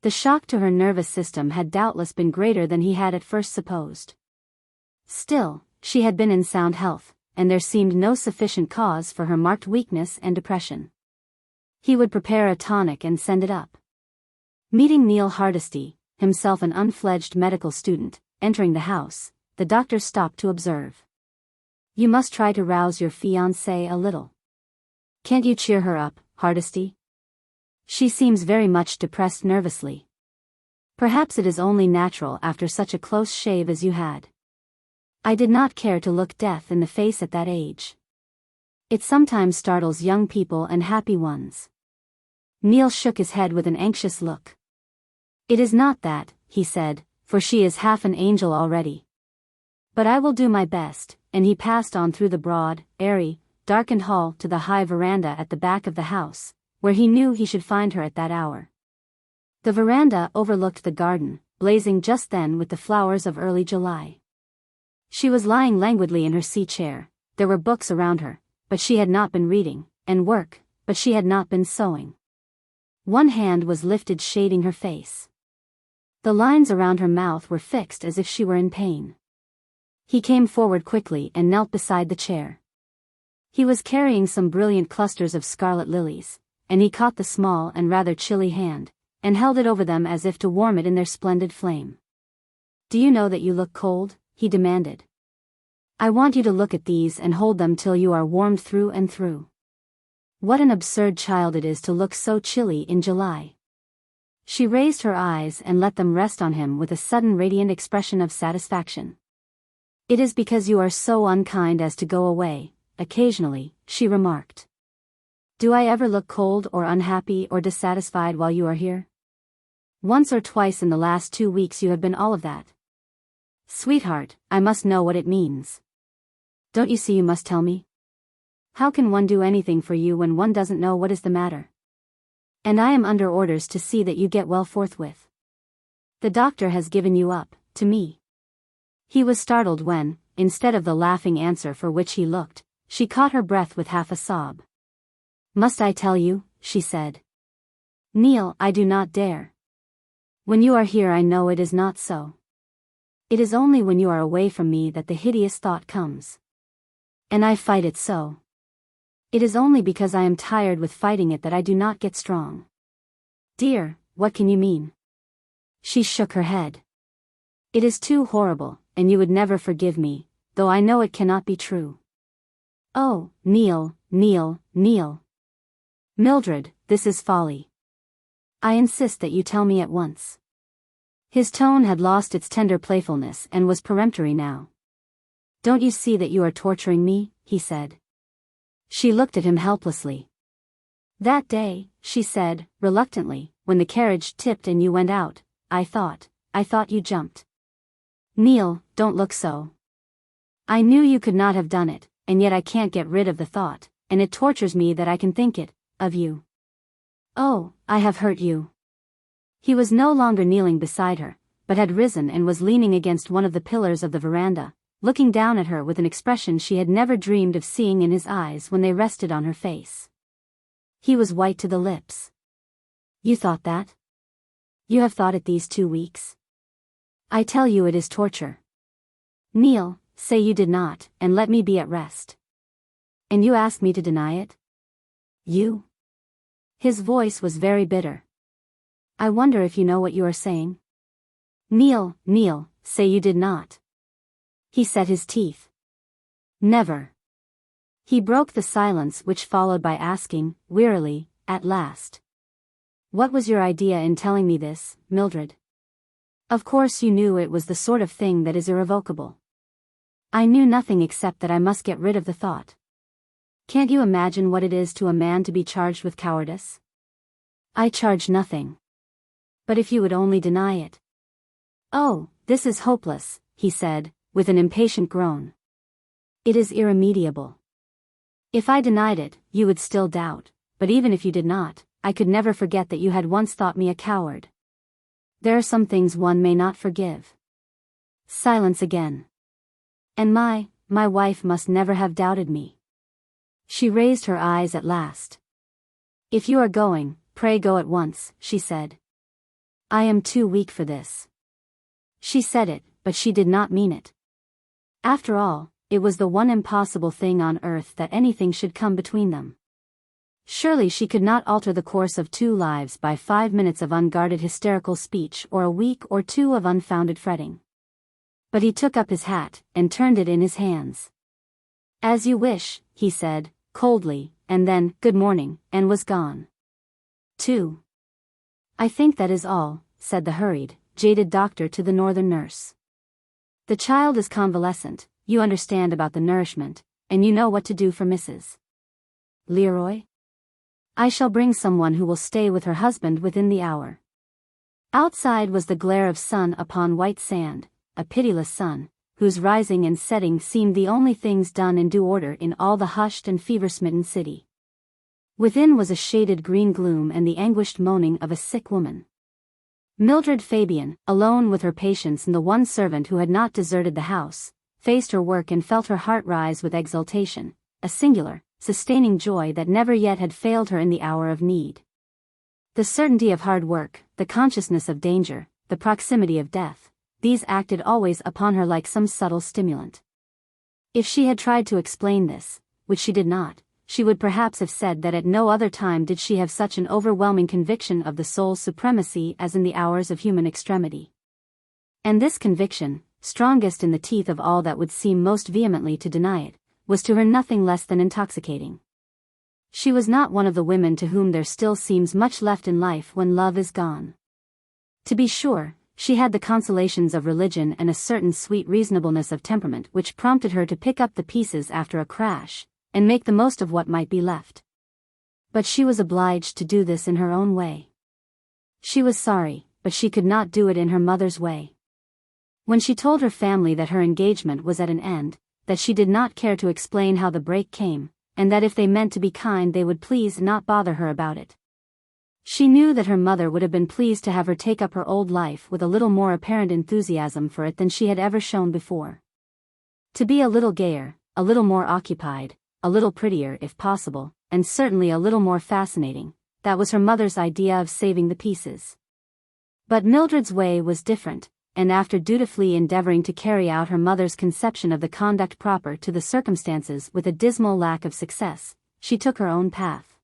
The shock to her nervous system had doubtless been greater than he had at first supposed. Still, she had been in sound health, and there seemed no sufficient cause for her marked weakness and depression. He would prepare a tonic and send it up. Meeting Neil Hardesty, himself an unfledged medical student, entering the house, the doctor stopped to observe. "You must try to rouse your fiancée a little. Can't you cheer her up, Hardesty? She seems very much depressed nervously. Perhaps it is only natural after such a close shave as you had." I did not care to look death in the face at that age. It sometimes startles young people and happy ones. Neil shook his head with an anxious look. "It is not that," he said, "for she is half an angel already. But I will do my best," and he passed on through the broad, airy, darkened hall to the high veranda at the back of the house, where he knew he should find her at that hour. The veranda overlooked the garden, blazing just then with the flowers of early July. She was lying languidly in her sea-chair. There were books around her, but she had not been reading, and work, but she had not been sewing. One hand was lifted, shading her face. The lines around her mouth were fixed as if she were in pain. He came forward quickly and knelt beside the chair. He was carrying some brilliant clusters of scarlet lilies, and he caught the small and rather chilly hand, and held it over them as if to warm it in their splendid flame. "Do you know that you look cold?" he demanded. "I want you to look at these and hold them till you are warmed through and through. What an absurd child it is to look so chilly in July." She raised her eyes and let them rest on him with a sudden radiant expression of satisfaction. "It is because you are so unkind as to go away, occasionally," she remarked. "Do I ever look cold or unhappy or dissatisfied while you are here? Once or twice in the last 2 weeks you have been all of that. Sweetheart, I must know what it means. Don't you see you must tell me? How can one do anything for you when one doesn't know what is the matter? And I am under orders to see that you get well forthwith. The doctor has given you up, to me." He was startled when, instead of the laughing answer for which he looked, she caught her breath with half a sob. "Must I tell you?" she said. "Neil, I do not dare. When you are here I know it is not so. It is only when you are away from me that the hideous thought comes. And I fight it so. It is only because I am tired with fighting it that I do not get strong." "Dear, what can you mean?" She shook her head. "It is too horrible, and you would never forgive me, though I know it cannot be true." "Oh, Neil, Neil, Neil. Mildred, this is folly. I insist that you tell me at once." His tone had lost its tender playfulness and was peremptory now. "Don't you see that you are torturing me?" he said. She looked at him helplessly. "That day," she said, reluctantly, "when the carriage tipped and you went out, I thought you jumped." "Neil, don't look so. I knew you could not have done it, and yet I can't get rid of the thought, and it tortures me that I can think it, of you. Oh, I have hurt you." He was no longer kneeling beside her, but had risen and was leaning against one of the pillars of the veranda, looking down at her with an expression she had never dreamed of seeing in his eyes when they rested on her face. He was white to the lips. "You thought that? You have thought it these 2 weeks? I tell you it is torture. Neil, say you did not, and let me be at rest. And you ask me to deny it? You?" His voice was very bitter. "I wonder if you know what you are saying? Neil, Neil, say you did not." He set his teeth. "Never." He broke the silence which followed by asking, wearily, at last, "What was your idea in telling me this, Mildred? Of course you knew it was the sort of thing that is irrevocable." "I knew nothing except that I must get rid of the thought. Can't you imagine what it is to a man to be charged with cowardice? I charge nothing. But if you would only deny it." "Oh, this is hopeless," he said, with an impatient groan. "It is irremediable. If I denied it, you would still doubt, but even if you did not, I could never forget that you had once thought me a coward. There are some things one may not forgive." Silence again. "And my wife must never have doubted me." She raised her eyes at last. "If you are going, pray go at once," she said. "I am too weak for this." She said it, but she did not mean it. After all, it was the one impossible thing on earth that anything should come between them. Surely she could not alter the course of 2 lives by 5 minutes of unguarded hysterical speech or a week or 2 of unfounded fretting. But he took up his hat and turned it in his hands. "As you wish," he said, coldly, and then, "Good morning," and was gone. 2. "I think that is all," said the hurried, jaded doctor to the northern nurse. "The child is convalescent, you understand about the nourishment, and you know what to do for Mrs. Leroy? I shall bring someone who will stay with her husband within the hour." Outside was the glare of sun upon white sand, a pitiless sun, whose rising and setting seemed the only things done in due order in all the hushed and fever-smitten city. Within was a shaded green gloom and the anguished moaning of a sick woman. Mildred Fabian, alone with her patients and the one servant who had not deserted the house, faced her work and felt her heart rise with exultation, a singular, sustaining joy that never yet had failed her in the hour of need. The certainty of hard work, the consciousness of danger, the proximity of death, these acted always upon her like some subtle stimulant. If she had tried to explain this, which she did not, she would perhaps have said that at no other time did she have such an overwhelming conviction of the soul's supremacy as in the hours of human extremity. And this conviction, strongest in the teeth of all that would seem most vehemently to deny it, was to her nothing less than intoxicating. She was not one of the women to whom there still seems much left in life when love is gone. To be sure, she had the consolations of religion and a certain sweet reasonableness of temperament which prompted her to pick up the pieces after a crash, and make the most of what might be left. But she was obliged to do this in her own way. She was sorry, but she could not do it in her mother's way. When she told her family that her engagement was at an end, that she did not care to explain how the break came, and that if they meant to be kind they would please not bother her about it. She knew that her mother would have been pleased to have her take up her old life with a little more apparent enthusiasm for it than she had ever shown before. To be a little gayer, a little more occupied, a little prettier if possible, and certainly a little more fascinating, that was her mother's idea of saving the pieces. But Mildred's way was different, and after dutifully endeavoring to carry out her mother's conception of the conduct proper to the circumstances with a dismal lack of success, she took her own path,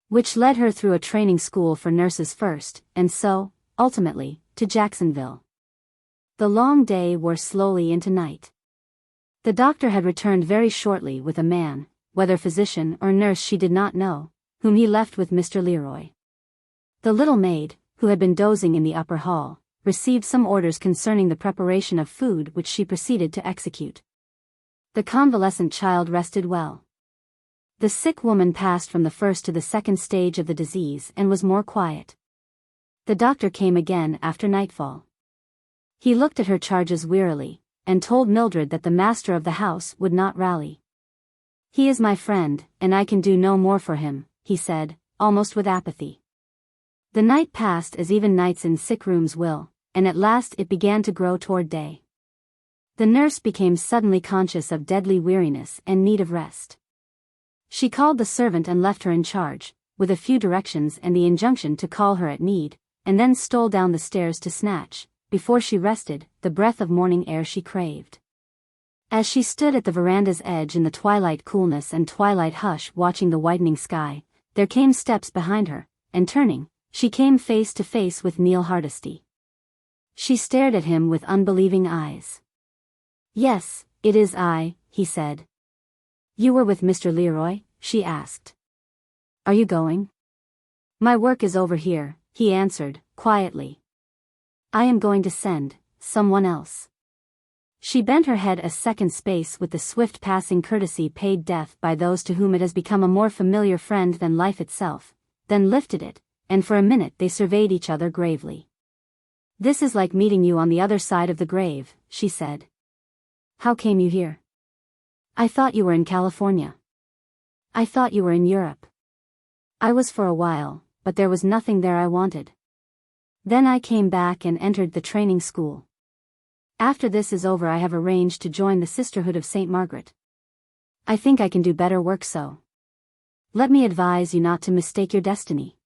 which led her through a training school for nurses first, and so, ultimately, to Jacksonville. The long day wore slowly into night. The doctor had returned very shortly with a man, whether physician or nurse she did not know, whom he left with Mr. Leroy. The little maid, who had been dozing in the upper hall, received some orders concerning the preparation of food which she proceeded to execute. The convalescent child rested well. The sick woman passed from the first to the second stage of the disease and was more quiet. The doctor came again after nightfall. He looked at her charges wearily, and told Mildred that the master of the house would not rally. "He is my friend, and I can do no more for him," he said, almost with apathy. The night passed as even nights in sick rooms will, and at last it began to grow toward day. The nurse became suddenly conscious of deadly weariness and need of rest. She called the servant and left her in charge, with a few directions and the injunction to call her at need, and then stole down the stairs to snatch, before she rested, the breath of morning air she craved. As she stood at the veranda's edge in the twilight coolness and twilight hush watching the widening sky, there came steps behind her, and turning, she came face to face with Neil Hardesty. She stared at him with unbelieving eyes. "Yes, it is I," he said. "You were with Mr. Leroy?" she asked. "Are you going?" "My work is over here," he answered, quietly. "I am going to send someone else." She bent her head a second space with the swift passing courtesy paid death by those to whom it has become a more familiar friend than life itself, then lifted it, and for a minute they surveyed each other gravely. "This is like meeting you on the other side of the grave," she said. "How came you here?" "I thought you were in California." "I thought you were in Europe." "I was for a while, but there was nothing there I wanted. Then I came back and entered the training school. After this is over I have arranged to join the Sisterhood of St. Margaret. I think I can do better work so. Let me advise you not to mistake your destiny.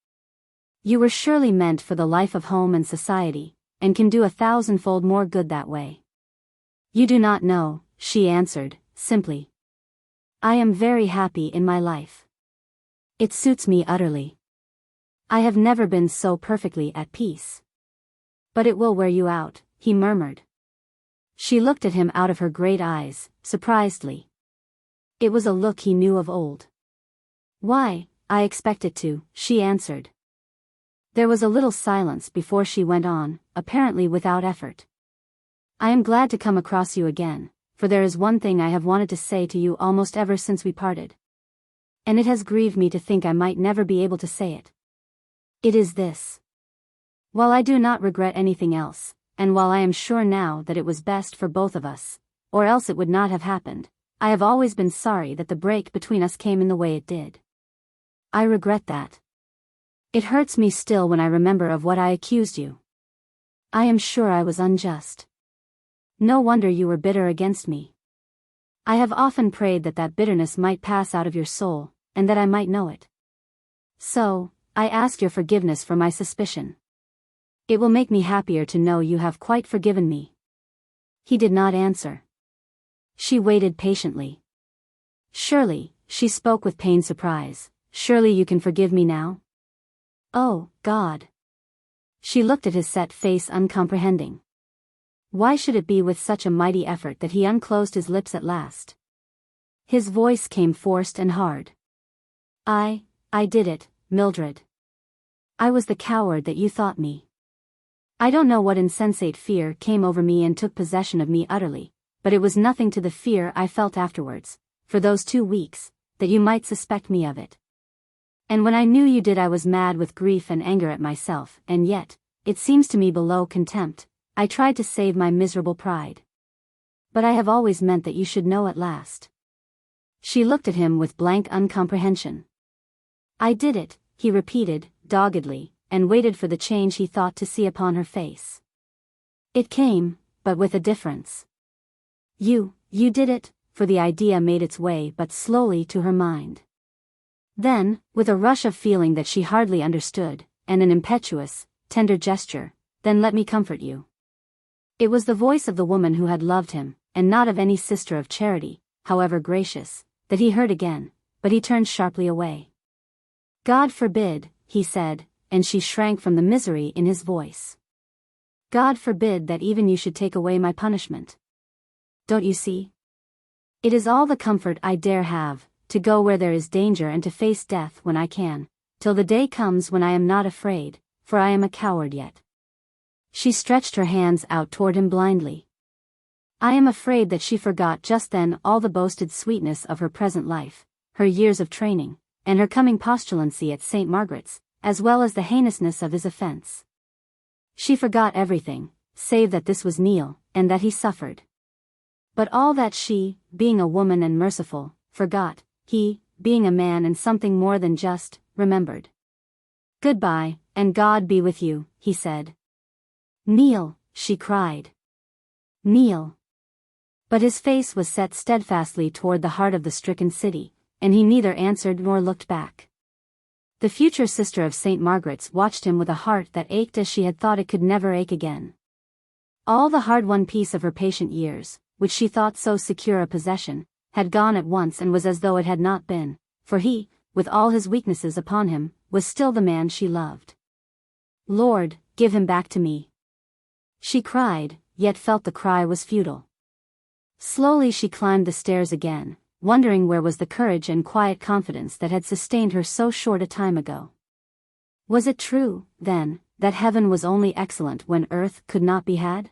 You were surely meant for the life of home and society, and can do 1,000-fold more good that way." "You do not know," she answered, simply. "I am very happy in my life. It suits me utterly. I have never been so perfectly at peace." "But it will wear you out," he murmured. She looked at him out of her great eyes, surprisedly. It was a look he knew of old. "Why, I expect it to," she answered. There was a little silence before she went on, apparently without effort. "I am glad to come across you again, for there is one thing I have wanted to say to you almost ever since we parted. And it has grieved me to think I might never be able to say it. It is this. While I do not regret anything else, and while I am sure now that it was best for both of us, or else it would not have happened, I have always been sorry that the break between us came in the way it did. I regret that. It hurts me still when I remember of what I accused you. I am sure I was unjust. No wonder you were bitter against me. I have often prayed that that bitterness might pass out of your soul, and that I might know it. So, I ask your forgiveness for my suspicion. It will make me happier to know you have quite forgiven me." He did not answer. She waited patiently. "Surely," she spoke with pained surprise, "surely you can forgive me now?" "Oh, God." She looked at his set face uncomprehending. Why should it be with such a mighty effort that he unclosed his lips at last? His voice came forced and hard. I did it, Mildred. I was the coward that you thought me. I don't know what insensate fear came over me and took possession of me utterly, but it was nothing to the fear I felt afterwards, for those 2 weeks, that you might suspect me of it. And when I knew you did, I was mad with grief and anger at myself, and yet, it seems to me below contempt, I tried to save my miserable pride. But I have always meant that you should know at last." She looked at him with blank uncomprehension. "I did it," he repeated, doggedly, and waited for the change he thought to see upon her face. It came, but with a difference. You did it," for the idea made its way but slowly to her mind. Then, with a rush of feeling that she hardly understood, and an impetuous, tender gesture, "Then let me comfort you." It was the voice of the woman who had loved him, and not of any sister of charity, however gracious, that he heard again, but he turned sharply away. "God forbid," he said, and she shrank from the misery in his voice. "God forbid that even you should take away my punishment. Don't you see? It is all the comfort I dare have, to go where there is danger and to face death when I can, till the day comes when I am not afraid, for I am a coward yet." She stretched her hands out toward him blindly. I am afraid that she forgot just then all the boasted sweetness of her present life, her years of training, and her coming postulancy at St. Margaret's, as well as the heinousness of his offense. She forgot everything, save that this was Neil, and that he suffered. But all that she, being a woman and merciful, forgot, he, being a man and something more than just, remembered. "Goodbye, and God be with you," he said. "Neil," she cried. "Neil." But his face was set steadfastly toward the heart of the stricken city, and he neither answered nor looked back. The future sister of St. Margaret's watched him with a heart that ached as she had thought it could never ache again. All the hard-won peace of her patient years, which she thought so secure a possession, had gone at once and was as though it had not been, for he, with all his weaknesses upon him, was still the man she loved. "Lord, give him back to me," she cried, yet felt the cry was futile. Slowly she climbed the stairs again, wondering where was the courage and quiet confidence that had sustained her so short a time ago. Was it true, then, that heaven was only excellent when earth could not be had?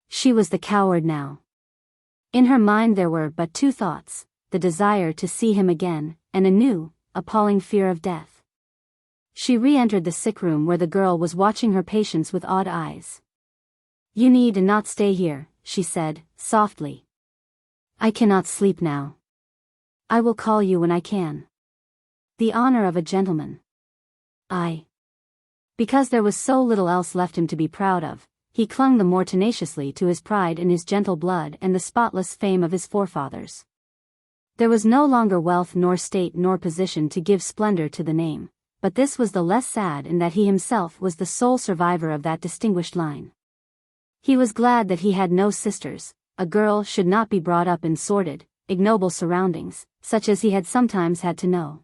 She was the coward now. In her mind there were but 2 thoughts, the desire to see him again, and a new, appalling fear of death. She re-entered the sick room where the girl was watching her patients with odd eyes. "You need not stay here," she said, softly. "I cannot sleep now. I will call you when I can." The honor of a gentleman. Because there was so little else left him to be proud of, he clung the more tenaciously to his pride in his gentle blood and the spotless fame of his forefathers. There was no longer wealth nor state nor position to give splendor to the name, but this was the less sad in that he himself was the sole survivor of that distinguished line. He was glad that he had no sisters. A girl should not be brought up in sordid, ignoble surroundings, such as he had sometimes had to know.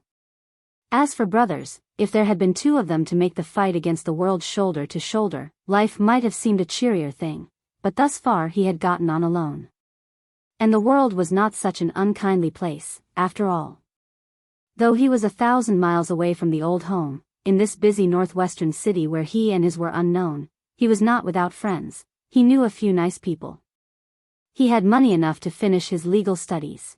As for brothers, if there had been 2 of them to make the fight against the world shoulder to shoulder, life might have seemed a cheerier thing, but thus far he had gotten on alone. And the world was not such an unkindly place, after all. Though he was 1,000 miles away from the old home, in this busy northwestern city where he and his were unknown, he was not without friends. He knew a few nice people. He had money enough to finish his legal studies.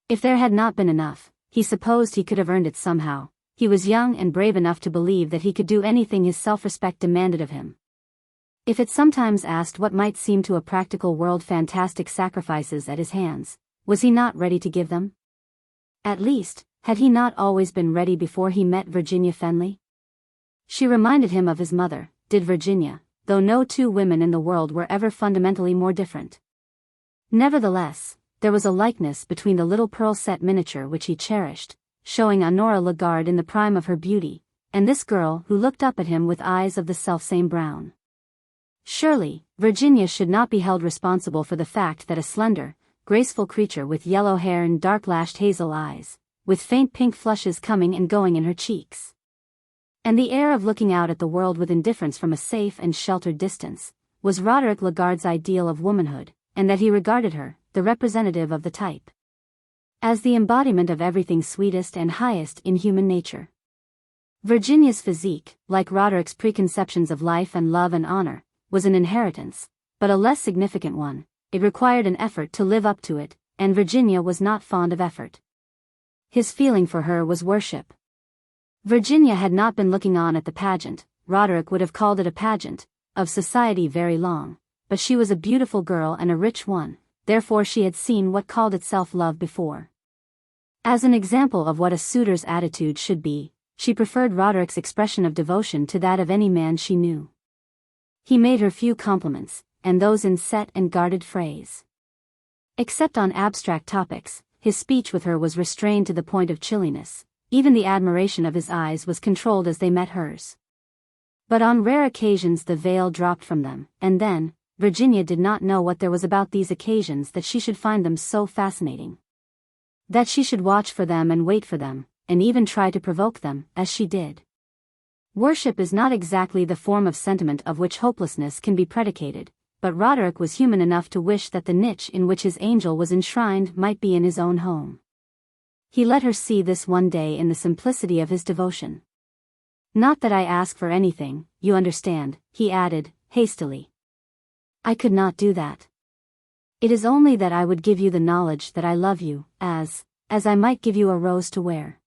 If there had not been enough, he supposed he could have earned it somehow. He was young and brave enough to believe that he could do anything his self-respect demanded of him. If it sometimes asked what might seem to a practical world fantastic sacrifices at his hands, was he not ready to give them? At least, had he not always been ready before he met Virginia Fenley? She reminded him of his mother, did Virginia, though no two women in the world were ever fundamentally more different. Nevertheless, there was a likeness between the little pearl-set miniature which he cherished, showing Honora Lagarde in the prime of her beauty, and this girl who looked up at him with eyes of the selfsame brown. Surely, Virginia should not be held responsible for the fact that a slender, graceful creature with yellow hair and dark-lashed hazel eyes, with faint pink flushes coming and going in her cheeks, and the air of looking out at the world with indifference from a safe and sheltered distance, was Roderick Lagarde's ideal of womanhood, and that he regarded her, the representative of the type, as the embodiment of everything sweetest and highest in human nature. Virginia's physique, like Roderick's preconceptions of life and love and honor, was an inheritance, but a less significant one. It required an effort to live up to it, and Virginia was not fond of effort. His feeling for her was worship. Virginia had not been looking on at the pageant, Roderick would have called it a pageant, of society very long, but she was a beautiful girl and a rich one, therefore she had seen what called itself love before. As an example of what a suitor's attitude should be, she preferred Roderick's expression of devotion to that of any man she knew. He made her few compliments, and those in set and guarded phrase. Except on abstract topics, his speech with her was restrained to the point of chilliness, even the admiration of his eyes was controlled as they met hers. But on rare occasions the veil dropped from them, and then, Virginia did not know what there was about these occasions that she should find them so fascinating. That she should watch for them and wait for them, and even try to provoke them, as she did. Worship is not exactly the form of sentiment of which hopelessness can be predicated, but Roderick was human enough to wish that the niche in which his angel was enshrined might be in his own home. He let her see this one day in the simplicity of his devotion. "Not that I ask for anything, you understand," he added, hastily. "I could not do that. It is only that I would give you the knowledge that I love you, as I might give you a rose to wear.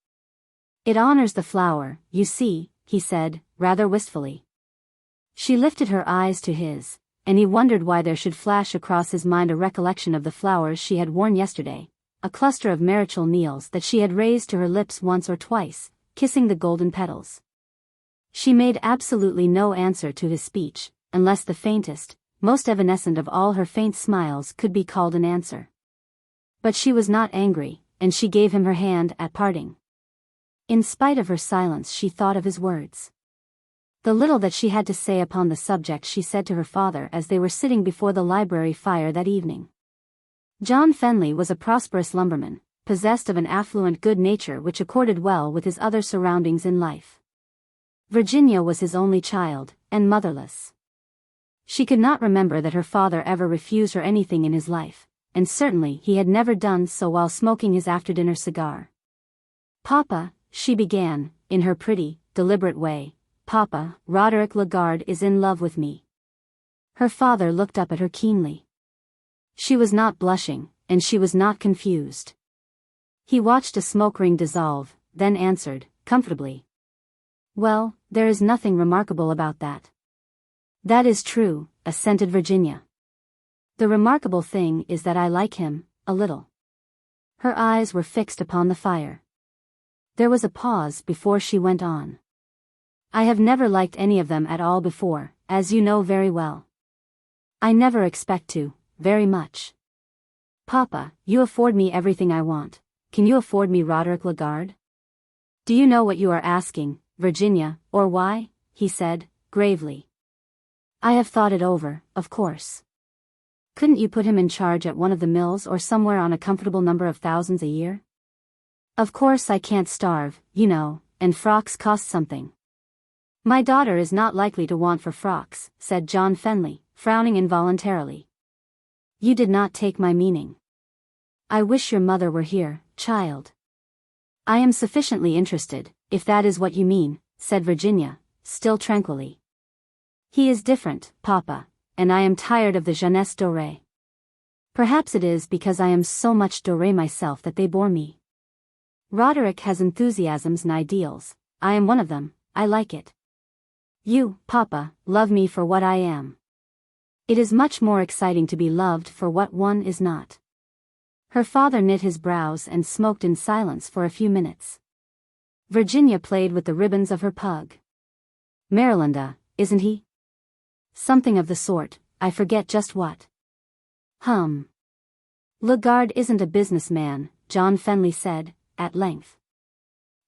It honors the flower, you see," he said, rather wistfully. She lifted her eyes to his, and he wondered why there should flash across his mind a recollection of the flowers she had worn yesterday, a cluster of marital needles that she had raised to her lips once or twice, kissing the golden petals. She made absolutely no answer to his speech, unless the faintest, most evanescent of all her faint smiles could be called an answer. But she was not angry, and she gave him her hand at parting. In spite of her silence she thought of his words. The little that she had to say upon the subject she said to her father as they were sitting before the library fire that evening. John Fenley was a prosperous lumberman, possessed of an affluent good nature which accorded well with his other surroundings in life. Virginia was his only child, and motherless. She could not remember that her father ever refused her anything in his life, and certainly he had never done so while smoking his after-dinner cigar. "Papa," she began, in her pretty, deliberate way, "Papa, Roderick Lagarde is in love with me." Her father looked up at her keenly. She was not blushing, and she was not confused. He watched a smoke ring dissolve, then answered, comfortably. "Well, there is nothing remarkable about that." "That is true," assented Virginia. "The remarkable thing is that I like him, a little." Her eyes were fixed upon the fire. There was a pause before she went on. "I have never liked any of them at all before, as you know very well. I never expect to, very much. Papa, you afford me everything I want. Can you afford me Roderick Lagarde?" "Do you know what you are asking, Virginia, or why?" he said, gravely. "I have thought it over, of course. Couldn't you put him in charge at one of the mills or somewhere on a comfortable number of thousands a year? Of course I can't starve, you know, and frocks cost something." "My daughter is not likely to want for frocks," said John Fenley, frowning involuntarily. "You did not take my meaning. I wish your mother were here, child." "I am sufficiently interested, if that is what you mean," said Virginia, still tranquilly. "He is different, Papa, and I am tired of the jeunesse dorée. Perhaps it is because I am so much dorée myself that they bore me. Roderick has enthusiasms and ideals, I am one of them, I like it. You, Papa, love me for what I am. It is much more exciting to be loved for what one is not." Her father knit his brows and smoked in silence for a few minutes. Virginia played with the ribbons of her pug. "Marylanda, isn't he?" Something of the sort, I forget just what. Lagarde isn't a businessman, John Fenley said, at length.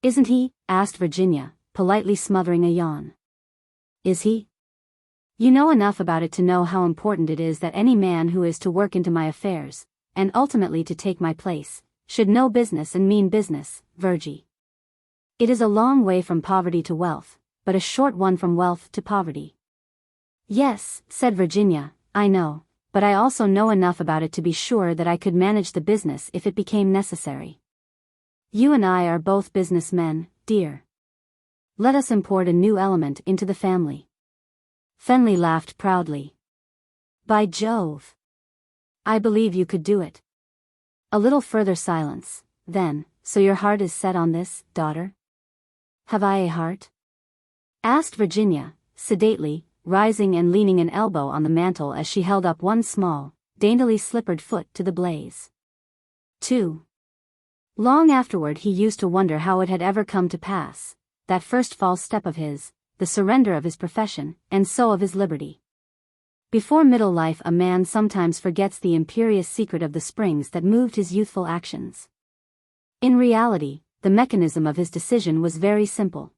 Isn't he? Asked Virginia, politely smothering a yawn. Is he? You know enough about it to know how important it is that any man who is to work into my affairs, and ultimately to take my place, should know business and mean business, Virgie. It is a long way from poverty to wealth, but a short one from wealth to poverty. Yes, said Virginia, I know, but I also know enough about it to be sure that I could manage the business if it became necessary. You and I are both businessmen, dear. Let us import a new element into the family. Fenley laughed proudly. By Jove! I believe you could do it. A little further silence, then, so your heart is set on this, daughter? Have I a heart? Asked Virginia, sedately, rising and leaning an elbow on the mantel as she held up one small, daintily slippered foot to the blaze. 2. Long afterward he used to wonder how it had ever come to pass, that first false step of his, the surrender of his profession, and so of his liberty. Before middle life a man sometimes forgets the imperious secret of the springs that moved his youthful actions. In reality, the mechanism of his decision was very simple.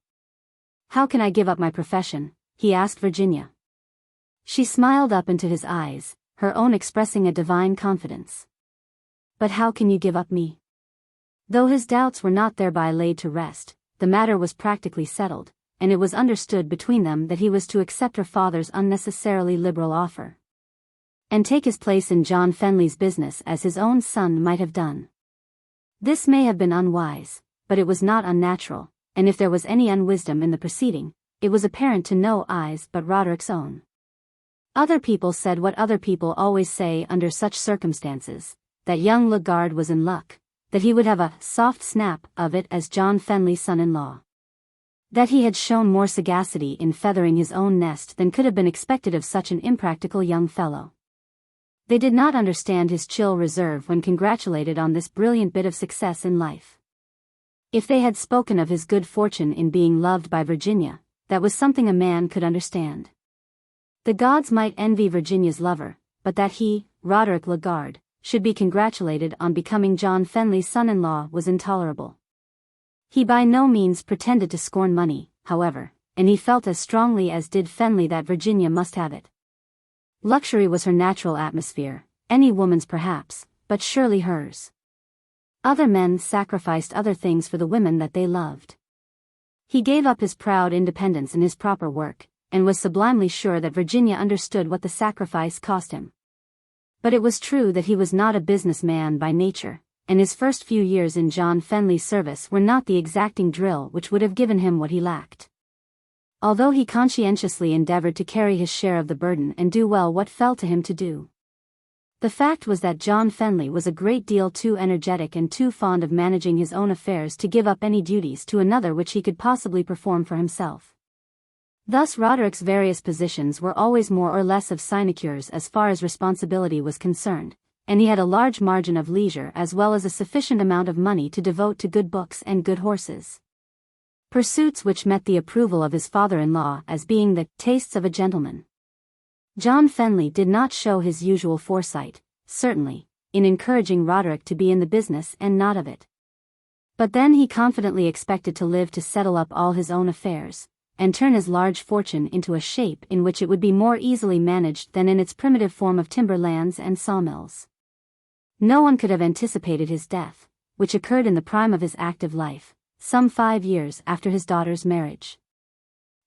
How can I give up my profession? He asked Virginia. She smiled up into his eyes, her own expressing a divine confidence. But how can you give up me? Though his doubts were not thereby laid to rest, the matter was practically settled, and it was understood between them that he was to accept her father's unnecessarily liberal offer, and take his place in John Fenley's business as his own son might have done. This may have been unwise, but it was not unnatural, and if there was any unwisdom in the proceeding, it was apparent to no eyes but Roderick's own. Other people said what other people always say under such circumstances, that young Lagarde was in luck, that he would have a soft snap of it as John Fenley's son-in-law. That he had shown more sagacity in feathering his own nest than could have been expected of such an impractical young fellow. They did not understand his chill reserve when congratulated on this brilliant bit of success in life. If they had spoken of his good fortune in being loved by Virginia, that was something a man could understand. The gods might envy Virginia's lover, but that he, Roderick Lagarde, should be congratulated on becoming John Fenley's son-in-law was intolerable. He by no means pretended to scorn money, however, and he felt as strongly as did Fenley that Virginia must have it. Luxury was her natural atmosphere, any woman's perhaps, but surely hers. Other men sacrificed other things for the women that they loved. He gave up his proud independence in his proper work, and was sublimely sure that Virginia understood what the sacrifice cost him. But it was true that he was not a businessman by nature, and his first few years in John Fenley's service were not the exacting drill which would have given him what he lacked. Although he conscientiously endeavored to carry his share of the burden and do well what fell to him to do. The fact was that John Fenley was a great deal too energetic and too fond of managing his own affairs to give up any duties to another which he could possibly perform for himself. Thus Roderick's various positions were always more or less of sinecures as far as responsibility was concerned, and he had a large margin of leisure as well as a sufficient amount of money to devote to good books and good horses. Pursuits which met the approval of his father-in-law as being the tastes of a gentleman. John Fenley did not show his usual foresight, certainly, in encouraging Roderick to be in the business and not of it. But then he confidently expected to live to settle up all his own affairs, and turn his large fortune into a shape in which it would be more easily managed than in its primitive form of timber lands and sawmills. No one could have anticipated his death, which occurred in the prime of his active life, some 5 years after his daughter's marriage.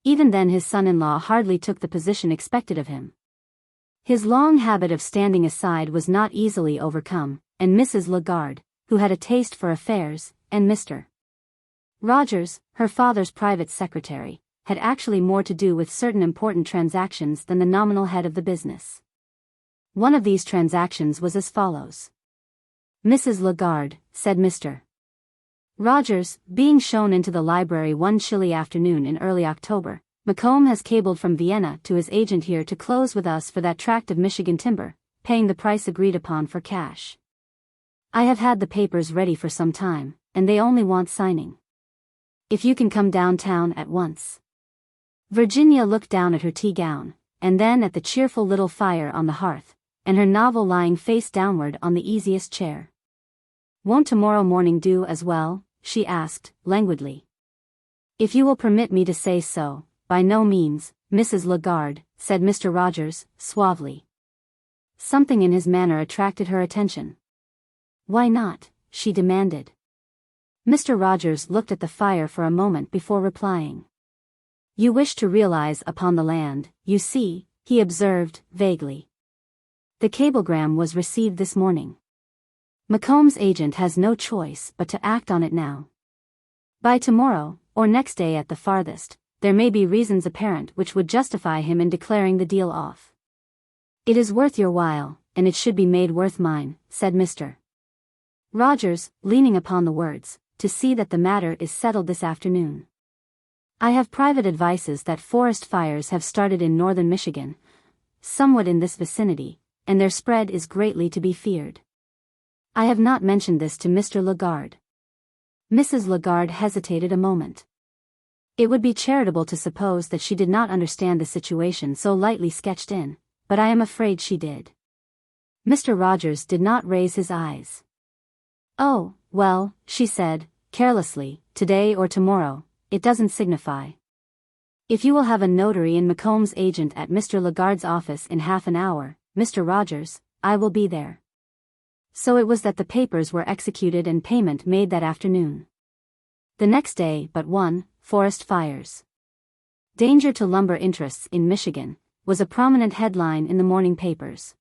Even then his son-in-law hardly took the position expected of him. His long habit of standing aside was not easily overcome, and Mrs. Lagarde, who had a taste for affairs, and Mr. Rogers, her father's private secretary, had actually more to do with certain important transactions than the nominal head of the business. One of these transactions was as follows. Mrs. Lagarde, said Mr. Rogers, being shown into the library one chilly afternoon in early October, Macomb has cabled from Vienna to his agent here to close with us for that tract of Michigan timber, paying the price agreed upon for cash. I have had the papers ready for some time, and they only want signing. If you can come downtown at once. Virginia looked down at her tea gown, and then at the cheerful little fire on the hearth, and her novel lying face downward on the easiest chair. "Won't tomorrow morning do as well?" she asked, languidly. "If you will permit me to say so, by no means, Mrs. Lagarde," said Mr. Rogers, suavely. Something in his manner attracted her attention. "Why not?" she demanded. Mr. Rogers looked at the fire for a moment before replying. "You wish to realize upon the land, you see," he observed, vaguely. "The cablegram was received this morning. Macomb's agent has no choice but to act on it now. By tomorrow, or next day at the farthest, there may be reasons apparent which would justify him in declaring the deal off. It is worth your while, and it should be made worth mine," said Mr. Rogers, leaning upon the words, "to see that the matter is settled this afternoon. I have private advices that forest fires have started in northern Michigan, somewhat in this vicinity, and their spread is greatly to be feared. I have not mentioned this to Mr. Lagarde." Mrs. Lagarde hesitated a moment. It would be charitable to suppose that she did not understand the situation so lightly sketched in, but I am afraid she did. Mr. Rogers did not raise his eyes. "Oh, well," she said, carelessly, "today or tomorrow, it doesn't signify. If you will have a notary and Macomb's agent at Mr. Lagarde's office in half an hour, Mr. Rogers, I will be there." So it was that the papers were executed and payment made that afternoon. The next day but one, forest fires. "Danger to lumber interests in Michigan," was a prominent headline in the morning papers.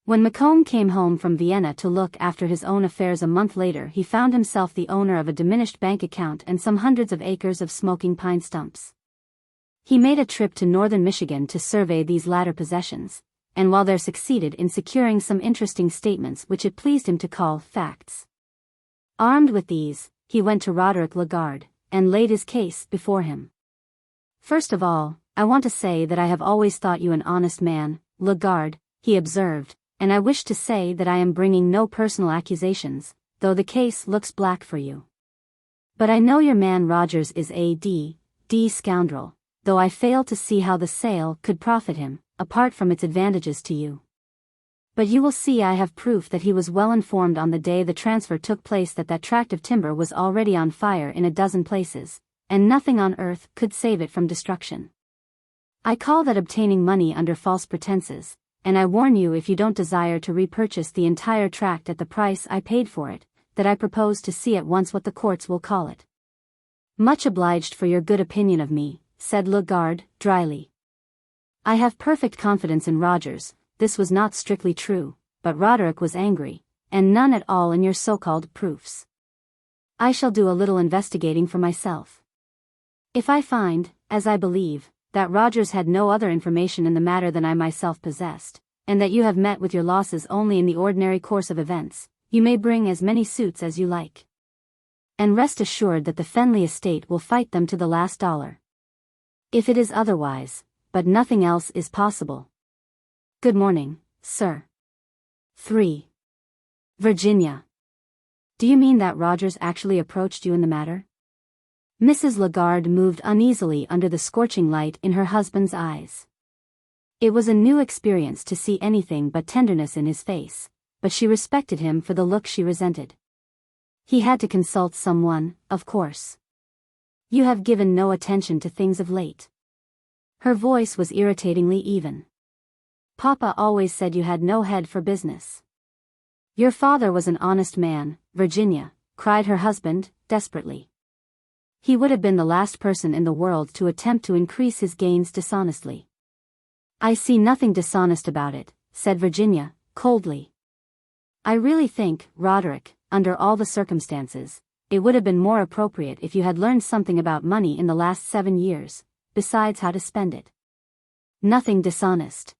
When Macomb came home from Vienna to look after his own affairs a month later, he found himself the owner of a diminished bank account and some hundreds of acres of smoking pine stumps. He made a trip to northern Michigan to survey these latter possessions, and while there succeeded in securing some interesting statements which it pleased him to call facts. Armed with these, he went to Roderick Lagarde, and laid his case before him. "First of all, I want to say that I have always thought you an honest man, Lagarde," he observed, "and I wish to say that I am bringing no personal accusations, though the case looks black for you. But I know your man Rogers is a D scoundrel, though I fail to see how the sale could profit him, apart from its advantages to you. But you will see I have proof that he was well informed on the day the transfer took place that that tract of timber was already on fire in a dozen places, and nothing on earth could save it from destruction. I call that obtaining money under false pretenses, and I warn you if you don't desire to repurchase the entire tract at the price I paid for it, that I propose to see at once what the courts will call it." "Much obliged for your good opinion of me," said Lagarde, dryly. "I have perfect confidence in Rogers." This was not strictly true, but Roderick was angry, "and none at all in your so-called proofs. I shall do a little investigating for myself. If I find, as I believe, that Rogers had no other information in the matter than I myself possessed, and that you have met with your losses only in the ordinary course of events, you may bring as many suits as you like. And rest assured that the Fenley estate will fight them to the last dollar. If it is otherwise, but nothing else is possible. Good morning, sir." 3. Virginia. "Do you mean that Rogers actually approached you in the matter?" Mrs. Lagarde moved uneasily under the scorching light in her husband's eyes. It was a new experience to see anything but tenderness in his face, but she respected him for the look she resented. He had to consult someone, of course. "You have given no attention to things of late." Her voice was irritatingly even. "Papa always said you had no head for business." "Your father was an honest man, Virginia," cried her husband, desperately. "He would have been the last person in the world to attempt to increase his gains dishonestly." "I see nothing dishonest about it," said Virginia, coldly. "I really think, Roderick, under all the circumstances, it would have been more appropriate if you had learned something about money in the last 7 years, besides how to spend it." "Nothing dishonest.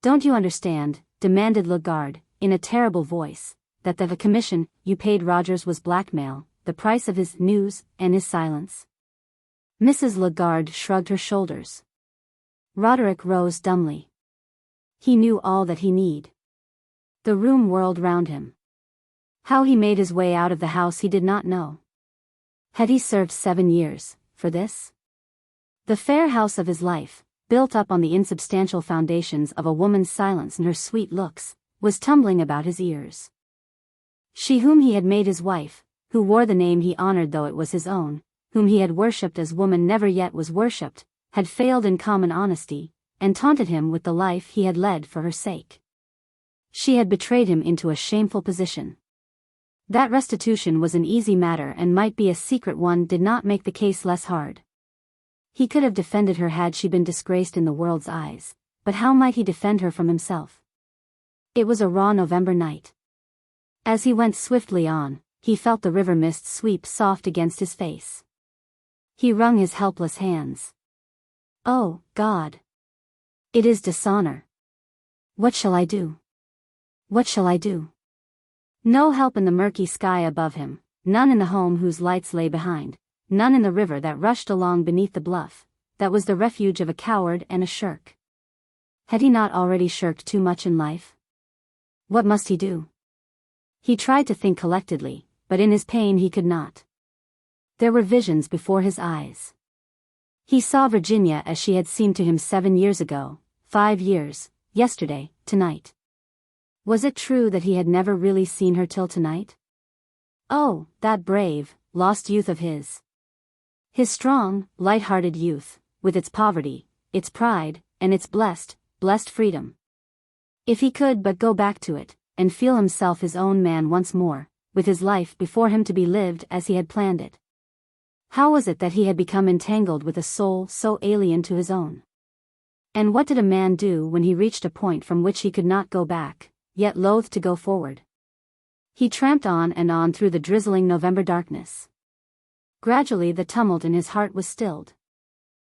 Don't you understand," demanded Lagarde, in a terrible voice, "that the commission you paid Rogers was blackmail, the price of his news and his silence?" Mrs. Lagarde shrugged her shoulders. Roderick rose dumbly. He knew all that he need. The room whirled round him. How he made his way out of the house he did not know. Had he served 7 years for this? The fair house of his life, built up on the insubstantial foundations of a woman's silence and her sweet looks, was tumbling about his ears. She whom he had made his wife, who wore the name he honored though it was his own, whom he had worshipped as woman never yet was worshipped, had failed in common honesty, and taunted him with the life he had led for her sake. She had betrayed him into a shameful position. That restitution was an easy matter and might be a secret one did not make the case less hard. He could have defended her had she been disgraced in the world's eyes, but how might he defend her from himself? It was a raw November night. As he went swiftly on, he felt the river mist sweep soft against his face. He wrung his helpless hands. Oh, God! It is dishonor. What shall I do? What shall I do? No help in the murky sky above him, none in the home whose lights lay behind, none in the river that rushed along beneath the bluff, that was the refuge of a coward and a shirk. Had he not already shirked too much in life? What must he do? He tried to think collectedly, but in his pain he could not. There were visions before his eyes. He saw Virginia as she had seemed to him 7 years ago, 5 years, yesterday, tonight. Was it true that he had never really seen her till tonight? Oh, that brave, lost youth of his. His strong, light-hearted youth, with its poverty, its pride, and its blessed freedom. If he could but go back to it, and feel himself his own man once more, with his life before him to be lived as he had planned it. How was it that he had become entangled with a soul so alien to his own? And what did a man do when he reached a point from which he could not go back, yet loath to go forward? He tramped on and on through the drizzling November darkness. Gradually the tumult in his heart was stilled.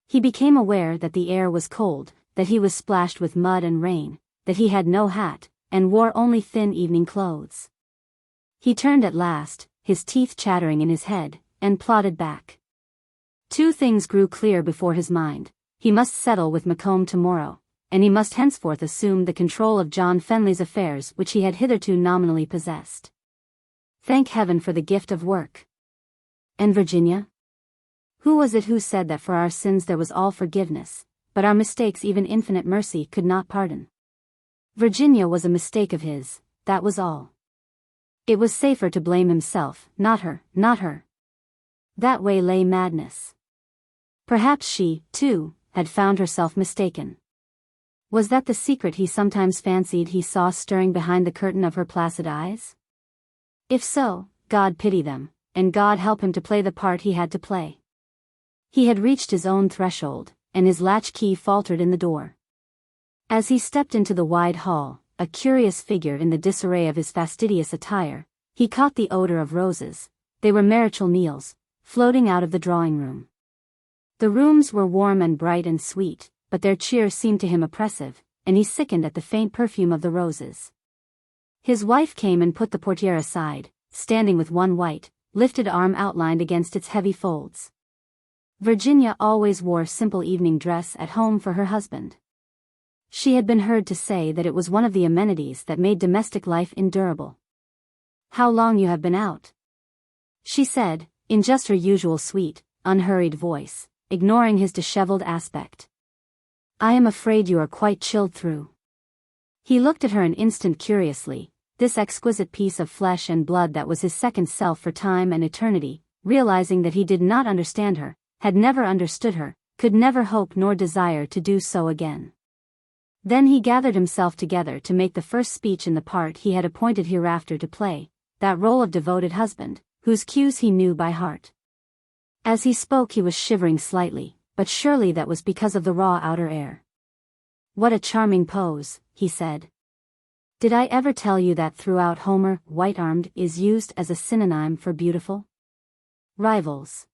He became aware that the air was cold, that he was splashed with mud and rain, that he had no hat, and wore only thin evening clothes. He turned at last, his teeth chattering in his head, and plodded back. 2 things grew clear before his mind. He must settle with Macomb tomorrow, and he must henceforth assume the control of John Fenley's affairs which he had hitherto nominally possessed. Thank heaven for the gift of work. And Virginia? Who was it who said that for our sins there was all forgiveness, but our mistakes even infinite mercy could not pardon? Virginia was a mistake of his, that was all. It was safer to blame himself, not her, not her. That way lay madness. Perhaps she, too, had found herself mistaken. Was that the secret he sometimes fancied he saw stirring behind the curtain of her placid eyes? If so, God pity them, and God help him to play the part he had to play. He had reached his own threshold, and his latch-key faltered in the door. As he stepped into the wide hall, a curious figure in the disarray of his fastidious attire, he caught the odor of roses. They were marital Neil's, floating out of the drawing-room. The rooms were warm and bright and sweet, but their cheer seemed to him oppressive, and he sickened at the faint perfume of the roses. His wife came and put the portiere aside, standing with one white, lifted arm outlined against its heavy folds. Virginia always wore simple evening dress at home for her husband. She had been heard to say that it was one of the amenities that made domestic life endurable. "How long you have been out?" she said, in just her usual sweet, unhurried voice, ignoring his disheveled aspect. "I am afraid you are quite chilled through." He looked at her an instant curiously, this exquisite piece of flesh and blood that was his second self for time and eternity, realizing that he did not understand her, had never understood her, could never hope nor desire to do so again. Then he gathered himself together to make the first speech in the part he had appointed hereafter to play, that role of devoted husband, whose cues he knew by heart. As he spoke he was shivering slightly, but surely that was because of the raw outer air. "What a charming pose," he said. "Did I ever tell you that throughout Homer, white-armed is used as a synonym for beautiful? Rivals."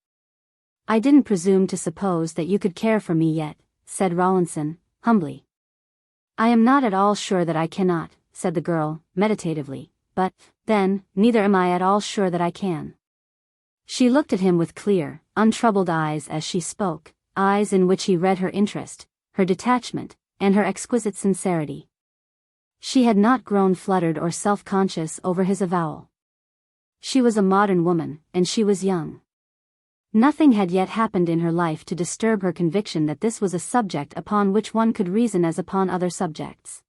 "I didn't presume to suppose that you could care for me yet," said Rawlinson, humbly. "I am not at all sure that I cannot," said the girl, meditatively, "but, then, neither am I at all sure that I can." She looked at him with clear, untroubled eyes as she spoke, eyes in which he read her interest, her detachment, and her exquisite sincerity. She had not grown fluttered or self-conscious over his avowal. She was a modern woman, and she was young. Nothing had yet happened in her life to disturb her conviction that this was a subject upon which one could reason as upon other subjects.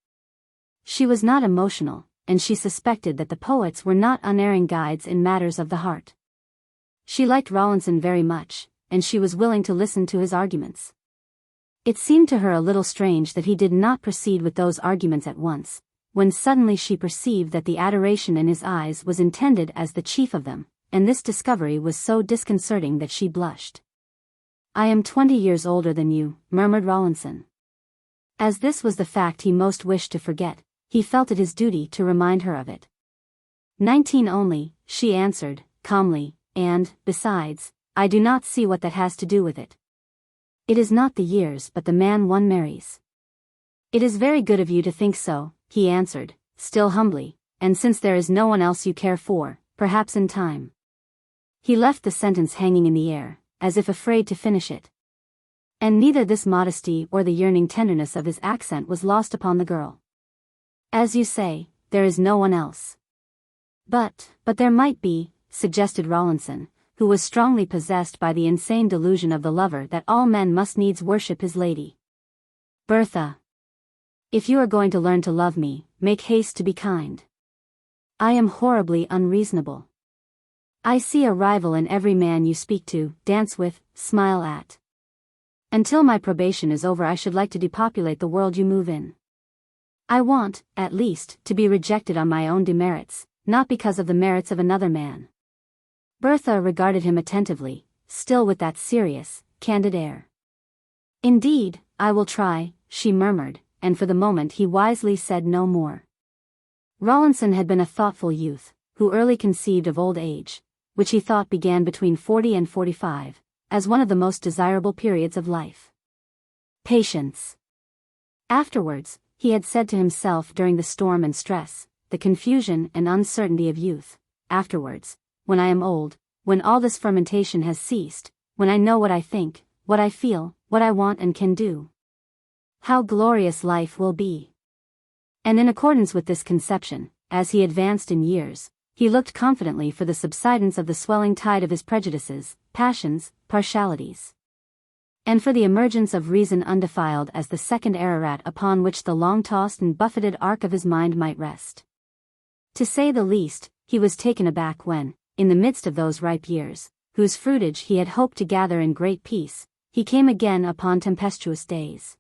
She was not emotional, and she suspected that the poets were not unerring guides in matters of the heart. She liked Rawlinson very much, and she was willing to listen to his arguments. It seemed to her a little strange that he did not proceed with those arguments at once, when suddenly she perceived that the adoration in his eyes was intended as the chief of them, and this discovery was so disconcerting that she blushed. "I am 20 years older than you," murmured Rawlinson. As this was the fact he most wished to forget, he felt it his duty to remind her of it. 19 only, she answered, calmly, "and, besides, I do not see what that has to do with it. It is not the years but the man one marries." "It is very good of you to think so," he answered, still humbly, "and since there is no one else you care for, perhaps in time." He left the sentence hanging in the air, as if afraid to finish it. And neither this modesty or the yearning tenderness of his accent was lost upon the girl. "As you say, there is no one else." But there might be," suggested Rawlinson, who was strongly possessed by the insane delusion of the lover that all men must needs worship his lady. "Bertha, if you are going to learn to love me, make haste to be kind. I am horribly unreasonable. I see a rival in every man you speak to, dance with, smile at. Until my probation is over I should like to depopulate the world you move in. I want, at least, to be rejected on my own demerits, not because of the merits of another man." Bertha regarded him attentively, still with that serious, candid air. "Indeed, I will try," she murmured, and for the moment he wisely said no more. Rawlinson had been a thoughtful youth, who early conceived of old age, which he thought began between 40 and 45, as one of the most desirable periods of life. Patience. Afterwards, he had said to himself during the storm and stress, the confusion and uncertainty of youth, afterwards, when I am old, when all this fermentation has ceased, when I know what I think, what I feel, what I want and can do, how glorious life will be. And in accordance with this conception, as he advanced in years, he looked confidently for the subsidence of the swelling tide of his prejudices, passions, partialities, and for the emergence of reason undefiled as the second Ararat upon which the long-tossed and buffeted ark of his mind might rest. To say the least, he was taken aback when, in the midst of those ripe years, whose fruitage he had hoped to gather in great peace, he came again upon tempestuous days.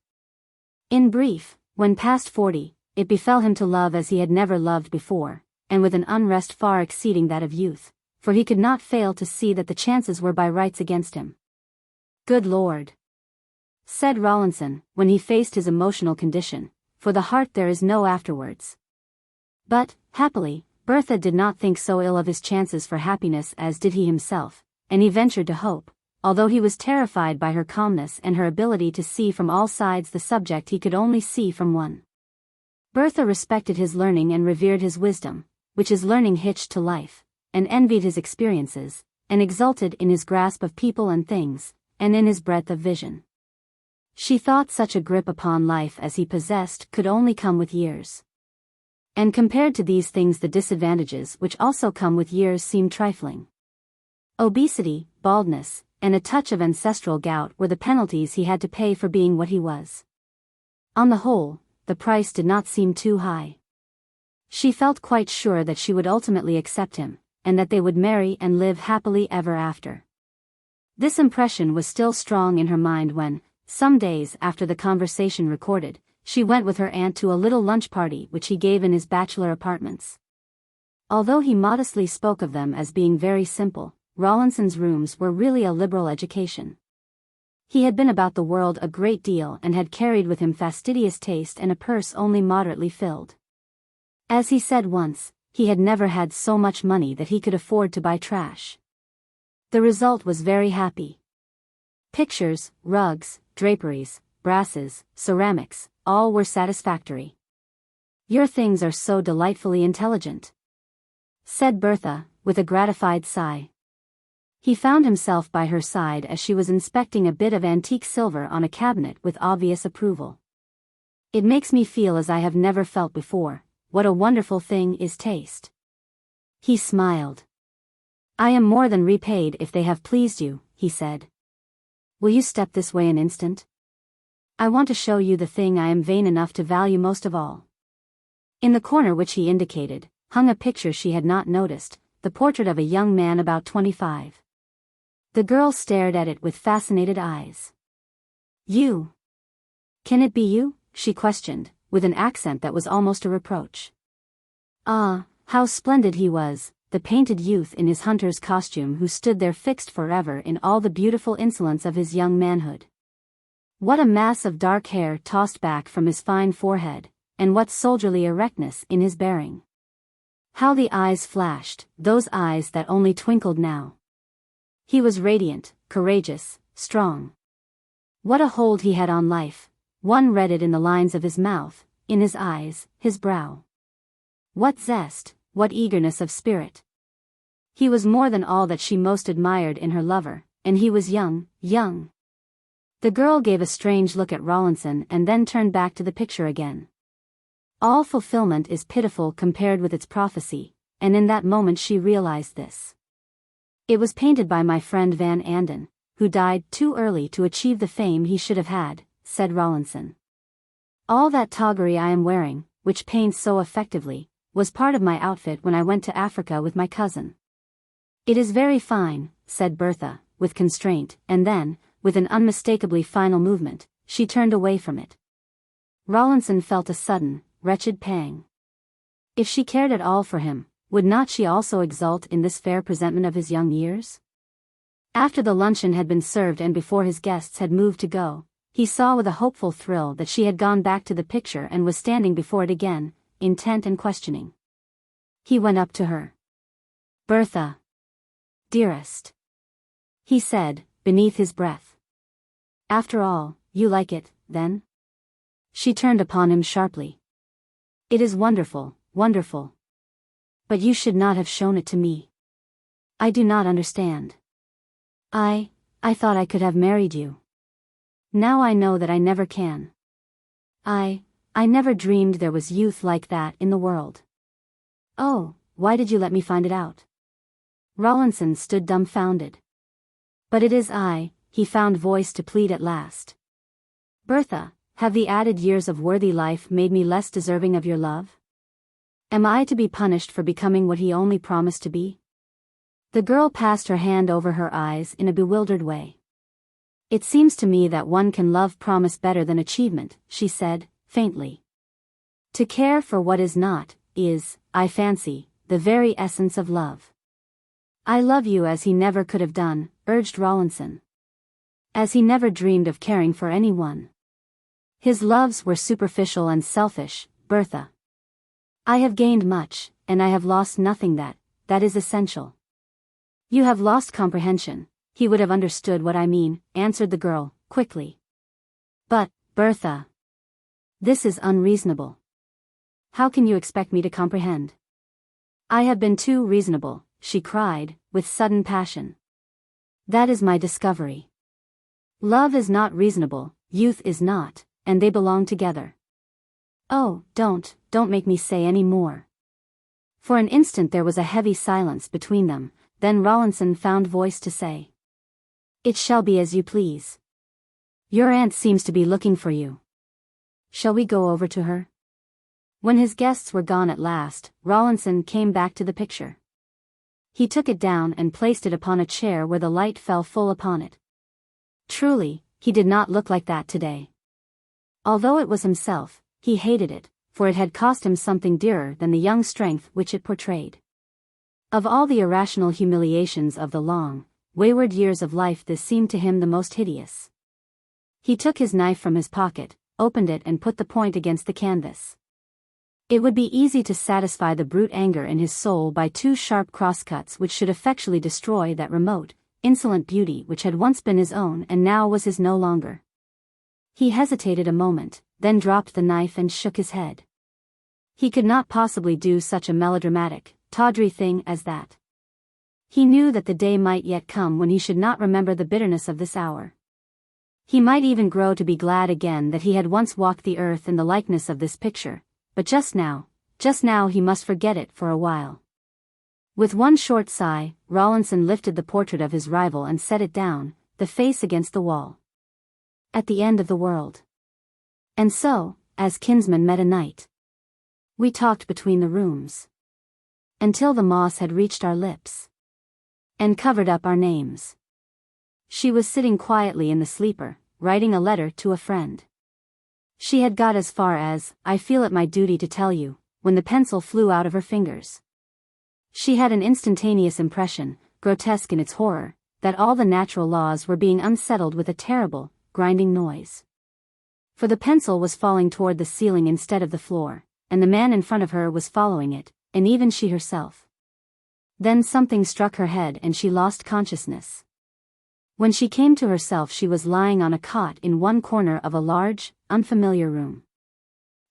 In brief, when past 40, it befell him to love as he had never loved before, and with an unrest far exceeding that of youth, for he could not fail to see that the chances were by rights against him. "Good Lord," said Rawlinson, when he faced his emotional condition, "for the heart there is no afterwards." But, happily, Bertha did not think so ill of his chances for happiness as did he himself, and he ventured to hope, although he was terrified by her calmness and her ability to see from all sides the subject he could only see from one. Bertha respected his learning and revered his wisdom, which his learning hitched to life, and envied his experiences, and exulted in his grasp of people and things, and in his breadth of vision. She thought such a grip upon life as he possessed could only come with years. And compared to these things the disadvantages which also come with years seemed trifling. Obesity, baldness, and a touch of ancestral gout were the penalties he had to pay for being what he was. On the whole, the price did not seem too high. She felt quite sure that she would ultimately accept him, and that they would marry and live happily ever after. This impression was still strong in her mind when, some days after the conversation recorded, she went with her aunt to a little lunch party which he gave in his bachelor apartments. Although he modestly spoke of them as being very simple, Rawlinson's rooms were really a liberal education. He had been about the world a great deal and had carried with him fastidious taste and a purse only moderately filled. As he said once, he had never had so much money that he could afford to buy trash. The result was very happy. Pictures, rugs, draperies, brasses, ceramics, all were satisfactory. "Your things are so delightfully intelligent," said Bertha, with a gratified sigh. He found himself by her side as she was inspecting a bit of antique silver on a cabinet with obvious approval. "It makes me feel as I have never felt before, what a wonderful thing is taste." He smiled. "I am more than repaid if they have pleased you," he said. Will you step this way an instant? I want to show you the thing I am vain enough to value most of all. In the corner which he indicated, hung a picture she had not noticed, the portrait of a young man about 25. The girl stared at it with fascinated eyes. You? Can it be you? She questioned, with an accent that was almost a reproach. Ah, how splendid he was, the painted youth in his hunter's costume who stood there fixed forever in all the beautiful insolence of his young manhood. What a mass of dark hair tossed back from his fine forehead, and what soldierly erectness in his bearing. How the eyes flashed, those eyes that only twinkled now. He was radiant, courageous, strong. What a hold he had on life, one read it in the lines of his mouth, in his eyes, his brow. What zest, what eagerness of spirit. He was more than all that she most admired in her lover, and he was young, young. The girl gave a strange look at Rawlinson and then turned back to the picture again. All fulfillment is pitiful compared with its prophecy, and in that moment she realized this. It was painted by my friend Van Anden, who died too early to achieve the fame he should have had, said Rawlinson. All that toggery I am wearing, which paints so effectively, was part of my outfit when I went to Africa with my cousin. It is very fine, said Bertha, with constraint, and then, with an unmistakably final movement, she turned away from it. Rawlinson felt a sudden, wretched pang. If she cared at all for him, would not she also exult in this fair presentment of his young years? After the luncheon had been served and before his guests had moved to go, he saw with a hopeful thrill that she had gone back to the picture and was standing before it again, intent and questioning. He went up to her. Bertha. Dearest. He said, beneath his breath. After all, you like it, then? She turned upon him sharply. It is wonderful, wonderful. But you should not have shown it to me. I do not understand. I thought I could have married you. Now I know that I never can. I never dreamed there was youth like that in the world. Oh, why did you let me find it out? Rawlinson stood dumbfounded. But it is I, he found voice to plead at last. Bertha, have the added years of worthy life made me less deserving of your love? Am I to be punished for becoming what he only promised to be? The girl passed her hand over her eyes in a bewildered way. It seems to me that one can love promise better than achievement, she said, faintly. To care for what is not, is, I fancy, the very essence of love. I love you as he never could have done, urged Rawlinson. As he never dreamed of caring for anyone. His loves were superficial and selfish, Bertha. I have gained much, and I have lost nothing that is essential. You have lost comprehension. He would have understood what I mean, answered the girl, quickly. But, Bertha. This is unreasonable. How can you expect me to comprehend? I have been too reasonable, she cried, with sudden passion. That is my discovery. Love is not reasonable, youth is not, and they belong together. Oh, don't make me say any more. For an instant there was a heavy silence between them, then Rawlinson found voice to say. It shall be as you please. Your aunt seems to be looking for you. Shall we go over to her? When his guests were gone at last, Rawlinson came back to the picture. He took it down and placed it upon a chair where the light fell full upon it. Truly, he did not look like that today. Although it was himself, he hated it, for it had cost him something dearer than the young strength which it portrayed. Of all the irrational humiliations of the long, wayward years of life this seemed to him the most hideous. He took his knife from his pocket, opened it and put the point against the canvas. It would be easy to satisfy the brute anger in his soul by 2 sharp crosscuts which should effectually destroy that remote, insolent beauty which had once been his own and now was his no longer. He hesitated a moment, then dropped the knife and shook his head. He could not possibly do such a melodramatic, tawdry thing as that. He knew that the day might yet come when he should not remember the bitterness of this hour. He might even grow to be glad again that he had once walked the earth in the likeness of this picture, but just now he must forget it for a while. With one short sigh, Rawlinson lifted the portrait of his rival and set it down, the face against the wall. At the end of the world. And so, as kinsmen met a night, we talked between the rooms, until the moss had reached our lips, and covered up our names. She was sitting quietly in the sleeper, writing a letter to a friend. She had got as far as, "I feel it my duty to tell you," when the pencil flew out of her fingers. She had an instantaneous impression, grotesque in its horror, that all the natural laws were being unsettled with a terrible, grinding noise. For the pencil was falling toward the ceiling instead of the floor, and the man in front of her was following it, and even she herself. Then something struck her head and she lost consciousness. When she came to herself, she was lying on a cot in one corner of a large, unfamiliar room.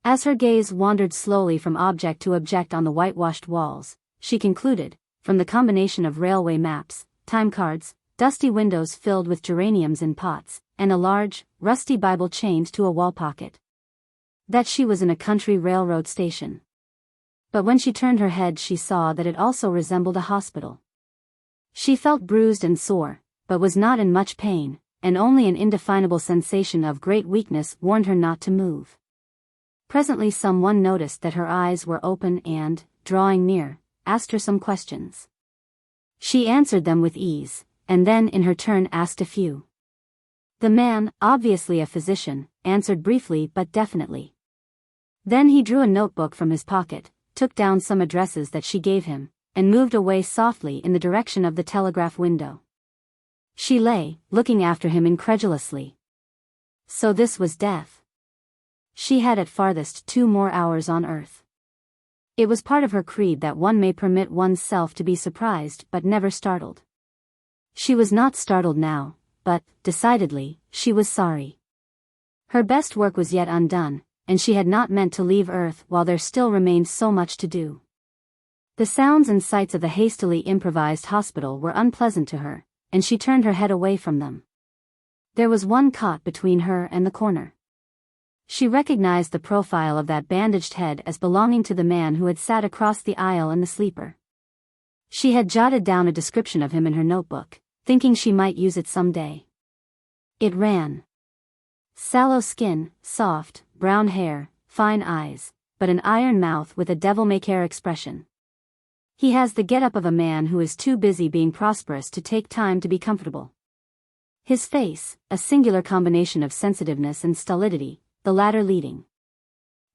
As her gaze wandered slowly from object to object on the whitewashed walls, she concluded, from the combination of railway maps, time cards, dusty windows filled with geraniums in pots, and a large, rusty Bible chained to a wall pocket, that she was in a country railroad station. But when she turned her head, she saw that it also resembled a hospital. She felt bruised and sore, but was not in much pain, and only an indefinable sensation of great weakness warned her not to move. Presently someone noticed that her eyes were open and, drawing near, asked her some questions. She answered them with ease, and then in her turn asked a few. The man, obviously a physician, answered briefly but definitely. Then he drew a notebook from his pocket, took down some addresses that she gave him, and moved away softly in the direction of the telegraph window. She lay, looking after him incredulously. So this was death. She had at farthest 2 more hours on earth. It was part of her creed that one may permit one's self to be surprised but never startled. She was not startled now, but, decidedly, she was sorry. Her best work was yet undone, and she had not meant to leave Earth while there still remained so much to do. The sounds and sights of the hastily improvised hospital were unpleasant to her, and she turned her head away from them. There was one cot between her and the corner. She recognized the profile of that bandaged head as belonging to the man who had sat across the aisle in the sleeper. She had jotted down a description of him in her notebook, thinking she might use it some day. It ran: sallow skin, soft, brown hair, fine eyes, but an iron mouth with a devil-may-care expression. He has the get-up of a man who is too busy being prosperous to take time to be comfortable. His face, a singular combination of sensitiveness and stolidity, the latter leading.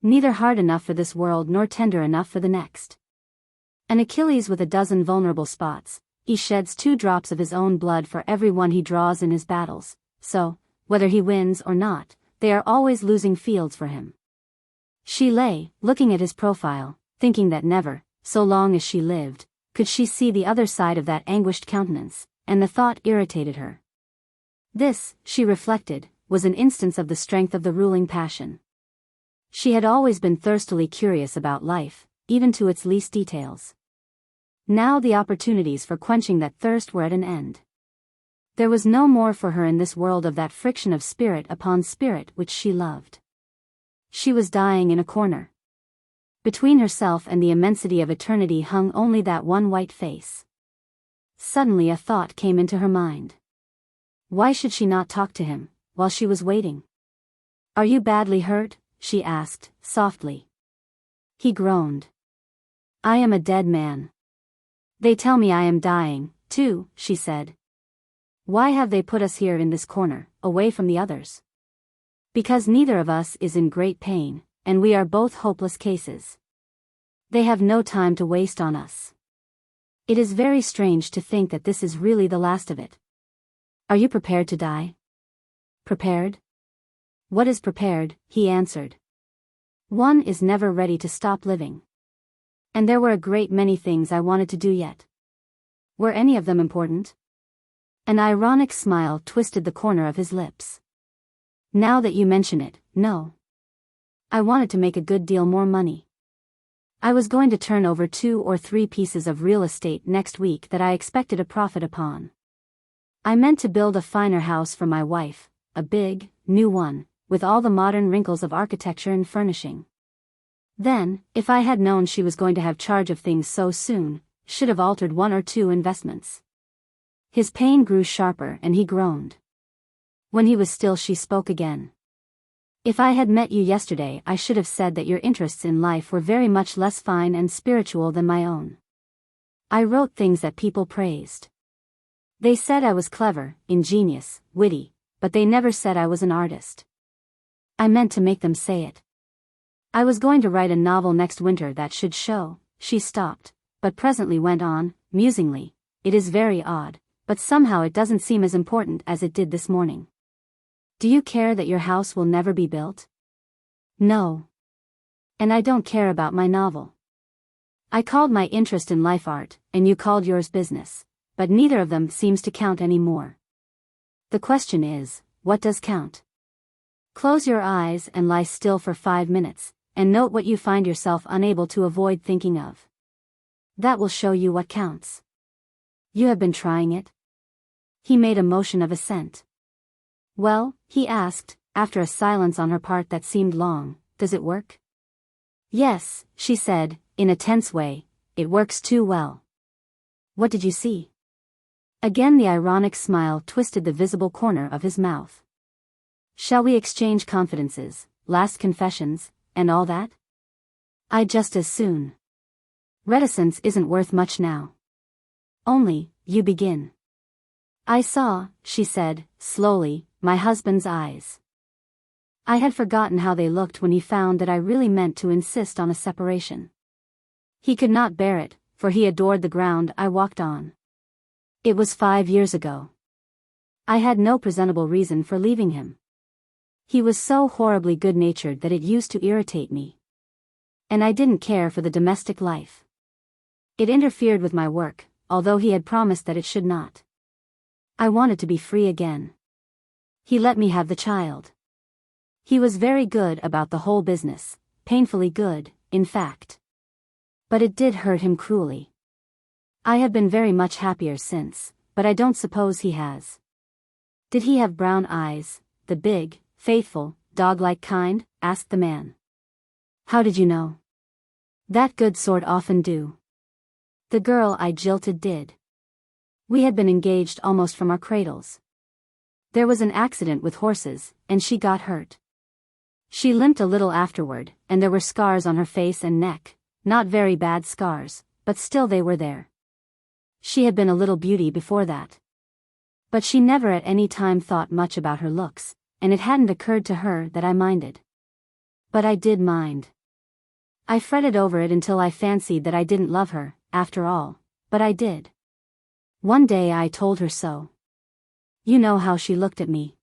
Neither hard enough for this world nor tender enough for the next. An Achilles with a dozen vulnerable spots, he sheds 2 drops of his own blood for every one he draws in his battles, so, whether he wins or not, they are always losing fields for him. She lay, looking at his profile, thinking that never, so long as she lived, could she see the other side of that anguished countenance, and the thought irritated her. This, she reflected, was an instance of the strength of the ruling passion. She had always been thirstily curious about life, even to its least details. Now the opportunities for quenching that thirst were at an end. There was no more for her in this world of that friction of spirit upon spirit which she loved. She was dying in a corner. Between herself and the immensity of eternity hung only that one white face. Suddenly a thought came into her mind. Why should she not talk to him, while she was waiting? "Are you badly hurt?" she asked, softly. He groaned. "I am a dead man. They tell me I am dying, too," she said. "Why have they put us here in this corner, away from the others?" "Because neither of us is in great pain, and we are both hopeless cases. They have no time to waste on us. It is very strange to think that this is really the last of it. Are you prepared to die?" "Prepared? What is prepared?" he answered. "One is never ready to stop living. And there were a great many things I wanted to do yet. Were any of them important?" An ironic smile twisted the corner of his lips. "Now that you mention it, no. I wanted to make a good deal more money. I was going to turn over 2 or 3 pieces of real estate next week that I expected a profit upon. I meant to build a finer house for my wife, a big, new one, with all the modern wrinkles of architecture and furnishing. Then, if I had known she was going to have charge of things so soon, should have altered one or two investments. His pain grew sharper and he groaned. When he was still, she spoke again. If I had met you yesterday, I should have said that your interests in life were very much less fine and spiritual than my own. I wrote things that people praised. They said I was clever, ingenious, witty, but they never said I was an artist. I meant to make them say it. I was going to write a novel next winter that should show. She stopped, but presently went on, musingly. It is very odd, but somehow it doesn't seem as important as it did this morning. Do you care that your house will never be built? No. And I don't care about my novel. I called my interest in life art, and you called yours business, but neither of them seems to count any more. The question is, what does count? Close your eyes and lie still for 5 minutes, and note what you find yourself unable to avoid thinking of. That will show you what counts. You have been trying it? He made a motion of assent. Well, he asked, after a silence on her part that seemed long, does it work? Yes, she said, in a tense way, it works too well. What did you see? Again the ironic smile twisted the visible corner of his mouth. Shall we exchange confidences, last confessions, and all that? I'd just as soon. Reticence isn't worth much now. Only, you begin. I saw, she said, slowly, my husband's eyes. I had forgotten how they looked when he found that I really meant to insist on a separation. He could not bear it, for he adored the ground I walked on. It was 5 years ago. I had no presentable reason for leaving him. He was so horribly good-natured that it used to irritate me. And I didn't care for the domestic life. It interfered with my work, although he had promised that it should not. I wanted to be free again. He let me have the child. He was very good about the whole business, painfully good, in fact. But it did hurt him cruelly. I have been very much happier since, but I don't suppose he has. Did he have brown eyes, the big, faithful, dog-like kind? Asked the man. How did you know? That good sort often do. The girl I jilted did. We had been engaged almost from our cradles. There was an accident with horses, and she got hurt. She limped a little afterward, and there were scars on her face and neck, not very bad scars, but still they were there. She had been a little beauty before that. But she never at any time thought much about her looks, and it hadn't occurred to her that I minded. But I did mind. I fretted over it until I fancied that I didn't love her, after all, but I did. One day I told her so. You know how she looked at me.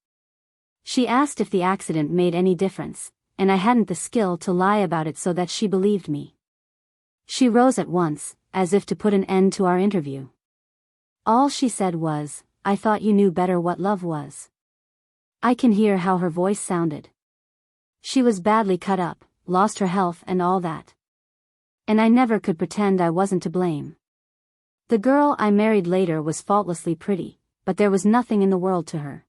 She asked if the accident made any difference, and I hadn't the skill to lie about it so that she believed me. She rose at once, as if to put an end to our interview. All she said was, I thought you knew better what love was. I can hear how her voice sounded. She was badly cut up, lost her health and all that. And I never could pretend I wasn't to blame. The girl I married later was faultlessly pretty, but there was nothing in the world to her.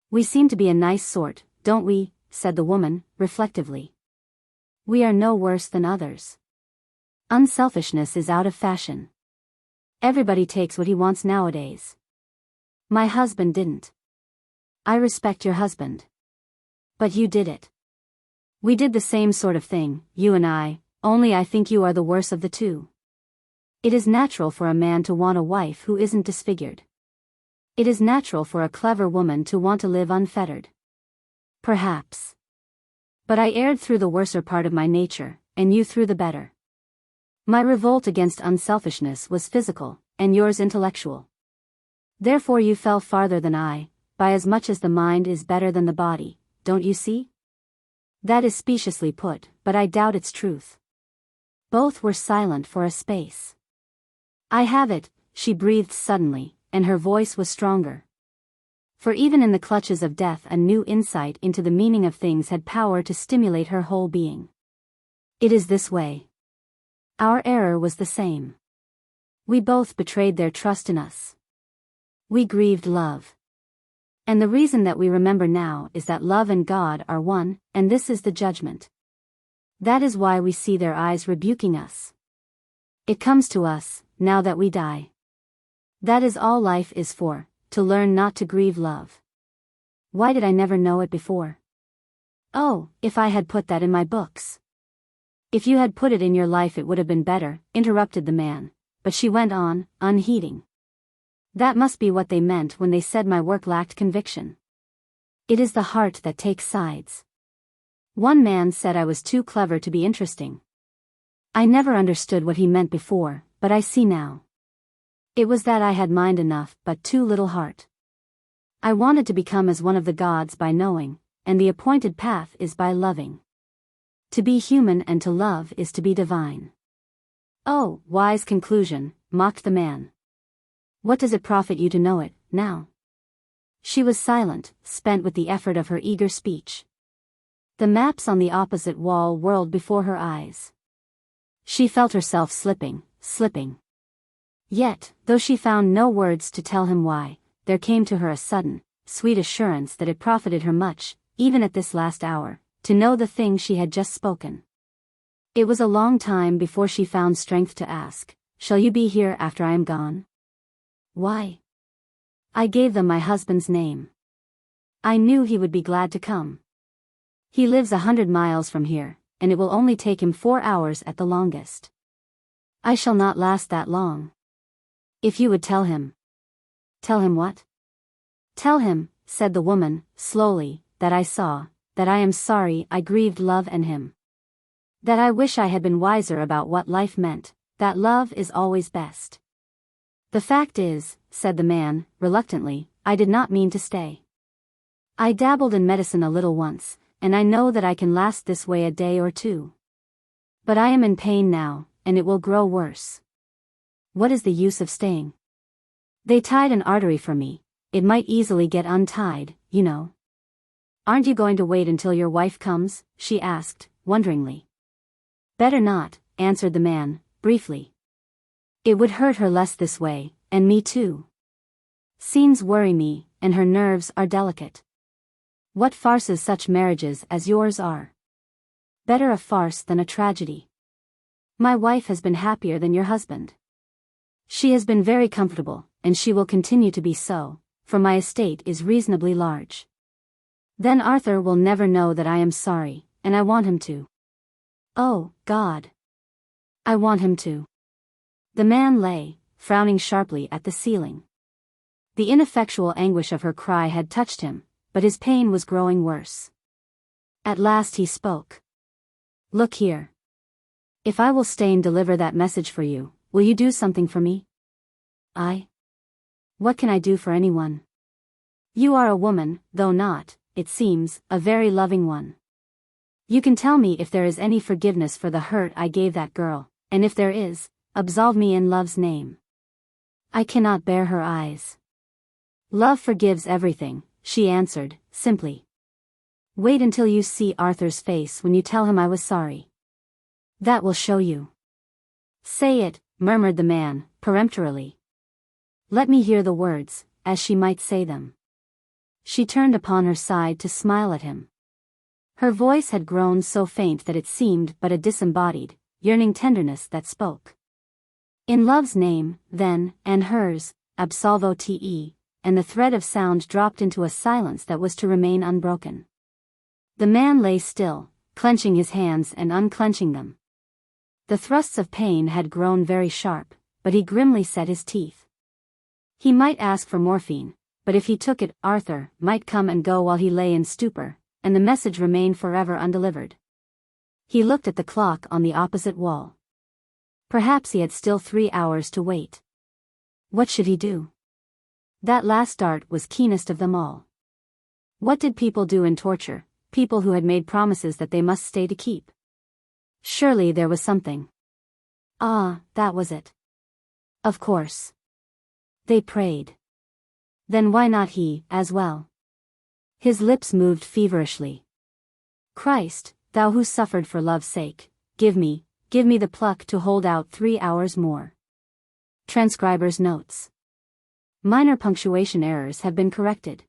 We seem to be a nice sort, don't we? Said the woman, reflectively. We are no worse than others. Unselfishness is out of fashion. Everybody takes what he wants nowadays. My husband didn't. I respect your husband. But you did it. We did the same sort of thing, you and I, only I think you are the worse of the two. It is natural for a man to want a wife who isn't disfigured. It is natural for a clever woman to want to live unfettered. Perhaps. But I erred through the worser part of my nature, and you through the better. My revolt against unselfishness was physical, and yours intellectual. Therefore you fell farther than I, by as much as the mind is better than the body, don't you see? That is speciously put, but I doubt its truth. Both were silent for a space. I have it, she breathed suddenly, and her voice was stronger. For even in the clutches of death a new insight into the meaning of things had power to stimulate her whole being. It is this way. Our error was the same. We both betrayed their trust in us. We grieved love. And the reason that we remember now is that love and God are one, and this is the judgment. That is why we see their eyes rebuking us. It comes to us, now that we die. That is all life is for, to learn not to grieve love. Why did I never know it before? Oh, if I had put that in my books. If you had put it in your life it would have been better, interrupted the man, but she went on, unheeding. That must be what they meant when they said my work lacked conviction. It is the heart that takes sides. One man said I was too clever to be interesting. I never understood what he meant before, but I see now. It was that I had mind enough but too little heart. I wanted to become as one of the gods by knowing, and the appointed path is by loving. To be human and to love is to be divine. Oh, wise conclusion, mocked the man. What does it profit you to know it, now? She was silent, spent with the effort of her eager speech. The maps on the opposite wall whirled before her eyes. She felt herself slipping. Yet, though she found no words to tell him why, there came to her a sudden, sweet assurance that it profited her much, even at this last hour, to know the thing she had just spoken. It was a long time before she found strength to ask, "Shall you be here after I am gone?" Why? I gave them my husband's name. I knew he would be glad to come. He lives 100 miles from here, and it will only take him 4 hours at the longest. I shall not last that long. If you would tell him. Tell him what? Tell him, said the woman, slowly, that I saw, that I am sorry I grieved love and him. That I wish I had been wiser about what life meant, that love is always best. The fact is, said the man, reluctantly, I did not mean to stay. I dabbled in medicine a little once, and I know that I can last this way a day or two. But I am in pain now, and it will grow worse. What is the use of staying? They tied an artery for me, it might easily get untied, you know. Aren't you going to wait until your wife comes? She asked, wonderingly. Better not, answered the man, briefly. It would hurt her less this way, and me too. Scenes worry me, and her nerves are delicate. What farces such marriages as yours are. Better a farce than a tragedy. My wife has been happier than your husband. She has been very comfortable, and she will continue to be so, for my estate is reasonably large. Then Arthur will never know that I am sorry, and I want him to. Oh, God. I want him to. The man lay, frowning sharply at the ceiling. The ineffectual anguish of her cry had touched him, but his pain was growing worse. At last he spoke. Look here. If I will stay and deliver that message for you, will you do something for me? What can I do for anyone? You are a woman, though not, it seems, a very loving one. You can tell me if there is any forgiveness for the hurt I gave that girl, and if there is, absolve me in love's name. I cannot bear her eyes. Love forgives everything, she answered, simply. Wait until you see Arthur's face when you tell him I was sorry. That will show you. Say it, murmured the man, peremptorily. Let me hear the words, as she might say them. She turned upon her side to smile at him. Her voice had grown so faint that it seemed but a disembodied, yearning tenderness that spoke. In love's name, then, and hers, absolvo te, and the thread of sound dropped into a silence that was to remain unbroken. The man lay still, clenching his hands and unclenching them. The thrusts of pain had grown very sharp, but he grimly set his teeth. He might ask for morphine, but if he took it, Arthur might come and go while he lay in stupor, and the message remained forever undelivered. He looked at the clock on the opposite wall. Perhaps he had still 3 hours to wait. What should he do? That last dart was keenest of them all. What did people do in torture, people who had made promises that they must stay to keep? Surely there was something. Ah, that was it. Of course. They prayed. Then why not he, as well? His lips moved feverishly. Christ, thou who suffered for love's sake, give me the pluck to hold out 3 hours more. Transcriber's notes. Minor punctuation errors have been corrected.